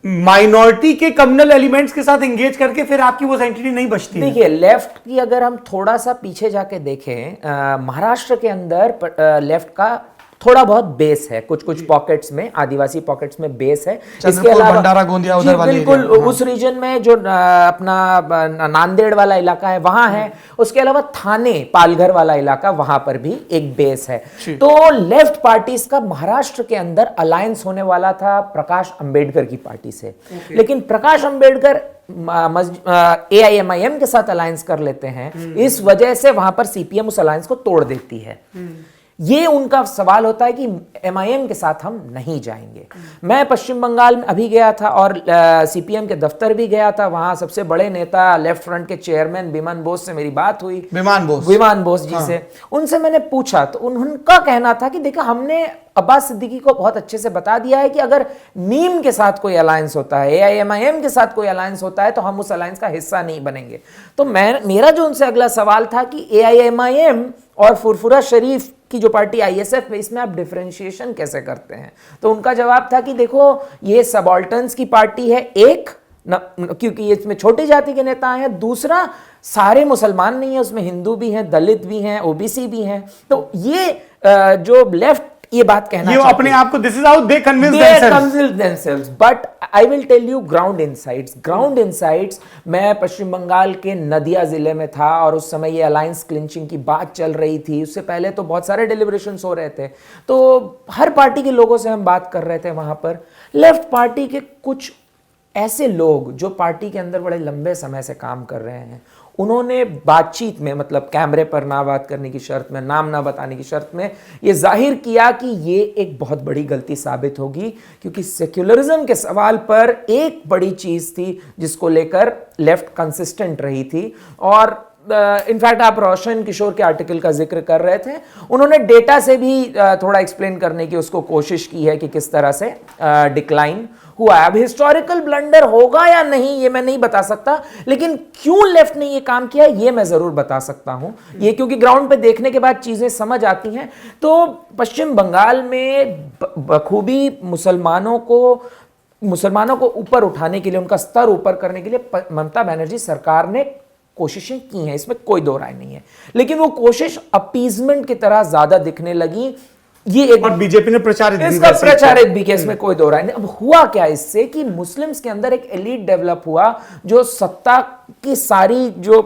माइनॉरिटी के कम्युनल एलिमेंट्स के साथ एंगेज करके फिर आपकी वो आइडेंटिटी नहीं बचती। देखिए, लेफ्ट की अगर हम थोड़ा सा पीछे जाके देखें, महाराष्ट्र के अंदर लेफ्ट का थोड़ा बहुत बेस है, कुछ कुछ पॉकेट्स में, आदिवासी पॉकेट्स में बेस है। इसके अलावा भंडारा, गोंदिया, उधर वाले बिल्कुल उस रीजन में जो अपना नांदेड़ वाला इलाका है वहां है। उसके अलावा थाने, पालघर वाला इलाका, वहां पर भी एक बेस है। तो लेफ्ट पार्टीज का महाराष्ट्र के अंदर अलायंस होने वाला था प्रकाश अंबेडकर की पार्टी से, लेकिन प्रकाश अंबेडकर AIMIM के साथ अलायंस कर लेते हैं। इस वजह से वहां पर सीपीएम उस अलायंस को तोड़ देती है। ये उनका सवाल होता है कि MIM के साथ हम नहीं जाएंगे। मैं पश्चिम बंगाल में अभी गया था और सीपीएम के दफ्तर भी गया था। वहां सबसे बड़े नेता लेफ्ट फ्रंट के चेयरमैन बिमान बोस से मेरी बात हुई, विमान बोस जी से। उनसे मैंने पूछा तो उनका कहना था कि देखा, हमने अब्बास सिद्दीकी को बहुत अच्छे से बता दिया है कि अगर नीम के साथ कोई अलायंस होता है, AIMIM के साथ कोई अलायंस होता है, तो हम उस अलायंस का हिस्सा नहीं बनेंगे। तो मेरा जो उनसे अगला सवाल था कि AIMIM और फुरफुरा शरीफ की जो पार्टी ISF है, इसमें आप डिफरेंशिएशन कैसे करते हैं? तो उनका जवाब था कि देखो, ये सबॉल्टन्स की पार्टी है, एक क्योंकि इसमें छोटी जाति के नेता हैं, दूसरा सारे मुसलमान नहीं है, उसमें हिंदू भी हैं, दलित भी हैं, ओबीसी भी हैं। तो ये जो लेफ्ट ये बात कहना ये चाहते अपने हैं। आप को, this is how they convince They convince themselves, but I will tell you ground insights. Ground insights, मैं पश्चिम बंगाल के नदिया जिले में था और उस समय ये अलायंस क्लिंचिंग की बात चल रही थी। उससे पहले तो बहुत सारे डिलिब्रेशंस हो रहे थे, तो हर पार्टी के लोगों से हम बात कर रहे थे वहां पर। लेफ्ट पार्टी के कुछ ऐसे लोग जो पार्टी के अंदर बड़े लंबे समय से काम कर रहे हैं, उन्होंने बातचीत में, मतलब कैमरे पर ना बात करने की शर्त में, नाम ना बताने की शर्त में, ये जाहिर किया कि ये एक बहुत बड़ी गलती साबित होगी, क्योंकि सेक्युलरिज्म के सवाल पर एक बड़ी चीज थी जिसको लेकर लेफ्ट कंसिस्टेंट रही थी। और इनफैक्ट आप रोशन किशोर के आर्टिकल का जिक्र कर रहे थे, उन्होंने डेटा से भी थोड़ा एक्सप्लेन करने की उसको कोशिश की है कि किस तरह से डिक्लाइन हुआ है। अब हिस्टोरिकल ब्लंडर होगा या नहीं ये मैं नहीं बता सकता, लेकिन क्यों लेफ्ट ने ये काम किया ये मैं जरूर बता सकता हूं। ये क्योंकि ग्राउंड पे देखने के बाद चीजें समझ आती हैं। तो पश्चिम बंगाल में बखूबी मुसलमानों को ऊपर उठाने के लिए, उनका स्तर ऊपर करने के लिए ममता बनर्जी सरकार ने कोशिशें की हैं, इसमें कोई दो राय नहीं है, लेकिन वो कोशिश अपीजमेंट की तरह ज्यादा दिखने लगी। ये एक, और बीजेपी ने प्रचारित भी किया, इसमें कोई दो राय नहीं। अब हुआ क्या इससे कि मुस्लिम्स के अंदर एक एलीट डेवलप हुआ जो सत्ता की सारी जो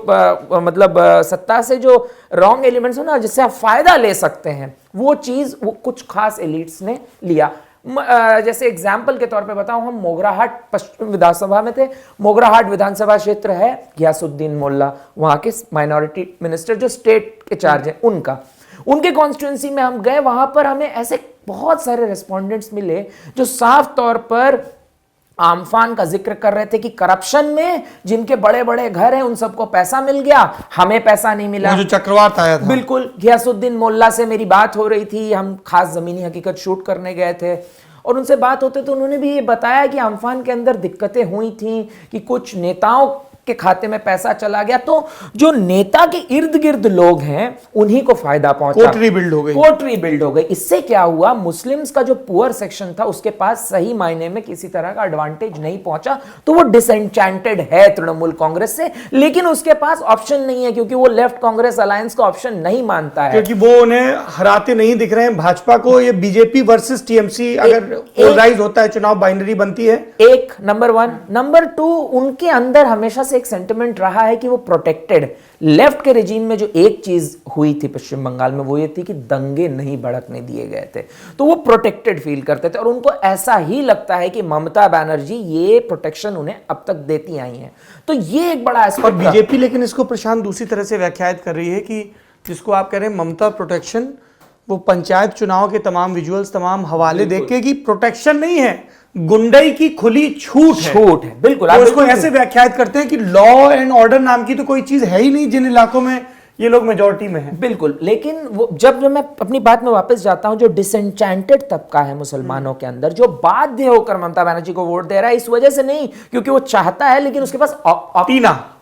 मतलब सत्ता से जो रॉन्ग एलिमेंट्स हो ना, जिससे आप फायदा ले सकते हैं, वो चीज वो कुछ खास एलिट्स ने लिया। जैसे एग्जाम्पल के तौर पे बताऊं, हम मोगराहाट पश्चिम विधानसभा में थे। मोगराहाट विधानसभा क्षेत्र है घियासुद्दीन मोल्ला, वहां के माइनॉरिटी मिनिस्टर जो स्टेट के चार्ज है, उनके कॉन्स्टिट्यूंसी में हम गए। वहां पर हमें ऐसे बहुत सारे रेस्पोंडेंट्स मिले जो साफ तौर पर आमफान का जिक्र कर रहे थे कि करप्शन में जिनके बड़े बड़े घर हैं उन सबको पैसा मिल गया, हमें पैसा नहीं मिला। जो चक्रवात आया था, बिल्कुल। घियासुद्दीन मोल्ला से मेरी बात हो रही थी, हम खास जमीनी हकीकत शूट करने गए थे और उनसे बात होते तो उन्होंने भी ये बताया कि आमफान के अंदर दिक्कतें हुई थी कि कुछ नेताओं के खाते में पैसा चला गया, तो जो नेता के इर्द गिर्द लोग हैं उन्हीं को फायदा पहुंचा, कोटरी बिल्ड हो गई। इससे क्या हुआ, मुस्लिम्स का जो पुअर सेक्शन था उसके पास सही मायने में किसी तरह का एडवांटेज नहीं पहुंचा, तो वो डिसएंचेंटेड है तृणमूल कांग्रेस से, लेकिन उसके पास ऑप्शन नहीं है क्योंकि वो लेफ्ट कांग्रेस अलायंस का ऑप्शन नहीं मानता है, क्योंकि वो उन्हें हराते नहीं दिख रहे हैं भाजपा को। ये बीजेपी वर्सेस टीएमसी अगर पोलराइज होता है, चुनाव बाइनरी बनती है, एक नंबर 1। नंबर 2, उनके अंदर हमेशा एक सेंटिमेंट रहा है कि वो प्रोटेक्टेड। लेफ्ट के रेजिम में जो एक चीज हुई थी पश्चिम बंगाल में वो ये थी कि दंगे नहीं भड़कने दिए गए थे, तो वो प्रोटेक्टेड फील करते थे और उनको ऐसा ही लगता है कि ममता बनर्जी ये प्रोटेक्शन उन्हें अब तक देती आई हैं। तो ये एक बड़ा एस्पेक्ट। और बीजेपी लेकिन इसको प्रशांत दूसरी तरह से व्याख्यात कर रही है कि जिसको आप कह रहे हैं ममता प्रोटेक्शन, वो पंचायत चुनाव के तमाम विजुअल्स, तमाम हवाले देख के कि प्रोटेक्शन नहीं है, गुंडई की खुली छूट है। बिल्कुल। आप इसको ऐसे व्याख्यात करते हैं कि लॉ एंड ऑर्डर नाम की तो कोई चीज है ही नहीं जिन इलाकों में ये लोग मेजॉरिटी में हैं। बिल्कुल। लेकिन वो जब मैं अपनी बात में वापस जाता हूं, जो डिसएंचेंटेड तबका है मुसलमानों के अंदर, जो बाध्य होकर ममता बनर्जी को वोट दे रहा है, इस वजह से नहीं क्योंकि वो चाहता है, लेकिन उसके पास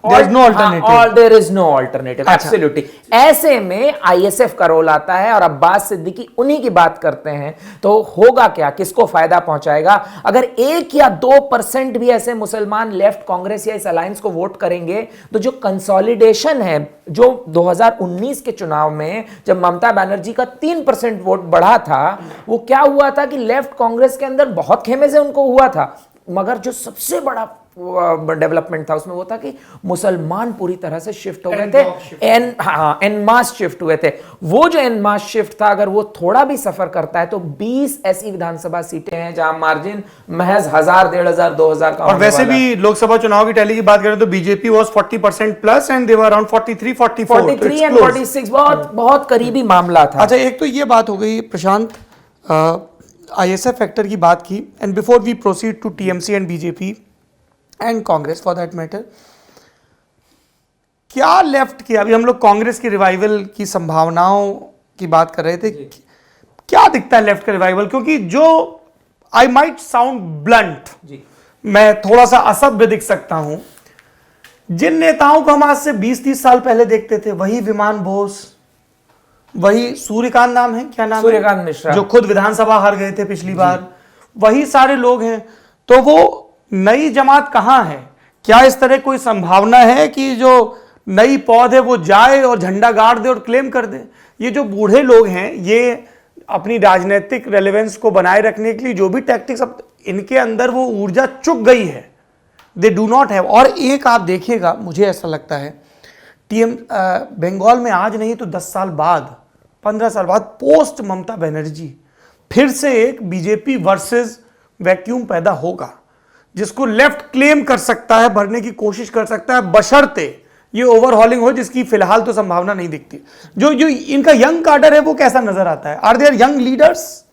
There is no alternative. Absolutely. ऐसे में आईएसएफ का रोल आता है और अब्बास सिद्दीकी उन्हीं की बात करते हैं, तो होगा क्या, किसको फायदा पहुंचाएगा अगर 1 या 2% भी ऐसे मुसलमान लेफ्ट कांग्रेस या इस अलायंस को वोट करेंगे, तो जो कंसोलिडेशन है, जो 2019 के चुनाव में जब ममता बनर्जी का 3% वोट बढ़ा था, वो क्या हुआ था कि लेफ्ट कांग्रेस के अंदर बहुत खेमे से उनको हुआ था, मगर जो सबसे बड़ा डेवलपमेंट था उसमें वो था कि मुसलमान पूरी तरह से शिफ्ट हो गए थे, एन मास शिफ्ट हुए थे। वो जो एन मास शिफ्ट था, अगर वो थोड़ा भी सफर करता है तो 20 ऐसी विधानसभा सीटें हैं जहां मार्जिन महज 1000, 1500, 2000 का। और वैसे भी लोकसभा चुनाव की टैली की बात करें तो BJP was 40% plus and they were around 43, 43 and 46, बहुत करीबी मामला था। अच्छा, एक तो ये बात हो गई प्रशांत, आईएसएफ फैक्टर की बात की, and before we proceed to TMC and BJP and Congress for that matter, क्या लेफ्ट की, अभी हम लोग कांग्रेस की रिवाइवल की संभावनाओं की बात कर रहे थे, क्या दिखता है लेफ्ट का रिवाइवल? क्योंकि जो आई माइट साउंड ब्लंट, मैं थोड़ा सा असभ्य दिख सकता हूं, जिन नेताओं को हम आज से 20-30 साल पहले देखते थे, वही विमान बोस, वही सूर्यकांत नाम है, क्या नाम, सूर्यकांत मिश्रा, जो खुद विधानसभा हार गए थे पिछली बार, वही सारे लोग हैं। तो वो नई जमात कहां है? क्या इस तरह कोई संभावना है कि जो नई पौध है वो जाए और झंडा गाड़ दे और क्लेम कर दे? ये जो बूढ़े लोग हैं, ये अपनी राजनीतिक रेलेवेंस को बनाए रखने के लिए जो भी टैक्टिक्स, अब इनके अंदर वो ऊर्जा चुक गई है, दे डू नॉट हैव। और एक आप देखिएगा, मुझे ऐसा लगता है बंगाल में आज नहीं तो 10 साल बाद, 15 साल बाद, पोस्ट ममता बनर्जी फिर से एक बीजेपी वर्सेस वैक्यूम पैदा होगा, जिसको लेफ्ट क्लेम कर सकता है, भरने की कोशिश कर सकता है, बशर्ते ये ओवरहॉलिंग हो, जिसकी फिलहाल तो संभावना नहीं दिखती। जो जो इनका यंग कार्डर है वो कैसा नजर आता है? Are there young leaders?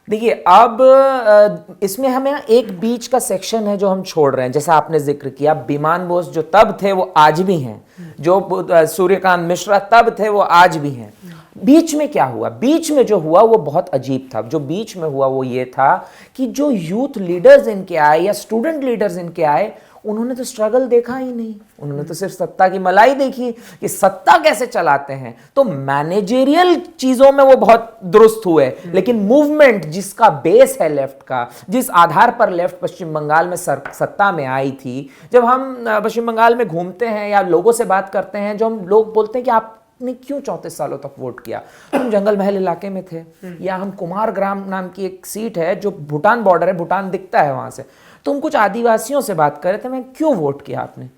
देखिए, अब इसमें हमें एक बीच का सेक्शन है जो हम छोड़ रहे हैं। जैसा आपने जिक्र किया, विमान बोस जो तब थे वो आज भी हैं, जो सूर्यकांत मिश्रा तब थे वो आज भी हैं। बीच में क्या हुआ? बीच में जो हुआ वो बहुत अजीब था। जो बीच में हुआ वो ये था कि जो यूथ लीडर्स इनके आए या स्टूडेंट लीडर्स इनके आए, उन्होंने तो स्ट्रगल देखा ही नहीं। उन्होंने तो सिर्फ सत्ता की मलाई देखी कि सत्ता कैसे चलाते हैं। तो मैनेजेरियल चीजों में वो बहुत दुरुस्त हुए, लेकिन मूवमेंट जिसका बेस है लेफ्ट का, जिस आधार पर लेफ्ट पश्चिम बंगाल में सत्ता में आई थी, जब हम पश्चिम बंगाल में घूमते हैं या लोगों से बात करते हैं, जो हम लोग बोलते हैं कि आपने क्यों 34 सालों तक वोट किया? हम जंगल महल इलाके में थे, या हम कुमार ग्राम नाम की एक सीट है जो भूटान बॉर्डर है, भूटान दिखता है वहां से। तो हम कुछ आदिवासियों से बात कर रहे थे, मैं क्यों वोट किया आपने?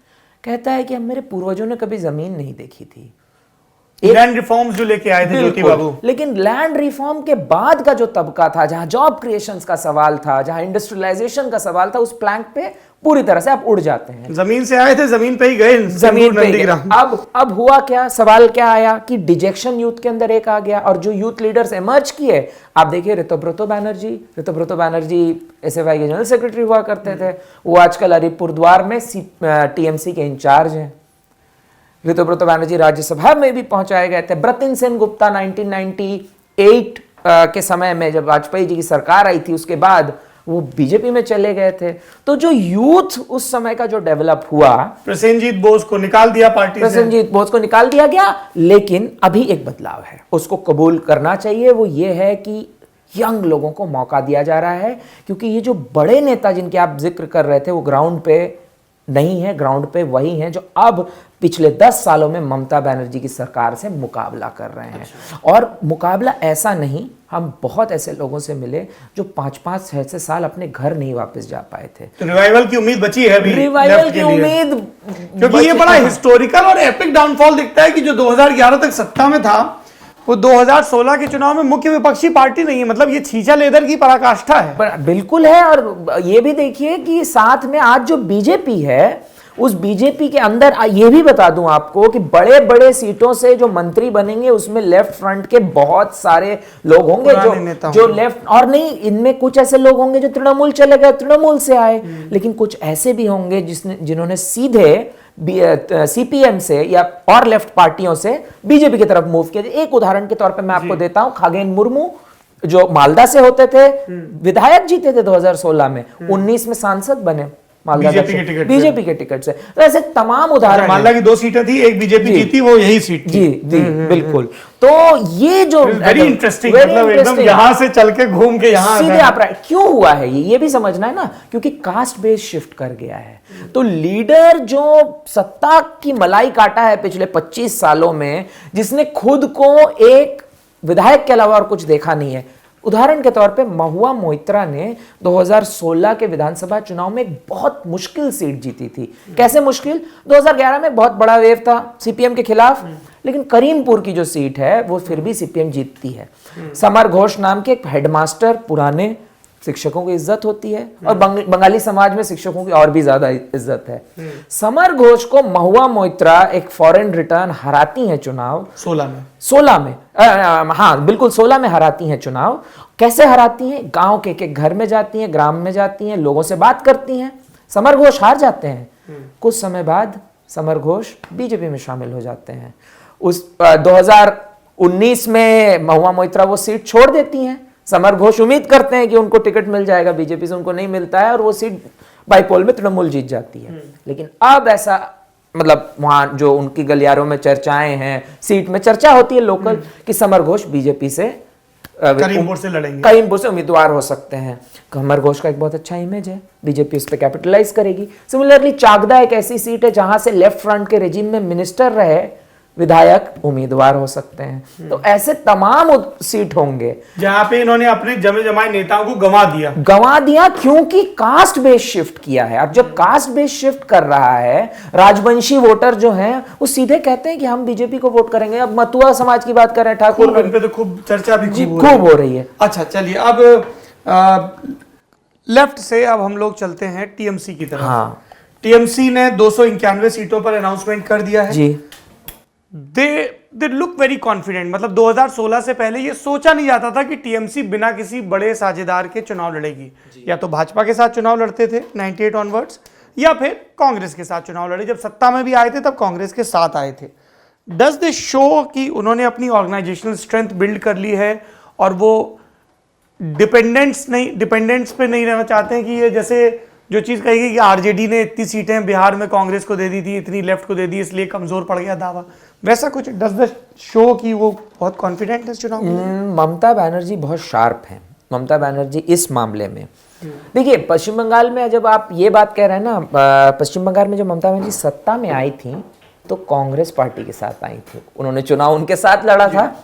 कहता है कि हम, मेरे पूर्वजों ने कभी जमीन नहीं देखी थी। लैंड रिफॉर्म्स जो लेके आए थे ज्योति बाबू, लेकिन लैंड रिफॉर्म के बाद का जो तबका था, जहां जॉब क्रिएशंस का सवाल था, जहां इंडस्ट्रियलाइजेशन का सवाल था, उस प्लैंक पे पूरी तरह से आप उड़ जाते हैं। जमीन से आए थे, जमीन पे ही गए, जमीन पे ही गए। अब हुआ क्या? सवाल क्या आया कि डिजेक्शन यूथ के अंदर एक आ गया, और जो यूथ लीडर्स एमर्ज किए, आप देखिए ऋतुब्रतो बैनर्जी एसएफआई के जनरल सेक्रेटरी हुआ करते थे, वो आजकल अलीपुरद्वार में टीएमसी के इंचार्ज हैं। ऋतुब्रतो बैनर्जी राज्यसभा में भी पहुंचाए गए थे। ब्रतिन सेन गुप्ता 1998 के समय में, जब वाजपेयी जी की सरकार आई थी, उसके बाद वो बीजेपी में चले गए थे। तो जो यूथ उस समय का जो डेवलप हुआ, प्रसेनजीत बोस को निकाल दिया पार्टी से, प्रसेनजीत बोस को निकाल दिया गया। लेकिन अभी एक बदलाव है, उसको कबूल करना चाहिए। वो ये है कि यंग लोगों को मौका दिया जा रहा है, क्योंकि ये जो बड़े नेता जिनके आप जिक्र कर रहे थे, वो ग्राउंड पे नहीं है। ग्राउंड पे वही हैं जो अब पिछले 10 सालों में ममता बनर्जी की सरकार से मुकाबला कर रहे हैं। और मुकाबला ऐसा नहीं, हम बहुत ऐसे लोगों से मिले जो 5-5, 6-6 साल अपने घर नहीं वापस जा पाए थे। तो रिवाइवल की उम्मीद बची है अभी, रिवाइवल की उम्मीद, क्योंकि ये बड़ा हिस्टोरिकल और एपिक डाउनफॉल दिखता है कि जो 2011 तक सत्ता में था, वो 2016 के चुनाव में मुख्य विपक्षी पार्टी नहीं है। मतलब ये छीछा लेदर की पराकाष्ठा है। बिल्कुल है। और ये भी देखिए कि साथ में आज जो बीजेपी है, उस बीजेपी के अंदर ये भी बता दूं आपको कि बड़े बड़े सीटों से जो मंत्री बनेंगे, उसमें लेफ्ट फ्रंट के बहुत सारे लोग होंगे जो लेफ्ट, और नहीं, इनमें कुछ ऐसे लोग होंगे जो तृणमूल चले गए, तृणमूल से आए, लेकिन कुछ ऐसे भी होंगे जिन्होंने सीधे सीपीएम से या और लेफ्ट पार्टियों से बीजेपी की तरफ मूव किया। एक उदाहरण के तौर पे मैं आपको देता हूं, खगेन मुर्मू जो मालदा से होते थे, विधायक जीते थे 2016 में, 19 में सांसद बने मालदा बीजेपी के टिकट से। तो ऐसे तमाम उदाहरण, मालदा की 2 सीटें थी, एक बीजेपी जीती, वो यही सीट थी। जी बिल्कुल। तो ये जो वेरी इंटरेस्टिंग, मतलब एकदम यहां से चल के घूम के यहां सीधे आप क्यों हुआ है ये भी समझना है ना, क्योंकि कास्ट बेस शिफ्ट कर गया है। तो लीडर जो सत्ता की मलाई काटा है पिछले 25 सालों में, जिसने खुद को एक विधायक के अलावा और कुछ देखा नहीं है। उदाहरण के तौर पे महुआ मोइत्रा ने 2016 के विधानसभा चुनाव में एक बहुत मुश्किल सीट जीती थी। कैसे मुश्किल? 2011 में बहुत बड़ा वेव था सीपीएम के खिलाफ, लेकिन करीमपुर की जो सीट है वो फिर भी सीपीएम जीतती है। समर घोष नाम के एक हेडमास्टर, पुराने शिक्षकों की इज्जत होती है, और बंगाली समाज में शिक्षकों की और भी ज्यादा इज्जत है। समर घोष को महुआ मोइत्रा एक फॉरेन रिटर्न हराती हैं चुनाव 16 में। हाँ बिल्कुल, 16 में हराती हैं चुनाव। कैसे हराती हैं? गांव के एक घर में जाती हैं, ग्राम में जाती हैं, लोगों से बात करती हैं। समर घोष हार जाते हैं। कुछ समय बाद समर घोष बीजेपी में शामिल हो जाते हैं। उस 2019 में महुआ मोइत्रा वो सीट छोड़ देती हैं। समर घोष उम्मीद करते हैं कि उनको टिकट मिल जाएगा बीजेपी से, उनको नहीं मिलता है, और वो सीट बाईपोल में तृणमूल जीत जाती है। लेकिन अब ऐसा, मतलब वहां जो उनकी गलियारों में चर्चाएं हैं, सीट में चर्चा होती है लोकल, कि समर घोष बीजेपी से करीमपुर से लड़ेंगे, करीमपुर से उम्मीदवार हो सकते हैं। समर घोष का एक बहुत अच्छा इमेज है, बीजेपी उस पर कैपिटलाइज करेगी। सिमिलरली चाकदा एक ऐसी सीट है जहां से लेफ्ट फ्रंट के रेजिम में मिनिस्टर रहे विधायक उम्मीदवार हो सकते हैं। तो ऐसे तमाम सीट होंगे जहां पे इन्होंने अपने जमे जमाए नेताओं को गंवा दिया क्योंकि कास्ट बेस शिफ्ट किया है। अब जब कास्ट बेस शिफ्ट कर रहा है, राजवंशी वोटर जो हैं वो सीधे कहते हैं कि हम बीजेपी को वोट करेंगे। अब मतुआ समाज की बात कर रहे हैं, ठाकुर इन पे तो खूब चर्चा भी खूब हो रही है। अच्छा चलिए, अब लेफ्ट से अब हम लोग चलते हैं टीएमसी की तरफ। हाँ, टीएमसी ने 291 सीटों पर अनाउंसमेंट कर दिया है ji. They look very confident. मतलब 2016 से पहले ये सोचा नहीं जाता था कि टीएमसी बिना किसी बड़े साझेदार के चुनाव लड़ेगी। या तो भाजपा के साथ चुनाव लड़ते थे 98 ऑनवर्ड्स, या फिर कांग्रेस के साथ चुनाव लड़े। जब सत्ता में भी आए थे तब कांग्रेस के साथ आए थे। डज दिस शो कि उन्होंने अपनी ऑर्गेनाइजेशनल स्ट्रेंथ बिल्ड कर ली है और वो डिपेंडेंट्स पे नहीं रहना चाहते हैं कि ये जैसे जो चीज कहेगी कि आरजेडी ने इतनी सीटें बिहार में कांग्रेस को दे दी थी, इतनी लेफ्ट को दे दी, इसलिए कमजोर पड़ गया दावा, वैसा कुछ डज द शो कि वो बहुत कॉन्फिडेंट है चुनाव में? ममता बनर्जी बहुत शार्प हैं। ममता बनर्जी इस मामले में, देखिए पश्चिम बंगाल में जब आप ये बात कह रहे हैं ना, पश्चिम बंगाल में जब ममता बनर्जी सत्ता में आई थी तो कांग्रेस पार्टी के साथ आई थी, उन्होंने चुनाव उनके साथ लड़ा था।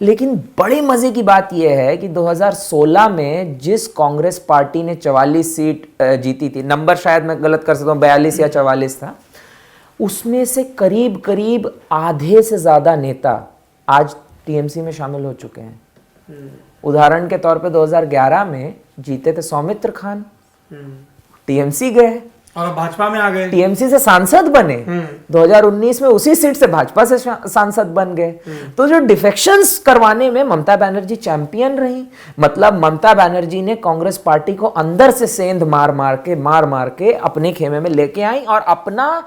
लेकिन बड़े मजे की बात यह है कि 2016 में जिस कांग्रेस पार्टी ने 44 सीट जीती थी, नंबर शायद मैं गलत कर सकता हूँ, 42 या 44 था, उसमें से करीब करीब आधे से ज्यादा नेता आज टीएमसी में शामिल हो चुके हैं। उदाहरण के तौर पे 2011 में जीते थे सौमित्र खान, टीएमसी गए और भाजपा में आ गए, टीएमसी से सांसद बने। 2019 में उसी सीट से भाजपा से सांसद बन गए। तो जो डिफेक्शंस करवाने में ममता बनर्जी चैंपियन रही। मतलब ममता बनर्जी ने कांग्रेस पार्टी को अंदर से सेंध मार मार के अपने खेमे में लेके आई और अपना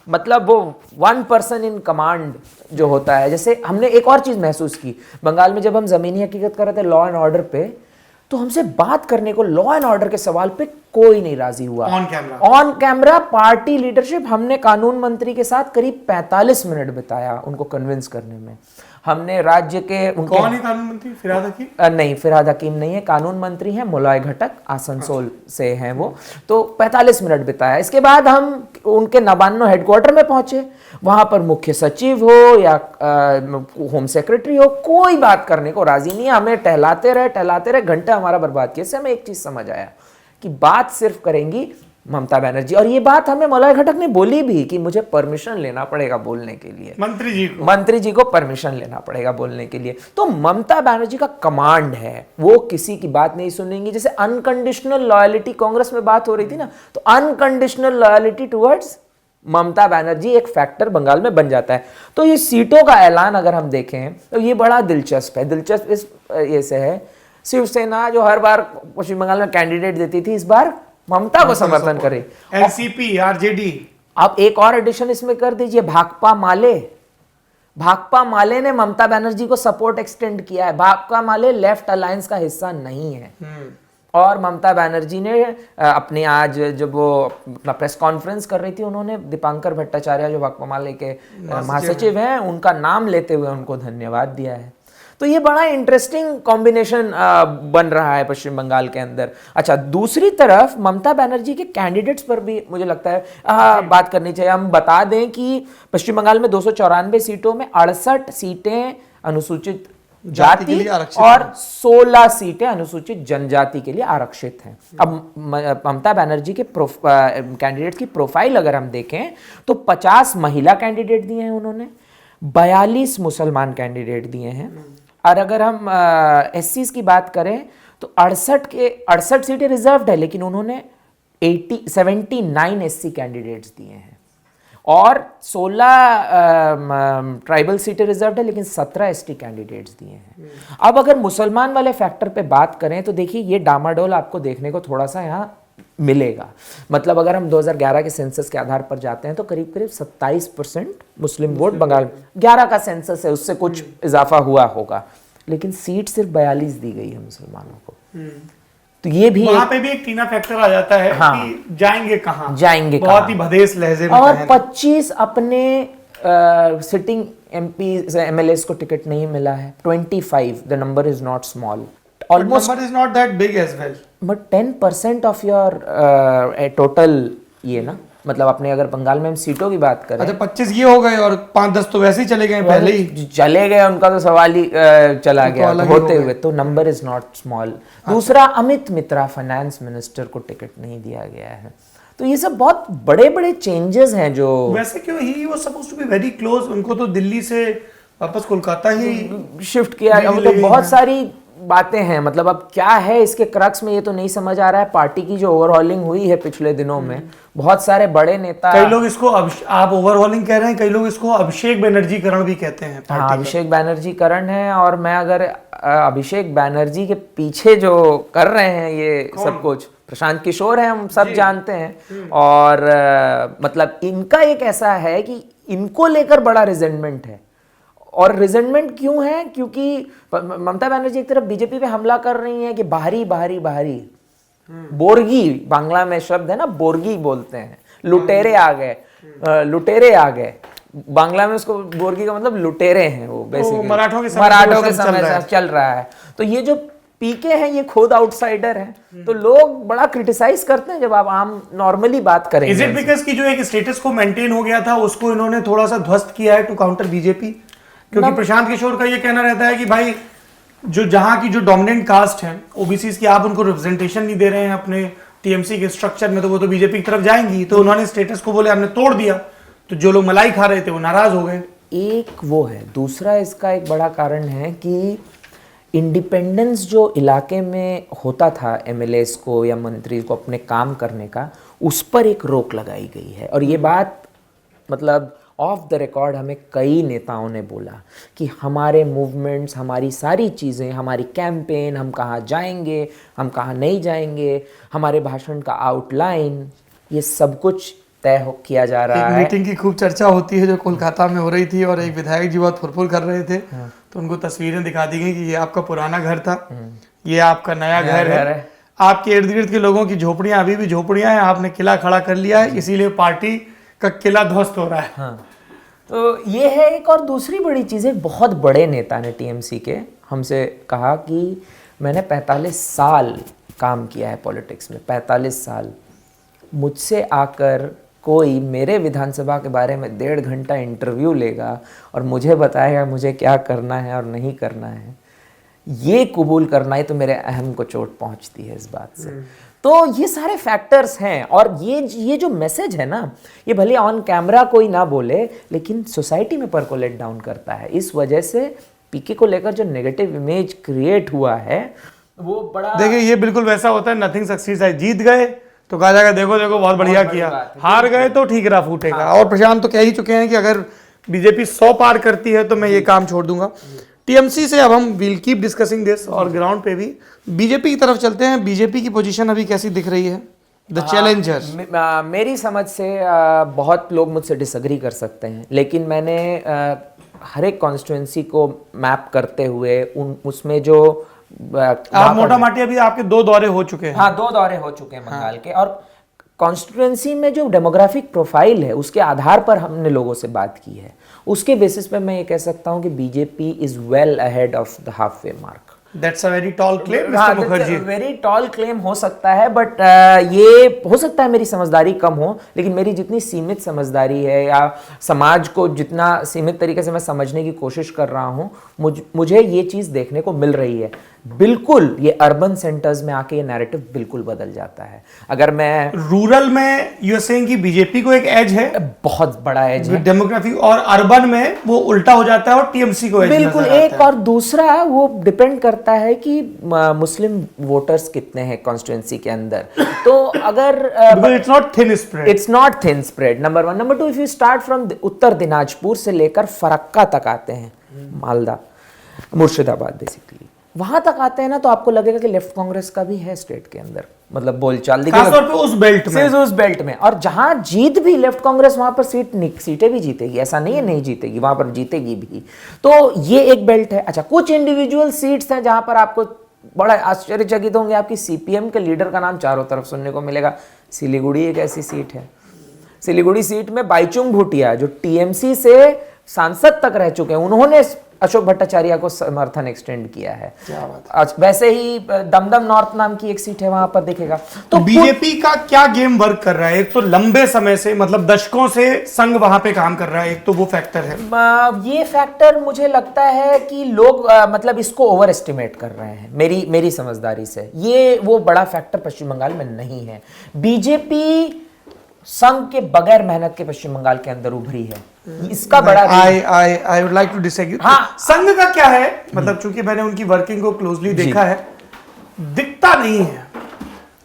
मतलब वो 1 पर्सन इन कमांड जो होता है। जैसे हमने एक और चीज महसूस की बंगाल में, जब हम जमीनी हकीकत कर रहे थे लॉ एंड ऑर्डर पे, तो हमसे बात करने को लॉ एंड ऑर्डर के सवाल पे कोई नहीं राजी हुआ। ऑन कैमरा पार्टी लीडरशिप, हमने कानून मंत्री के साथ करीब 45 मिनट बिताया उनको कन्विंस करने में। हमने राज्य के कौन है कानून मंत्री? फिरहाद हकीम? नहीं, फिरहाद हकीम नहीं है, कानून मंत्री हैं मलॉय घटक, आसनसोल से हैं वो। तो 45 मिनट बिताया। इसके बाद हम उनके नबान्नो हेडक्वार्टर में पहुंचे। वहां पर मुख्य सचिव हो या होम सेक्रेटरी हो, कोई बात करने को राजी नहीं है। हमें टहलाते रहे, घंटा हमारा बर्बाद किया। इससे हमें एक चीज समझ आया कि बात सिर्फ करेंगी ममता बनर्जी। और ये बात हमें मलॉय घटक ने बोली भी कि मुझे परमिशन लेना पड़ेगा बोलने के लिए, मंत्री जी को परमिशन लेना पड़ेगा बोलने के लिए। तो ममता बनर्जी का कमांड है, वो किसी की बात नहीं सुनेंगी। जैसे अनकंडीशनल लॉयल्टी कांग्रेस में बात हो रही थी ना, तो unconditional loyalty towards Mamata Banerjee एक फैक्टर बंगाल में बन जाता है। तो ये सीटों का ऐलान अगर हम देखें तो ये बड़ा दिलचस्प है। दिलचस्प इस ये से है, शिवसेना जो हर बार पश्चिम बंगाल में कैंडिडेट देती थी, इस बार ममता को समर्थन करे। NCP, RJD. आप एक और एडिशन इसमें कर दीजिए, भाकपा माले ने ममता बनर्जी को सपोर्ट एक्सटेंड किया है। भाकपा माले लेफ्ट अलायंस का हिस्सा नहीं है। और ममता बनर्जी ने अपने आज जब वो अपना प्रेस कॉन्फ्रेंस कर रही थी, उन्होंने दीपांकर भट्टाचार्य जो भाकपा माले के महासचिव हैं, उनका नाम लेते हुए उनको धन्यवाद दिया है। तो ये बड़ा इंटरेस्टिंग कॉम्बिनेशन बन रहा है पश्चिम बंगाल के अंदर। अच्छा, दूसरी तरफ ममता बनर्जी के कैंडिडेट्स पर भी मुझे लगता है बात करनी चाहिए। हम बता दें कि पश्चिम बंगाल में 294 सीटों में 68 सीटें अनुसूचित जाति और 16 सीटें अनुसूचित जनजाति के लिए आरक्षित हैं। अब ममता बनर्जी के कैंडिडेट की प्रोफाइल अगर हम देखें तो 50 महिला कैंडिडेट दिए हैं उन्होंने, 42 मुसलमान कैंडिडेट दिए हैं। और अगर हम एससीज की बात करें तो 68 सीटें रिजर्व्ड है, लेकिन उन्होंने 79 एससी कैंडिडेट्स दिए हैं। और 16 ट्राइबल सीटें रिजर्व्ड है, लेकिन 17 एसटी कैंडिडेट्स दिए हैं। अब अगर मुसलमान वाले फैक्टर पे बात करें तो देखिए ये डामाडोल आपको देखने को थोड़ा सा यहाँ मिलेगा। मतलब अगर हम 2011 के सेंसस के आधार पर जाते हैं तो करीब करीब 27% मुस्लिम वोट बंगाल, 11 का सेंसस है उससे कुछ इजाफा हुआ होगा, लेकिन सीट सिर्फ 42 दी गई है मुसलमानों को। तो ये भी वहां पे भी एक टीना फैक्टर आ जाता है। हाँ, कि जाएंगे कहां, बहुत ही भदेस लहजे में। और 25 अपने सिटिंग एमपी एमएलएस को टिकट नहीं मिला है। 25, the number is not small, almost number is not that big as well, but 10% of your total ये ना मतलब अपने अगर बंगाल में हम सीटों की बात करें, अच्छा 25 ये हो गए और 5-10 तो वैसे ही चले गए पहले ही चले गए, उनका तो सवाल ही चला गया होते हुए, तो नंबर इज नॉट स्मॉल। दूसरा, अमित मित्रा फाइनेंस मिनिस्टर को टिकट नहीं दिया गया है। तो ये सब बहुत बड़े बड़े चेंजेस हैं जो वैसे क्यों ही वो suppose to be very close, उनको तो दिल्ली से वापस कोलकाता ही शिफ्ट किया, मतलब बहुत सारी बातें हैं। मतलब अब क्या है इसके क्रक्स में ये तो नहीं समझ आ रहा है। पार्टी की जो ओवरहॉलिंग हुई है पिछले दिनों में, बहुत सारे बड़े नेता, कई लोग इसको आप ओवरहॉलिंग कह रहे हैं, कई लोग इसको अभिषेक बनर्जी करण भी कहते हैं। हाँ, अभिषेक बनर्जी करण है। और मैं अगर अभिषेक बनर्जी के पीछे जो कर रहे हैं ये सब कुछ, प्रशांत किशोर है, हम सब जानते हैं। और मतलब इनका एक ऐसा है कि इनको लेकर बड़ा रिजेंटमेंट है। और रिजेंटमेंट क्यों है? क्योंकि ममता बनर्जी एक तरफ बीजेपी पे हमला कर रही है कि बाहरी बाहरी बाहरी, बोर्गी बांग्ला में शब्द है ना, बोर्गी बोलते हैं, लुटेरे आ गए, लुटेरे आ गए। बांग्ला में उसको बोर्गी का मतलब लुटेरे हैं वो, बेसिकली मराठों के समय से चल रहा है। तो ये जो पीके हैं ये खुद आउटसाइडर हैं, तो लोग बड़ा क्रिटिसाइज करते हैं जब आप आम नॉर्मली बात करेंगे। इज इट बिकॉज की जो एक स्टेटस को मेंटेन हो गया था उसको इन्होंने थोड़ा सा ध्वस्त किया है टू काउंटर बीजेपी? क्योंकि प्रशांत किशोर का ये कहना रहता है कि भाई जो जहां की जो डोमिनेंट कास्ट है ओबीसी की, आप उनको रिप्रेजेंटेशन नहीं दे रहे हैं अपने टीएमसी के स्ट्रक्चर में, तो वो तो बीजेपी की तरफ जाएंगी। तो उन्होंने स्टेटस को बोले हमने तोड़ दिया, तो जो लोग मलाई खा रहे थे वो नाराज हो गए। एक वो है। दूसरा इसका एक बड़ा कारण है कि इंडिपेंडेंस जो इलाके में होता था एमएलएस को या मंत्री को अपने काम करने का, उस पर एक रोक लगाई गई है। और ये बात मतलब ऑफ द रिकॉर्ड हमें कई नेताओं ने बोला कि हमारे मूवमेंट्स, हमारी सारी चीज़ें, हमारी कैंपेन, हम कहाँ जाएंगे, हम कहाँ नहीं जाएंगे, हमारे भाषण का आउटलाइन, ये सब कुछ तय किया जा रहा है। मीटिंग की खूब चर्चा होती है जो कोलकाता में हो रही थी, और एक विधायक जी बहुत फुरफुर कर रहे थे, तो उनको तस्वीरें दिखा दी गई कि ये आपका पुराना घर था, ये आपका नया घर है, आपके इर्द गिर्द के लोगों की झोपड़ियां अभी भी झोपड़ियां हैं, आपने किला खड़ा कर लिया है, इसीलिए पार्टी का किला ध्वस्त हो रहा है। हाँ। तो ये है एक। और दूसरी बड़ी चीज़ है, बहुत बड़े नेता ने टीएमसी के हमसे कहा कि मैंने 45 साल काम किया है पॉलिटिक्स में, 45 साल, मुझसे आकर कोई मेरे विधानसभा के बारे में 1.5 घंटा इंटरव्यू लेगा और मुझे बताएगा मुझे क्या करना है और नहीं करना है, ये कबूल करना ही तो मेरे अहम को चोट पहुंचती है इस बात से। तो ये सारे फैक्टर्स हैं। और ये जो मैसेज है ना, ये भले ऑन कैमरा कोई ना बोले, लेकिन सोसाइटी में परकोलेट डाउन करता है। इस वजह से पीके को लेकर जो नेगेटिव इमेज क्रिएट हुआ है वो बड़ा, देखिए ये बिल्कुल वैसा होता है, नथिंग सक्सीड्स। जीत गए तो कहा जाएगा देखो देखो बहुत बढ़िया किया, हार गए तो ठीक रहा फूटेगा। और प्रशांत तो कह ही चुके हैं कि अगर बीजेपी 100 पार करती है तो मैं ये काम छोड़ दूंगा। टीएमसी से अब हम विल कीप डिस्कसिंग दिस, और ग्राउंड पे भी बीजेपी की तरफ चलते हैं। बीजेपी की पोजीशन अभी कैसी दिख रही है, द चैलेंजर? मेरी समझ से बहुत लोग मुझसे डिसएग्री कर सकते हैं, लेकिन मैंने हर एक कॉन्स्टिट्यूएंसी को मैप करते हुए उसमें जो आप मोटा माटी अभी आपके 2 दौरे हो चुके हैं। हाँ, 2 दौरे हो चुके हैं बंगाल के। और कॉन्स्टिट्यूएंसी में जो डेमोग्राफिक प्रोफाइल है उसके आधार पर हमने लोगों से बात की है, उसके बेसिस पे मैं ये कह सकता हूँ कि BJP is well ahead of the half way mark. That's a very tall claim, Mr. Mukherjee. Very tall claim हो सकता है, बट ये हो सकता है मेरी समझदारी कम हो, लेकिन मेरी जितनी सीमित समझदारी है या समाज को जितना सीमित तरीके से मैं समझने की कोशिश कर रहा हूँ, मुझे ये चीज़ देखने को मिल रही है। बिल्कुल ये अर्बन सेंटर्स में आके ये नैरेटिव बिल्कुल बदल जाता है। अगर मैं रूरल में यू आर सेइंग कि बीजेपी को एक एज है, बहुत बड़ा एज है डेमोग्राफी, और अर्बन में वो उल्टा हो जाता है और टीएमसी को एज बिल्कुल एक। और दूसरा वो डिपेंड करता है कि मुस्लिम वोटर्स कितने हैं कॉन्स्टिट्यूएंसी के अंदर। तो अगर it's not thin spread, it's not thin spread, number 1। Number 2, if you start from Uttar Dinajpur से लेकर फरक्का तक आते हैं, मालदा, मुर्शिदाबाद बेसिकली, वहां तक आते हैं ना, तो आपको लगेगा कि लेफ्ट कांग्रेस का भी है स्टेट के अंदर, मतलब बोलचाल खासतौर पे उस बेल्ट में, उस बेल्ट में। और जहां जीत भी लेफ्ट कांग्रेस, वहां पर सीटें भी जीतेगी, ऐसा नहीं है नहीं जीतेगी, वहां पर जीतेगी भी। तो ये एक बेल्ट है। अच्छा, कुछ इंडिविजुअल सीट्स हैं जहां पर आपको बड़ा आश्चर्यचकित होंगे, आपकी सीपीएम के लीडर का नाम चारों तरफ सुनने को मिलेगा। सिलीगुड़ी एक ऐसी सीट है। सिलीगुड़ी सीट में बाईचुंग भूटिया जो टीएमसी से सांसद तक रह चुके हैं, उन्होंने अशोक भट्टाचार्य को समर्थन एक्सटेंड किया है। वैसे ही दमदम नॉर्थ नाम की एक सीट है, वहां पर दिखेगा। तो बीजेपी का क्या गेम वर्क कर रहा है? एक तो लंबे समय से, मतलब दशकों से संघ वहां पे काम कर रहा है, एक तो वो फैक्टर है। ये फैक्टर मुझे लगता है कि लोग मतलब इसको ओवर एस्टिमेट कर रहे हैं, मेरी समझदारी से। ये वो बड़ा फैक्टर पश्चिम बंगाल में नहीं है। बीजेपी संघ के बगैर मेहनत के पश्चिम बंगाल के अंदर उभरी है, इसका बड़ा I would like to disagree. हाँ, संघ का क्या है, मतलब चूंकि मैंने उनकी वर्किंग को क्लोजली देखा है, दिखता नहीं है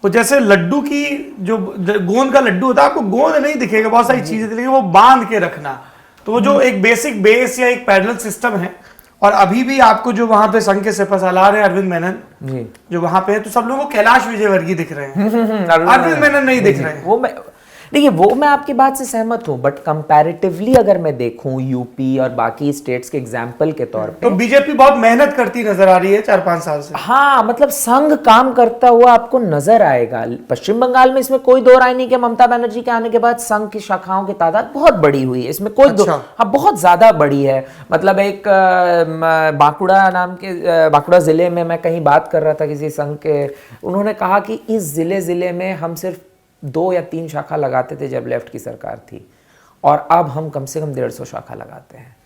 वो। जैसे लड्डू की जो गोंद का लड्डू होता है, आपको गोंद नहीं दिखेगा, बहुत सारी चीजें दिखेंगी, वो बांध के रखना। तो वो जो एक बेसिक बेस या एक पैरेलल सिस्टम है, और अभी भी आपको जो वहां पे संघ के सिपहसालार है अरविंद मेनन जो वहां पे है, तो सब लोगों को कैलाश विजयवर्गीय दिख रहे हैं, अरविंद मेनन नहीं दिख रहे हैं। वो देखिए, वो मैं आपकी बात से सहमत हूं, बट कंपैरेटिवली अगर मैं देखूं यूपी और बाकी स्टेट्स के एग्जाम्पल के तौर पे, तो बीजेपी बहुत मेहनत करती नजर आ रही है 4-5 साल से। हाँ, मतलब संघ काम करता हुआ आपको नजर आएगा। पश्चिम बंगाल में इसमें कोई दो राय नहीं कि ममता बनर्जी के आने के बाद संघ की शाखाओं की तादाद बहुत बड़ी हुई है, इसमें कोई हाँ, बहुत ज्यादा बड़ी है। मतलब एक बांकुड़ा जिले में मैं कहीं बात कर रहा था किसी संघ के, उन्होंने कहा कि इस जिले में हम सिर्फ 2 या 3 शाखा लगाते थे जब लेफ्ट की सरकार थी, और अब हम कम से कम 150 शाखा लगाते हैं।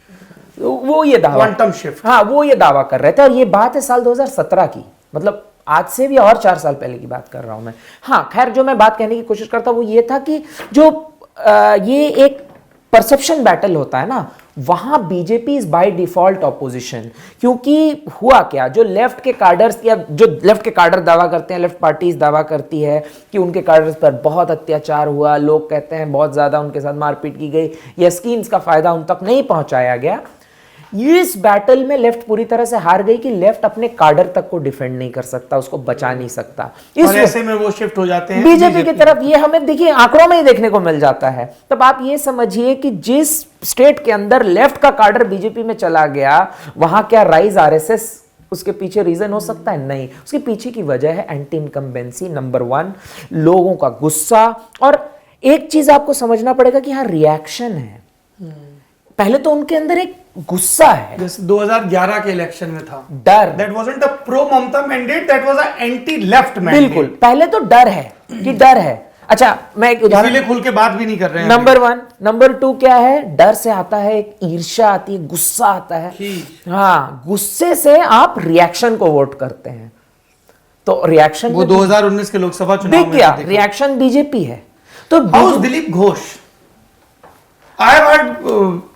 तो वो ये दावा, क्वांटम शिफ्ट, हाँ, वो ये दावा कर रहे थे। और ये बात है साल 2017 की, मतलब आज से भी और 4 साल पहले की बात कर रहा हूं मैं। हाँ, खैर, जो मैं बात कहने की कोशिश करता हूं वो ये था कि जो ये एक परसेप्शन बैटल होता है ना, वहां BJP is by default opposition. क्योंकि हुआ क्या, जो लेफ्ट के कार्डर्स या जो लेफ्ट के कार्डर दावा करते हैं, लेफ्ट पार्टीज दावा करती है कि उनके कार्डर्स पर बहुत अत्याचार हुआ, लोग कहते हैं बहुत ज्यादा उनके साथ मारपीट की गई, या स्कीम्स का फायदा उन तक नहीं पहुंचाया गया। इस बैटल में लेफ्ट पूरी तरह से हार गई कि लेफ्ट अपने कार्डर तक को डिफेंड नहीं कर सकता, उसको बचा नहीं सकता। और ऐसे में वो शिफ्ट हो जाते हैं बीजेपी की तरफ। ये हमें देखिए आंकड़ों में ही देखने को मिल जाता है। तब आप ये समझिए कि जिस स्टेट के अंदर लेफ्ट का कार्डर बीजेपी में चला गया, वहां क्या राइज आरएसएस उसके पीछे रीजन हो सकता है? नहीं। उसके पीछे की वजह है एंटी इनकम्बेंसी, नंबर 1, लोगों का गुस्सा। और एक चीज आपको समझना पड़ेगा कि यहाँ रिएक्शन है। पहले तो उनके अंदर एक गुस्सा है, जैसे 2011 के इलेक्शन में था डर। That wasn't a pro Mamata mandate, that was a anti left mandate. बिल्कुल, पहले तो डर है कि डर है। अच्छा, मैं एक उदाहरण, इसीलिए खुल के बात भी नहीं कर रहे हैं। नंबर 1, नंबर 2 क्या है? डर से आता है एक ईर्ष्या आती है, गुस्सा आता है। हाँ, गुस्से से आप रिएक्शन को वोट करते हैं। तो रिएक्शन वो 2019 के लोकसभा चुनाव में देखिए, रिएक्शन बीजेपी है। तो Dilip Ghosh, I have heard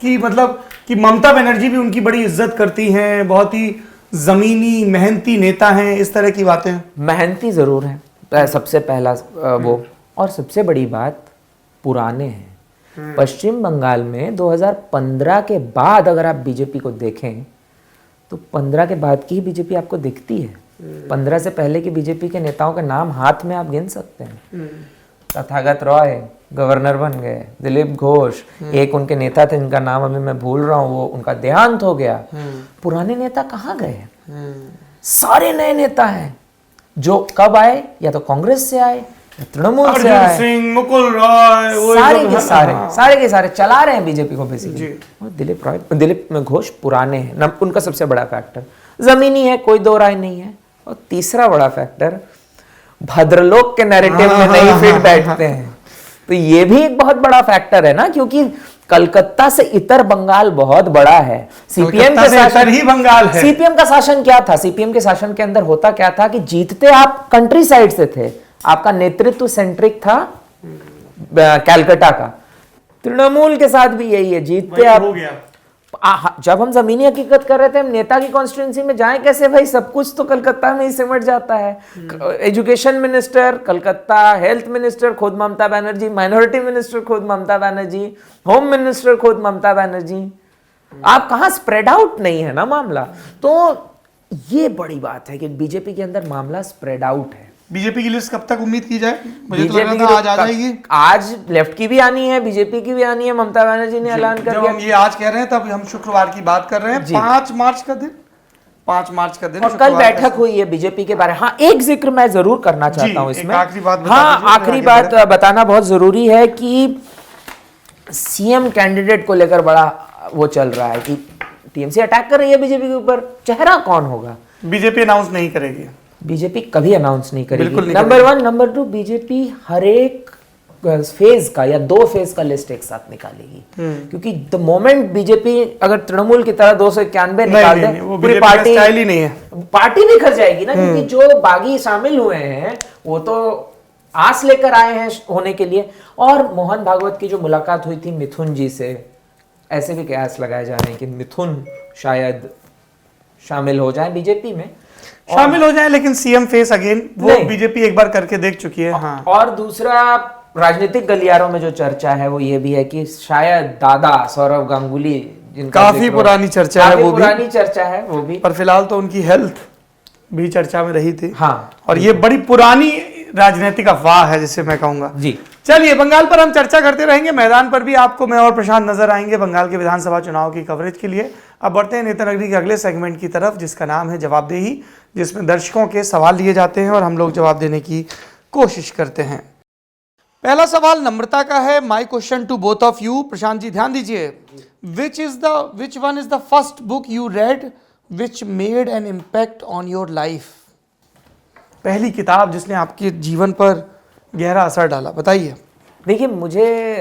कि मतलब कि ममता बनर्जी भी उनकी बड़ी इज्जत करती हैं, बहुत ही जमीनी मेहनती नेता हैं, इस तरह की बातें। मेहनती जरूर है, सबसे पहला वो, और सबसे बड़ी बात पुराने हैं। पश्चिम बंगाल में 2015 के बाद अगर आप बीजेपी को देखें तो 15 के बाद की ही बीजेपी आपको दिखती है। 15 से पहले की बीजेपी के नेताओं के नाम हाथ में आप गिन सकते हैं। तथागत रॉय गवर्नर बन गए, दिलीप घोष, एक उनके नेता थे जिनका नाम अभी मैं भूल रहा हूँ, वो उनका देहांत हो गया। पुराने नेता कहाँ गए? सारे नए नेता हैं जो कब आए, या तो कांग्रेस से आए, तृणमूल से आए, सिंह, मुकुल रॉय, सारे के सारे चला रहे हैं बीजेपी को बेसिकली। दिलीप घोष पुराने हैं, उनका सबसे बड़ा फैक्टर जमीनी है, कोई दो राय नहीं है। और तीसरा बड़ा फैक्टर, भद्रलोक के नैरेटिव में नहीं फिट बैठते हैं। तो ये भी एक बहुत बड़ा फैक्टर है ना, क्योंकि कलकत्ता से इतर बंगाल बहुत बड़ा है। सीपीएम के शासन ही बंगाल है। सीपीएम का शासन क्या था? सीपीएम के शासन के अंदर होता क्या था कि जीतते आप कंट्री साइड से थे, आपका नेतृत्व सेंट्रिक था कैलकाटा का। तृणमूल के साथ भी यही है, जीतते आप हो गया। जब हम जमीनी हकीकत कर रहे थे, हम नेता की कॉन्स्टिट्यूंसी में जाएं कैसे भाई? सब कुछ तो कलकत्ता में ही सिमट जाता है। Education minister Calcutta, health minister खुद ममता बनर्जी, माइनॉरिटी मिनिस्टर खुद ममता बनर्जी, होम मिनिस्टर खुद ममता बनर्जी। आप कहां स्प्रेड आउट नहीं है ना मामला। तो ये बड़ी बात है कि बीजेपी के अंदर मामला स्प्रेड आउट है। बीजेपी की लिस्ट कब तक उम्मीद की जाए? मुझे तो लग रहा था आज आ जाएगी। आज लेफ्ट की भी आनी है, बीजेपी की भी आनी है। ममता बनर्जी ने ऐलान कर दिया। हम ये आज कह रहे हैं, तब हम शुक्रवार की बात कर रहे हैं। 5 मार्च का दिन, 5 मार्च का दिन, और कल बैठक हुई है बीजेपी के बारे में। हाँ, एक जिक्र मैं जरूर करना चाहता हूँ इसमें। आखिरी बात, हाँ, आखिरी बात बताना बहुत जरूरी है कि सीएम कैंडिडेट को लेकर बड़ा वो चल रहा है कि टीएमसी अटैक कर रही है बीजेपी के ऊपर, चेहरा कौन होगा? बीजेपी अनाउंस नहीं करेगी, बीजेपी कभी अनाउंस नहीं बिल्कुल करेगी, नहीं नंबर 1। नंबर 2, बीजेपी हर एक फेज का या 2 फेज का लिस्ट एक साथ निकालेगी, क्योंकि द मोमेंट बीजेपी अगर तृणमूल की तरह 291 निकाल दे, वो पूरी बीजेपी का पार्टी स्टाइल ही नहीं है। पार्टी बिखर जाएगी ना, क्योंकि जो बागी शामिल हुए हैं वो तो आस लेकर आए हैं होने के लिए। और मोहन भागवत की जो मुलाकात हुई थी मिथुन जी से, ऐसे भी कयास लगाए जा रहे हैं कि मिथुन शायद शामिल हो जाए बीजेपी में, शामिल हो जाए, लेकिन सीएम फेस अगेन वो नहीं। बीजेपी एक बार करके देख चुकी है। हाँ, और दूसरा, राजनीतिक गलियारों में जो चर्चा है वो ये भी है कि शायद दादा सौरव गांगुली, जिनका काफी जिक्र- पुरानी चर्चा है काफी वो भी। पुरानी चर्चा है वो भी, पर फिलहाल तो उनकी हेल्थ भी चर्चा में रही थी। हाँ, और ये बड़ी पुरानी राजनीतिक अफवाह है जिसे मैं कहूंगा। जी। चलिए, बंगाल पर हम चर्चा करते रहेंगे, मैदान पर भी आपको मैं और प्रशांत नजर आएंगे बंगाल के विधानसभा चुनाव की कवरेज के लिए। अब बढ़ते हैं नेता नगरी के अगले सेगमेंट की तरफ, जिसका नाम है जवाबदेही, जिसमें दर्शकों के सवाल लिए जाते हैं और हम लोग जवाब देने की कोशिश करते हैं। पहला सवाल नम्रता का है। My question to both of you. Prashant ji ध्यान दीजिए। Which one is the first book you read which made an impact on your life? पहली किताब जिसने आपके जीवन पर गहरा असर डाला, बताइए। देखिए, मुझे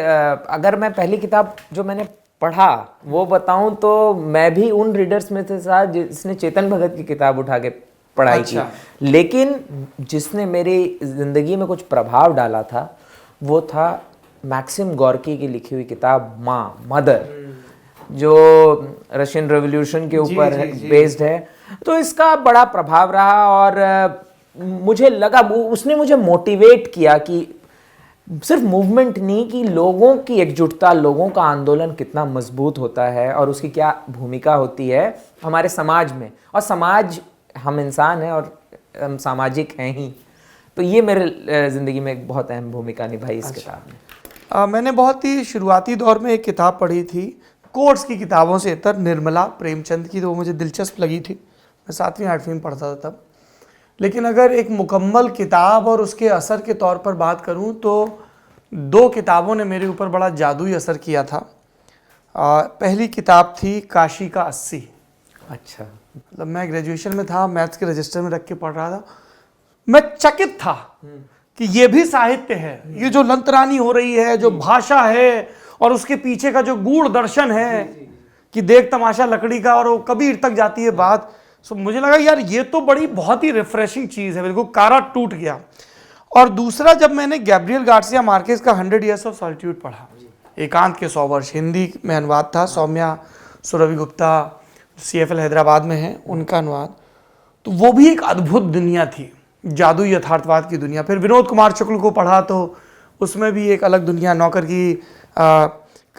अगर मैं पहली किताब जो मैंने पढ़ा वो बताऊं तो मैं भी उन रीडर्स में से था जिसने चेतन भगत की किताब उठा के पढ़ाई की, लेकिन जिसने मेरी जिंदगी में कुछ प्रभाव डाला था वो था मैक्सिम गोर्की की लिखी हुई किताब माँ, मदर, जो रशियन रेवोल्यूशन के ऊपर बेस्ड है। तो इसका बड़ा प्रभाव रहा और मुझे लगा, उसने मुझे मोटिवेट किया कि सिर्फ मूवमेंट नहीं, कि लोगों की एकजुटता, लोगों का आंदोलन कितना मजबूत होता है और उसकी क्या भूमिका होती है हमारे समाज में। और समाज, हम इंसान हैं और हम सामाजिक हैं ही, तो ये मेरे ज़िंदगी में एक बहुत अहम भूमिका निभाई इस किताब ने। मैंने बहुत ही शुरुआती दौर में एक किताब पढ़ी थी, कोर्स की किताबों से इतर, निर्मला प्रेमचंद की, तो वो मुझे दिलचस्प लगी थी। मैं 7वीं 8वीं में पढ़ता था तब। लेकिन अगर एक मुकम्मल किताब और उसके असर के तौर पर बात करूं तो 2 किताबों ने मेरे ऊपर बड़ा जादुई असर किया था। पहली किताब थी काशी का 80। अच्छा। मतलब मैं ग्रेजुएशन में था, मैथ्स के रजिस्टर में रख के पढ़ रहा था। मैं चकित था कि ये भी साहित्य है, ये जो लंतरानी हो रही है, जो भाषा है और उसके पीछे का जो गूढ़ दर्शन है कि देख तमाशा लकड़ी का, और वो कबीर तक जाती है बात। सो मुझे लगा यार ये तो बड़ी बहुत ही रिफ्रेशिंग चीज़ है, बिल्कुल कारा टूट गया। और दूसरा, जब मैंने गैब्रियल गार्सिया मार्केस का 100 Years ऑफ सॉलिट्यूड पढ़ा, एकांत के 100 वर्ष, हिंदी में अनुवाद था, सौम्या सुरभि गुप्ता CFL हैदराबाद में है, उनका अनुवाद। तो वो भी एक अद्भुत दुनिया थी, जादुई यथार्थवाद की दुनिया। फिर विनोद कुमार शुक्ल को पढ़ा तो उसमें भी एक अलग दुनिया, नौकर की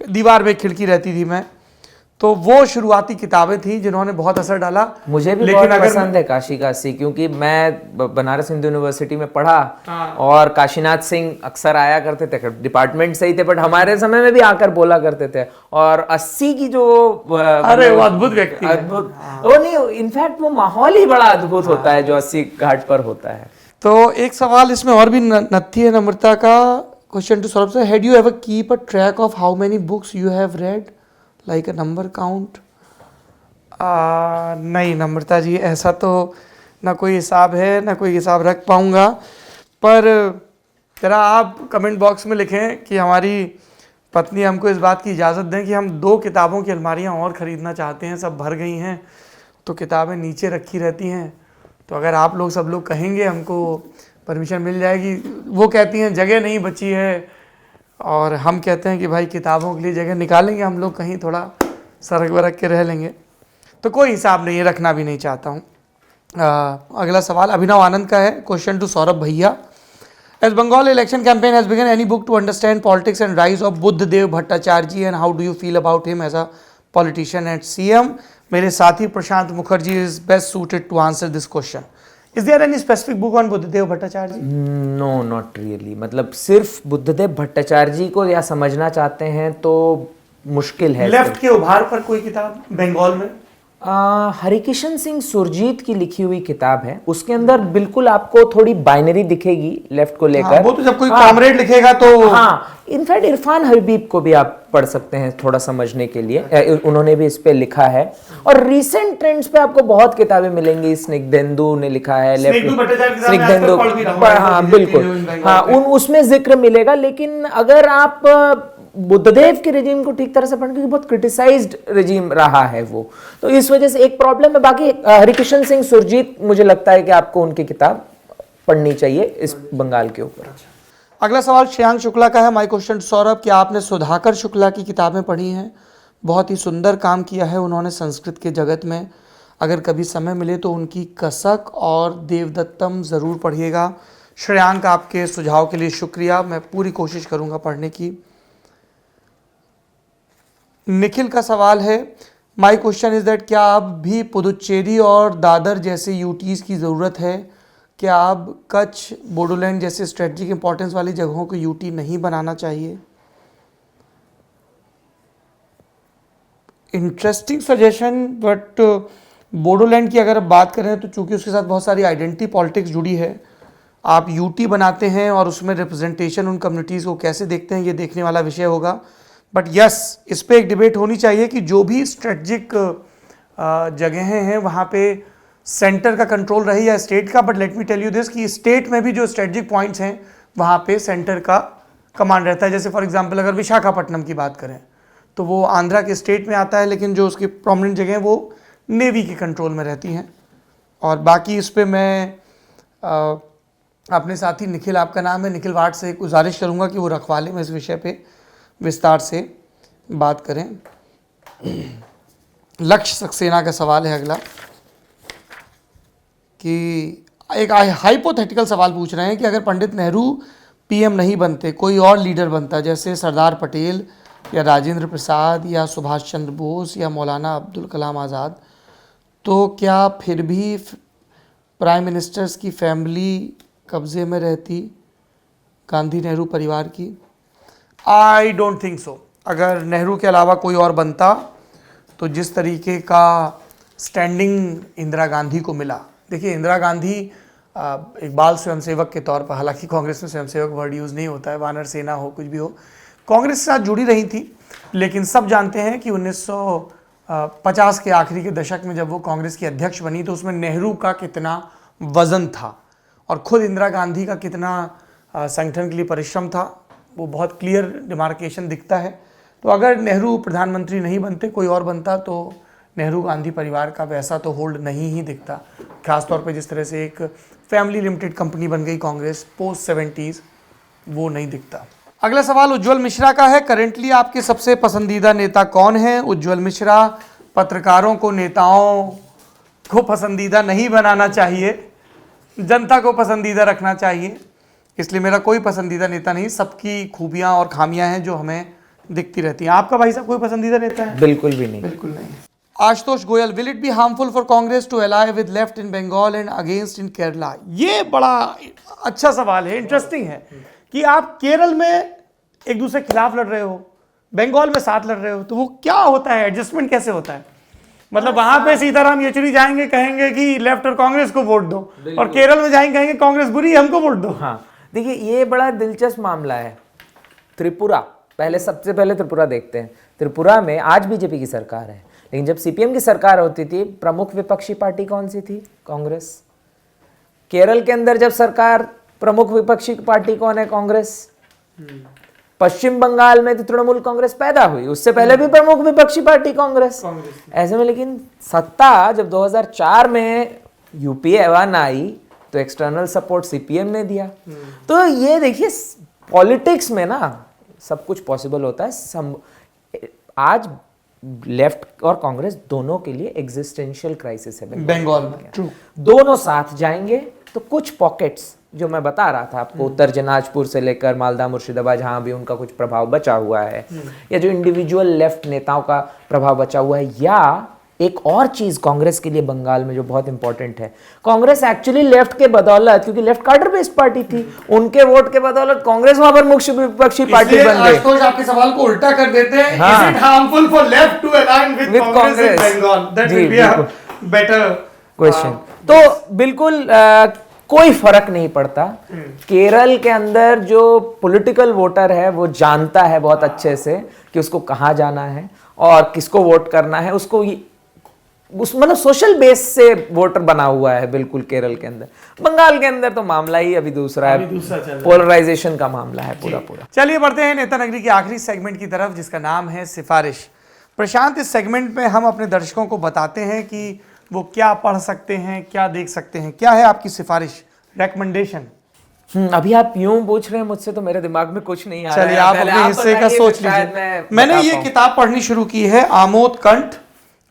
दीवार में खिड़की रहती थी मैं। तो वो शुरुआती किताबें थी जिन्होंने बहुत असर डाला। मुझे भी बहुत पसंद है काशी का 80, क्योंकि मैं बनारस हिंदू यूनिवर्सिटी में पढ़ा और काशीनाथ सिंह अक्सर आया करते थे, डिपार्टमेंट से ही थे बट हमारे समय में भी आकर बोला करते थे। और 80 की जो अरे वो अद्भुत व्यक्ति, अद्भुत, वो नहीं, इनफैक्ट वो माहौल ही बड़ा अद्भुत होता है जो 80 घाट पर होता है। तो एक सवाल इसमें और भी नत्थी है नम्रता का। Question to Saurabh sir, had you ever keep a track of how many books you have read, like a number count? नहीं नम्रता जी, ऐसा तो ना कोई हिसाब है, ना कोई हिसाब रख पाऊँगा। पर जरा आप कमेंट बॉक्स में लिखें कि हमारी पत्नी हमको इस बात की इजाज़त दें कि हम 2 किताबों की अलमारियाँ और ख़रीदना चाहते हैं, सब भर गई हैं, तो किताबें नीचे रखी रहती हैं। तो अगर आप लोग सब लोग कहेंगे हमको परमिशन मिल जाएगी। वो कहती हैं जगह नहीं बची है, और हम कहते हैं कि भाई किताबों के लिए जगह निकालेंगे हम लोग, कहीं थोड़ा सरक वरक के रह लेंगे। तो कोई हिसाब नहीं है, रखना भी नहीं चाहता हूँ। अगला सवाल अभिनव आनंद का है। क्वेश्चन टू सौरभ भैया, as Bengal election campaign has begun, any book to understand politics and rise of Buddhadeb Bhattacharya ji, and how do you feel about him as a politician and CM? मेरे साथी Prashant Mukherjee is best suited to answer this question. Is there any specific book on Buddhadeb Bhattacharya ji? No, not really. मतलब सिर्फ बुद्धदेव भट्टाचार्य जी को या समझना चाहते हैं तो मुश्किल है। लेफ्ट के उभार पर कोई किताब बंगाल में? हरिकिशन सिंह सुरजीत की लिखी हुई किताब है, उसके अंदर बिल्कुल आपको थोड़ी बाइनरी दिखेगी लेफ्ट को लेकर। वो तो जब कोई कॉमरेड लिखेगा तो हाँ, इनफैक्ट इरफान हबीब को भी आप पढ़ सकते हैं थोड़ा समझने के लिए, उन्होंने भी इस पे लिखा है। और रीसेंट ट्रेंड्स पे आपको बहुत किताबें मिलेंगी, स्निग्धेंदु ने लिखा है, स्निग्धेंदु, हाँ बिल्कुल, हाँ उसमें जिक्र मिलेगा। लेकिन अगर आप बुद्धदेव के रेजिम को ठीक तरह से पढ़, क्योंकि बहुत क्रिटिसाइज्ड रेजिम रहा है वो, तो इस वजह से एक प्रॉब्लम है। बाकी हरिकिशन सिंह सुरजीत, मुझे लगता है कि आपको उनकी किताब पढ़नी चाहिए इस बंगाल के ऊपर। अगला सवाल श्रेयांक शुक्ला का है। माय क्वेश्चन सौरभ, क्या आपने सुधाकर शुक्ला की किताबें पढ़ी हैं? बहुत ही सुंदर काम किया है उन्होंने संस्कृत के जगत में। अगर कभी समय मिले तो उनकी कसक और देवदत्तम ज़रूर पढ़िएगा। श्रेयांक, आपके सुझाव के लिए शुक्रिया, मैं पूरी कोशिश करूँगा पढ़ने की। निखिल का सवाल है, माय क्वेश्चन इज़ दैट क्या अब भी पुदुचेरी और दादर जैसे यूटीज़ की ज़रूरत है? क्या अब कच्छ, बोडोलैंड जैसे स्ट्रेटजिक इंपॉर्टेंस वाली जगहों को यूटी नहीं बनाना चाहिए? इंटरेस्टिंग सजेशन, बट बोडोलैंड की अगर बात करें तो चूंकि उसके साथ बहुत सारी आइडेंटिटी पॉलिटिक्स जुड़ी है, आप यूटी बनाते हैं और उसमें रिप्रेजेंटेशन उन कम्युनिटीज़ को कैसे देखते हैं, ये देखने वाला विषय होगा। बट यस, इस पे एक डिबेट होनी चाहिए कि जो भी स्ट्रेटजिक जगहें हैं वहाँ पे सेंटर का कंट्रोल रहे या स्टेट का। But let me tell you this कि स्टेट में भी जो स्ट्रेटजिक पॉइंट्स हैं वहाँ पे सेंटर का कमांड रहता है। जैसे फॉर एग्जांपल अगर विशाखापट्टनम की बात करें तो वो आंध्रा के स्टेट में आता है, लेकिन जो उसकी प्रोमिनेंट जगह वो नेवी के कंट्रोल में रहती हैं। और बाकी इस पर मैं अपने साथी निखिल, आपका नाम है निखिल वाट, से गुजारिश करूँगा कि वो रखवाले में इस विषय पे विस्तार से बात करें। लक्ष्य सक्सेना का सवाल है अगला, कि एक हाइपोथेटिकल सवाल पूछ रहे हैं कि अगर पंडित नेहरू पीएम नहीं बनते, कोई और लीडर बनता, जैसे सरदार पटेल या राजेंद्र प्रसाद या सुभाष चंद्र बोस या मौलाना अब्दुल कलाम आज़ाद, तो क्या फिर भी प्राइम मिनिस्टर्स की फैमिली कब्जे में रहती, गांधी नेहरू परिवार की? I don't think so. अगर नेहरू के अलावा कोई और बनता तो जिस तरीके का स्टैंडिंग इंदिरा गांधी को मिला, देखिए इंदिरा गांधी एक बाल स्वयंसेवक के तौर पर, हालांकि कांग्रेस में स्वयंसेवक वर्ड यूज़ नहीं होता है, वानर सेना हो कुछ भी हो, कांग्रेस के साथ जुड़ी रही थी। लेकिन सब जानते हैं कि 1950 के आखिरी के दशक में जब वो कांग्रेस की अध्यक्ष बनी तो उसमें नेहरू का कितना वज़न था और ख़ुद इंदिरा गांधी का कितना संगठन के लिए परिश्रम था, वो बहुत क्लियर डिमार्केशन दिखता है। तो अगर नेहरू प्रधानमंत्री नहीं बनते, कोई और बनता, तो नेहरू गांधी परिवार का वैसा तो होल्ड नहीं ही दिखता। खासतौर पे जिस तरह से एक फैमिली लिमिटेड कंपनी बन गई कांग्रेस पोस्ट 70s, वो नहीं दिखता। अगला सवाल उज्ज्वल मिश्रा का है। करेंटली आपके सबसे पसंदीदा नेता कौन है? उज्ज्वल मिश्रा, पत्रकारों को नेताओं को पसंदीदा नहीं बनाना चाहिए, जनता को पसंदीदा रखना चाहिए, इसलिए मेरा कोई पसंदीदा नेता नहीं। सबकी खूबियां और खामियां हैं जो हमें दिखती रहती हैं। आपका भाई साहब कोई पसंदीदा नेता है? बिल्कुल भी नहीं। बिल्कुल नहीं। Ashutosh Goyal, will it be harmful for Congress to ally with left in Bengal and against in Kerala? ये बड़ा अच्छा सवाल है, इंटरेस्टिंग है कि आप केरल में एक दूसरे के खिलाफ लड़ रहे हो, बंगाल में साथ लड़ रहे हो, तो वो क्या होता है, एडजस्टमेंट कैसे होता है? मतलब वहां पे सीताराम येचुरी जाएंगे, कहेंगे कि लेफ्ट और कांग्रेस को वोट दो, और केरल में जाएंगे कहेंगे कांग्रेस बुरी है, हमको वोट दो। हाँ, देखिए ये बड़ा दिलचस्प मामला है। त्रिपुरा, सबसे पहले त्रिपुरा देखते हैं। त्रिपुरा में आज बीजेपी की सरकार है, लेकिन जब सीपीएम की सरकार होती थी, प्रमुख विपक्षी पार्टी कौन सी थी? कांग्रेस। केरल के अंदर जब सरकार, प्रमुख विपक्षी पार्टी कौन है? कांग्रेस। पश्चिम बंगाल में तो तृणमूल कांग्रेस पैदा हुई, उससे पहले भी प्रमुख विपक्षी पार्टी कांग्रेस। ऐसे में लेकिन सत्ता जब 2004 में यूपीए 1 आई तो एक्सटर्नल सपोर्ट सीपीएम ने दिया। तो ये देखिए पॉलिटिक्स में ना सब कुछ पॉसिबल होता है। आज लेफ्ट और कांग्रेस दोनों के लिए एग्जिस्टेंशियल क्राइसिस है बंगाल में। दोनों साथ जाएंगे तो कुछ पॉकेट्स जो मैं बता रहा था आपको, उत्तर दिनाजपुर से लेकर मालदा मुर्शिदाबाद, जहां भी उनका कुछ प्रभाव बचा हुआ है, या जो इंडिविजुअल लेफ्ट नेताओं का प्रभाव बचा हुआ है, या एक और चीज कांग्रेस के लिए बंगाल में जो बहुत इंपॉर्टेंट है, कांग्रेस एक्चुअली लेफ्ट के बदौलत, क्योंकि लेफ्ट कार्डर बेस्ड पार्टी थी, उनके वोट के बदौलत कांग्रेस वहां पर मुख्य विपक्षी पार्टी बन गई। आशुतोष आपके सवाल को उल्टा कर देते हैं, हाँ। Is it harmful for left to align with Congress in Bengal? That will be a better question. तो बिल्कुल कोई फर्क नहीं पड़ता। केरल के अंदर जो पॉलिटिकल वोटर है वो जानता है बहुत अच्छे से कि उसको कहाँ जाना है और किसको वोट करना है, उसको उस मतलब सोशल बेस से वोटर बना हुआ है बिल्कुल केरल के अंदर। बंगाल के अंदर तो मामला ही अभी दूसरा है, पोलराइजेशन का मामला है पूरा। चलिए बढ़ते हैं नेता नगरी के आखिरी सेगमेंट की तरफ, जिसका नाम है सिफारिश। प्रशांत, इस सेगमेंट में हम अपने दर्शकों को बताते हैं कि वो क्या पढ़ सकते हैं, क्या देख सकते हैं। क्या है आपकी सिफारिश, रेकमेंडेशन? अभी आप यूं पूछ रहे हैं मुझसे तो मेरे दिमाग में कुछ नहीं आ रहा है। चलिए आप अपने हिस्से का सोच लीजिए। मैंने ये किताब पढ़नी शुरू की है, आमोद कंठ,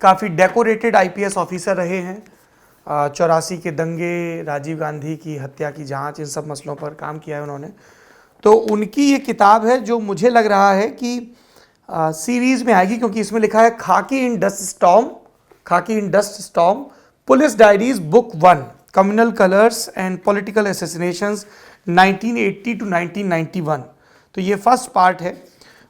काफ़ी डेकोरेटेड आईपीएस ऑफिसर रहे हैं। 84 के दंगे, राजीव गांधी की हत्या की जांच, इन सब मसलों पर काम किया है उन्होंने। तो उनकी ये किताब है जो मुझे लग रहा है कि सीरीज में आएगी, क्योंकि इसमें लिखा है khaki in dust storm, police diaries book 1, communal colours and political assassinations 1980 to 1991। तो ये फर्स्ट पार्ट है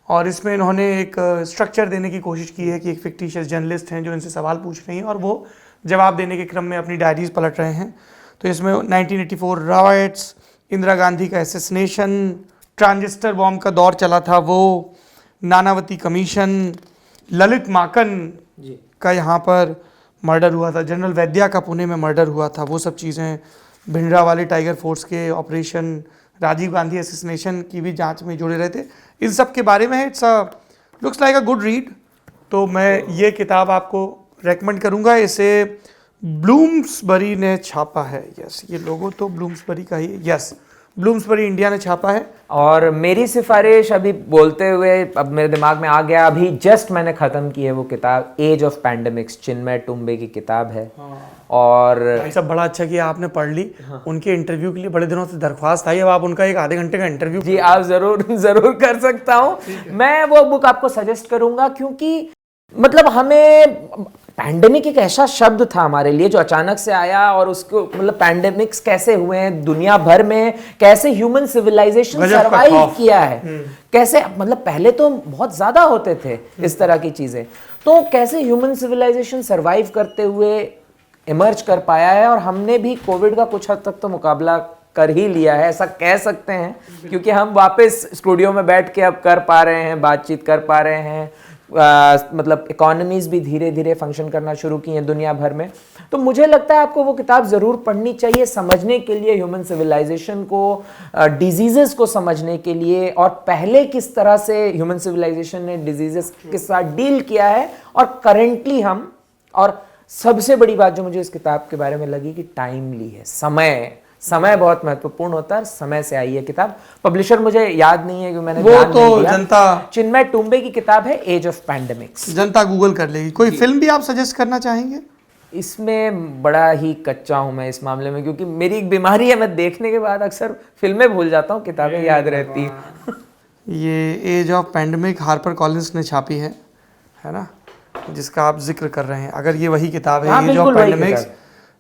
और इसमें इन्होंने एक स्ट्रक्चर देने की कोशिश की है कि एक फिक्टिशियस जर्नलिस्ट हैं जो इनसे सवाल पूछ रही हैं और वो जवाब देने के क्रम में अपनी डायरीज पलट रहे हैं। तो इसमें 1984 राइट्स, इंदिरा गांधी का असैसिनेशन, ट्रांजिस्टर बॉम्ब का दौर चला था वो, नानावती कमीशन, ललित माकन का यहाँ पर मर्डर हुआ था, जनरल वैद्या का पुणे में मर्डर हुआ था, वो सब चीज़ें, भिंडरावाले टाइगर फोर्स के ऑपरेशन, राजीव गांधी असैसिनेशन की भी जांच में जुड़े रहे थे। इन सब के बारे में it's looks like a good read. तो मैं ये किताब आपको रेकमेंड करूँगा। इसे ब्लूम्सबरी ने छापा है। यस, ये लोगो तो ब्लूम्सबरी का ही, यस, ब्लूम्सबरी इंडिया ने छापा है। और मेरी सिफारिश अभी बोलते हुए अब मेरे दिमाग में आ गया, अभी जस्ट मैंने ख़त्म की है वो किताब, एज ऑफ पैंडेमिक्स, चिन्मय टुम्बे की किताब है। और भाई साहब बड़ा अच्छा किया आपने पढ़ ली। उनके इंटरव्यू के लिए बड़े दिनों से दरख्वास्त आई, अब आप उनका एक आधे घंटे का इंटरव्यू। जी आप जरूर कर सकता हूँ। मैं वो बुक आपको सजेस्ट करूंगा क्योंकि मतलब हमें पैंडेमिक एक ऐसा शब्द था हमारे लिए जो अचानक से आया और उसको मतलब पैंडेमिक्स कैसे हुए हैं दुनिया भर में, कैसे ह्यूमन सिविलाइजेशन सर्वाइव किया है, कैसे मतलब पहले तो बहुत ज्यादा होते थे इस तरह की चीजें, तो कैसे ह्यूमन सिविलाइजेशन सर्वाइव करते हुए इमर्ज कर पाया है। और हमने भी कोविड का कुछ हद तक तो मुकाबला कर ही लिया है, ऐसा कह सकते हैं, क्योंकि हम वापस स्टूडियो में बैठ के अब कर पा रहे हैं, बातचीत कर पा रहे हैं, मतलब इकोनॉमीज भी धीरे धीरे फंक्शन करना शुरू की हैं दुनिया भर में। तो मुझे लगता है आपको वो किताब ज़रूर पढ़नी चाहिए समझने के लिए, ह्यूमन सिविलाइजेशन को, डिजीजेस को समझने के लिए, और पहले किस तरह से ह्यूमन सिविलाइजेशन ने डिजीजेस के साथ डील किया है और करेंटली हम। और सबसे बड़ी बात जो मुझे इस किताब के बारे में लगी कि टाइमली है, समय बहुत महत्वपूर्ण होता है। समय से आई है किताब, पब्लिशर मुझे याद नहीं है कि मैंने वो तो जनता, चिन्मय टुम्बे की किताब है as of pandemics, Janata Google कर लेगी। कोई फिल्म भी आप सजेस्ट करना चाहेंगे? इसमें बड़ा ही कच्चा हूं मैं इस मामले में, क्योंकि मेरी एक बीमारी है, मैं देखने के बाद अक्सर फिल्में भूल जाता हूं, किताबें याद रहती हैं। ये age of pandemic Harper Collins ने छापी है ना, जिसका आप जिक्र कर रहे हैं। अगर ये वही किताब है एज ऑफ पैंडेमिक्स,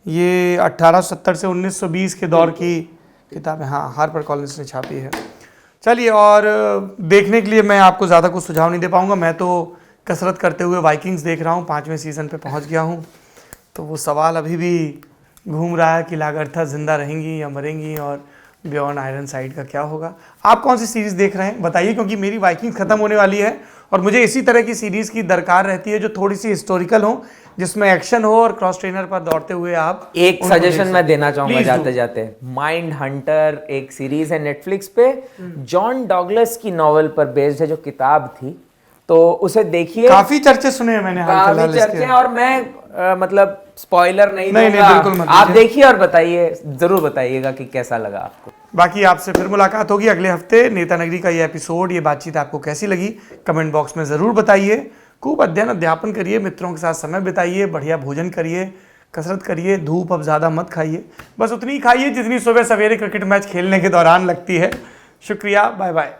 ये 1870 से 1920 के दौर की किताब है, हाँ, हार्पर कॉलिंस ने छापी है। चलिए, और देखने के लिए मैं आपको ज़्यादा कुछ सुझाव नहीं दे पाऊँगा। मैं तो कसरत करते हुए वाइकिंग्स देख रहा हूँ, 5वें सीज़न पे पहुँच गया हूँ। तो वो सवाल अभी भी घूम रहा है कि लागर्था जिंदा रहेंगी या मरेंगी, और बियॉन्ड आयरन साइड का क्या होगा। आप कौन सी सीरीज़ देख रहे हैं बताइए, क्योंकि मेरी वाइकिंग ख़त्म होने वाली है और मुझे इसी तरह की सीरीज़ की दरकार रहती है जो थोड़ी सी हिस्टोरिकल हो, जिसमें एक्शन हो और क्रॉस ट्रेनर पर दौड़ते हुए आप। एक सजेशन मैं देना चाहूंगा जाते जाते, माइंड हंटर एक सीरीज है नेटफ्लिक्स पे, जॉन डॉगलस की नॉवेल पर बेस्ड है, जो किताब थी, तो उसे देखिए। काफी चर्चे सुने हैं मैंने, काफी चर्चे, और मैं मतलब स्पॉइलर नहीं दूंगा, बिल्कुल मत आप देखिए और बताइए, जरूर बताइएगा कि कैसा लगा आपको। बाकी आपसे फिर मुलाकात होगी अगले हफ्ते। नेता नगरी का ये एपिसोड, ये बातचीत आपको कैसी लगी कमेंट बॉक्स में ज़रूर बताइए। खूब अध्ययन अध्यापन करिए, मित्रों के साथ समय बिताइए, बढ़िया भोजन करिए, कसरत करिए, धूप अब ज़्यादा मत खाइए, बस उतनी ही खाइए जितनी सुबह सवेरे क्रिकेट मैच खेलने के दौरान लगती है। शुक्रिया, बाय बाय।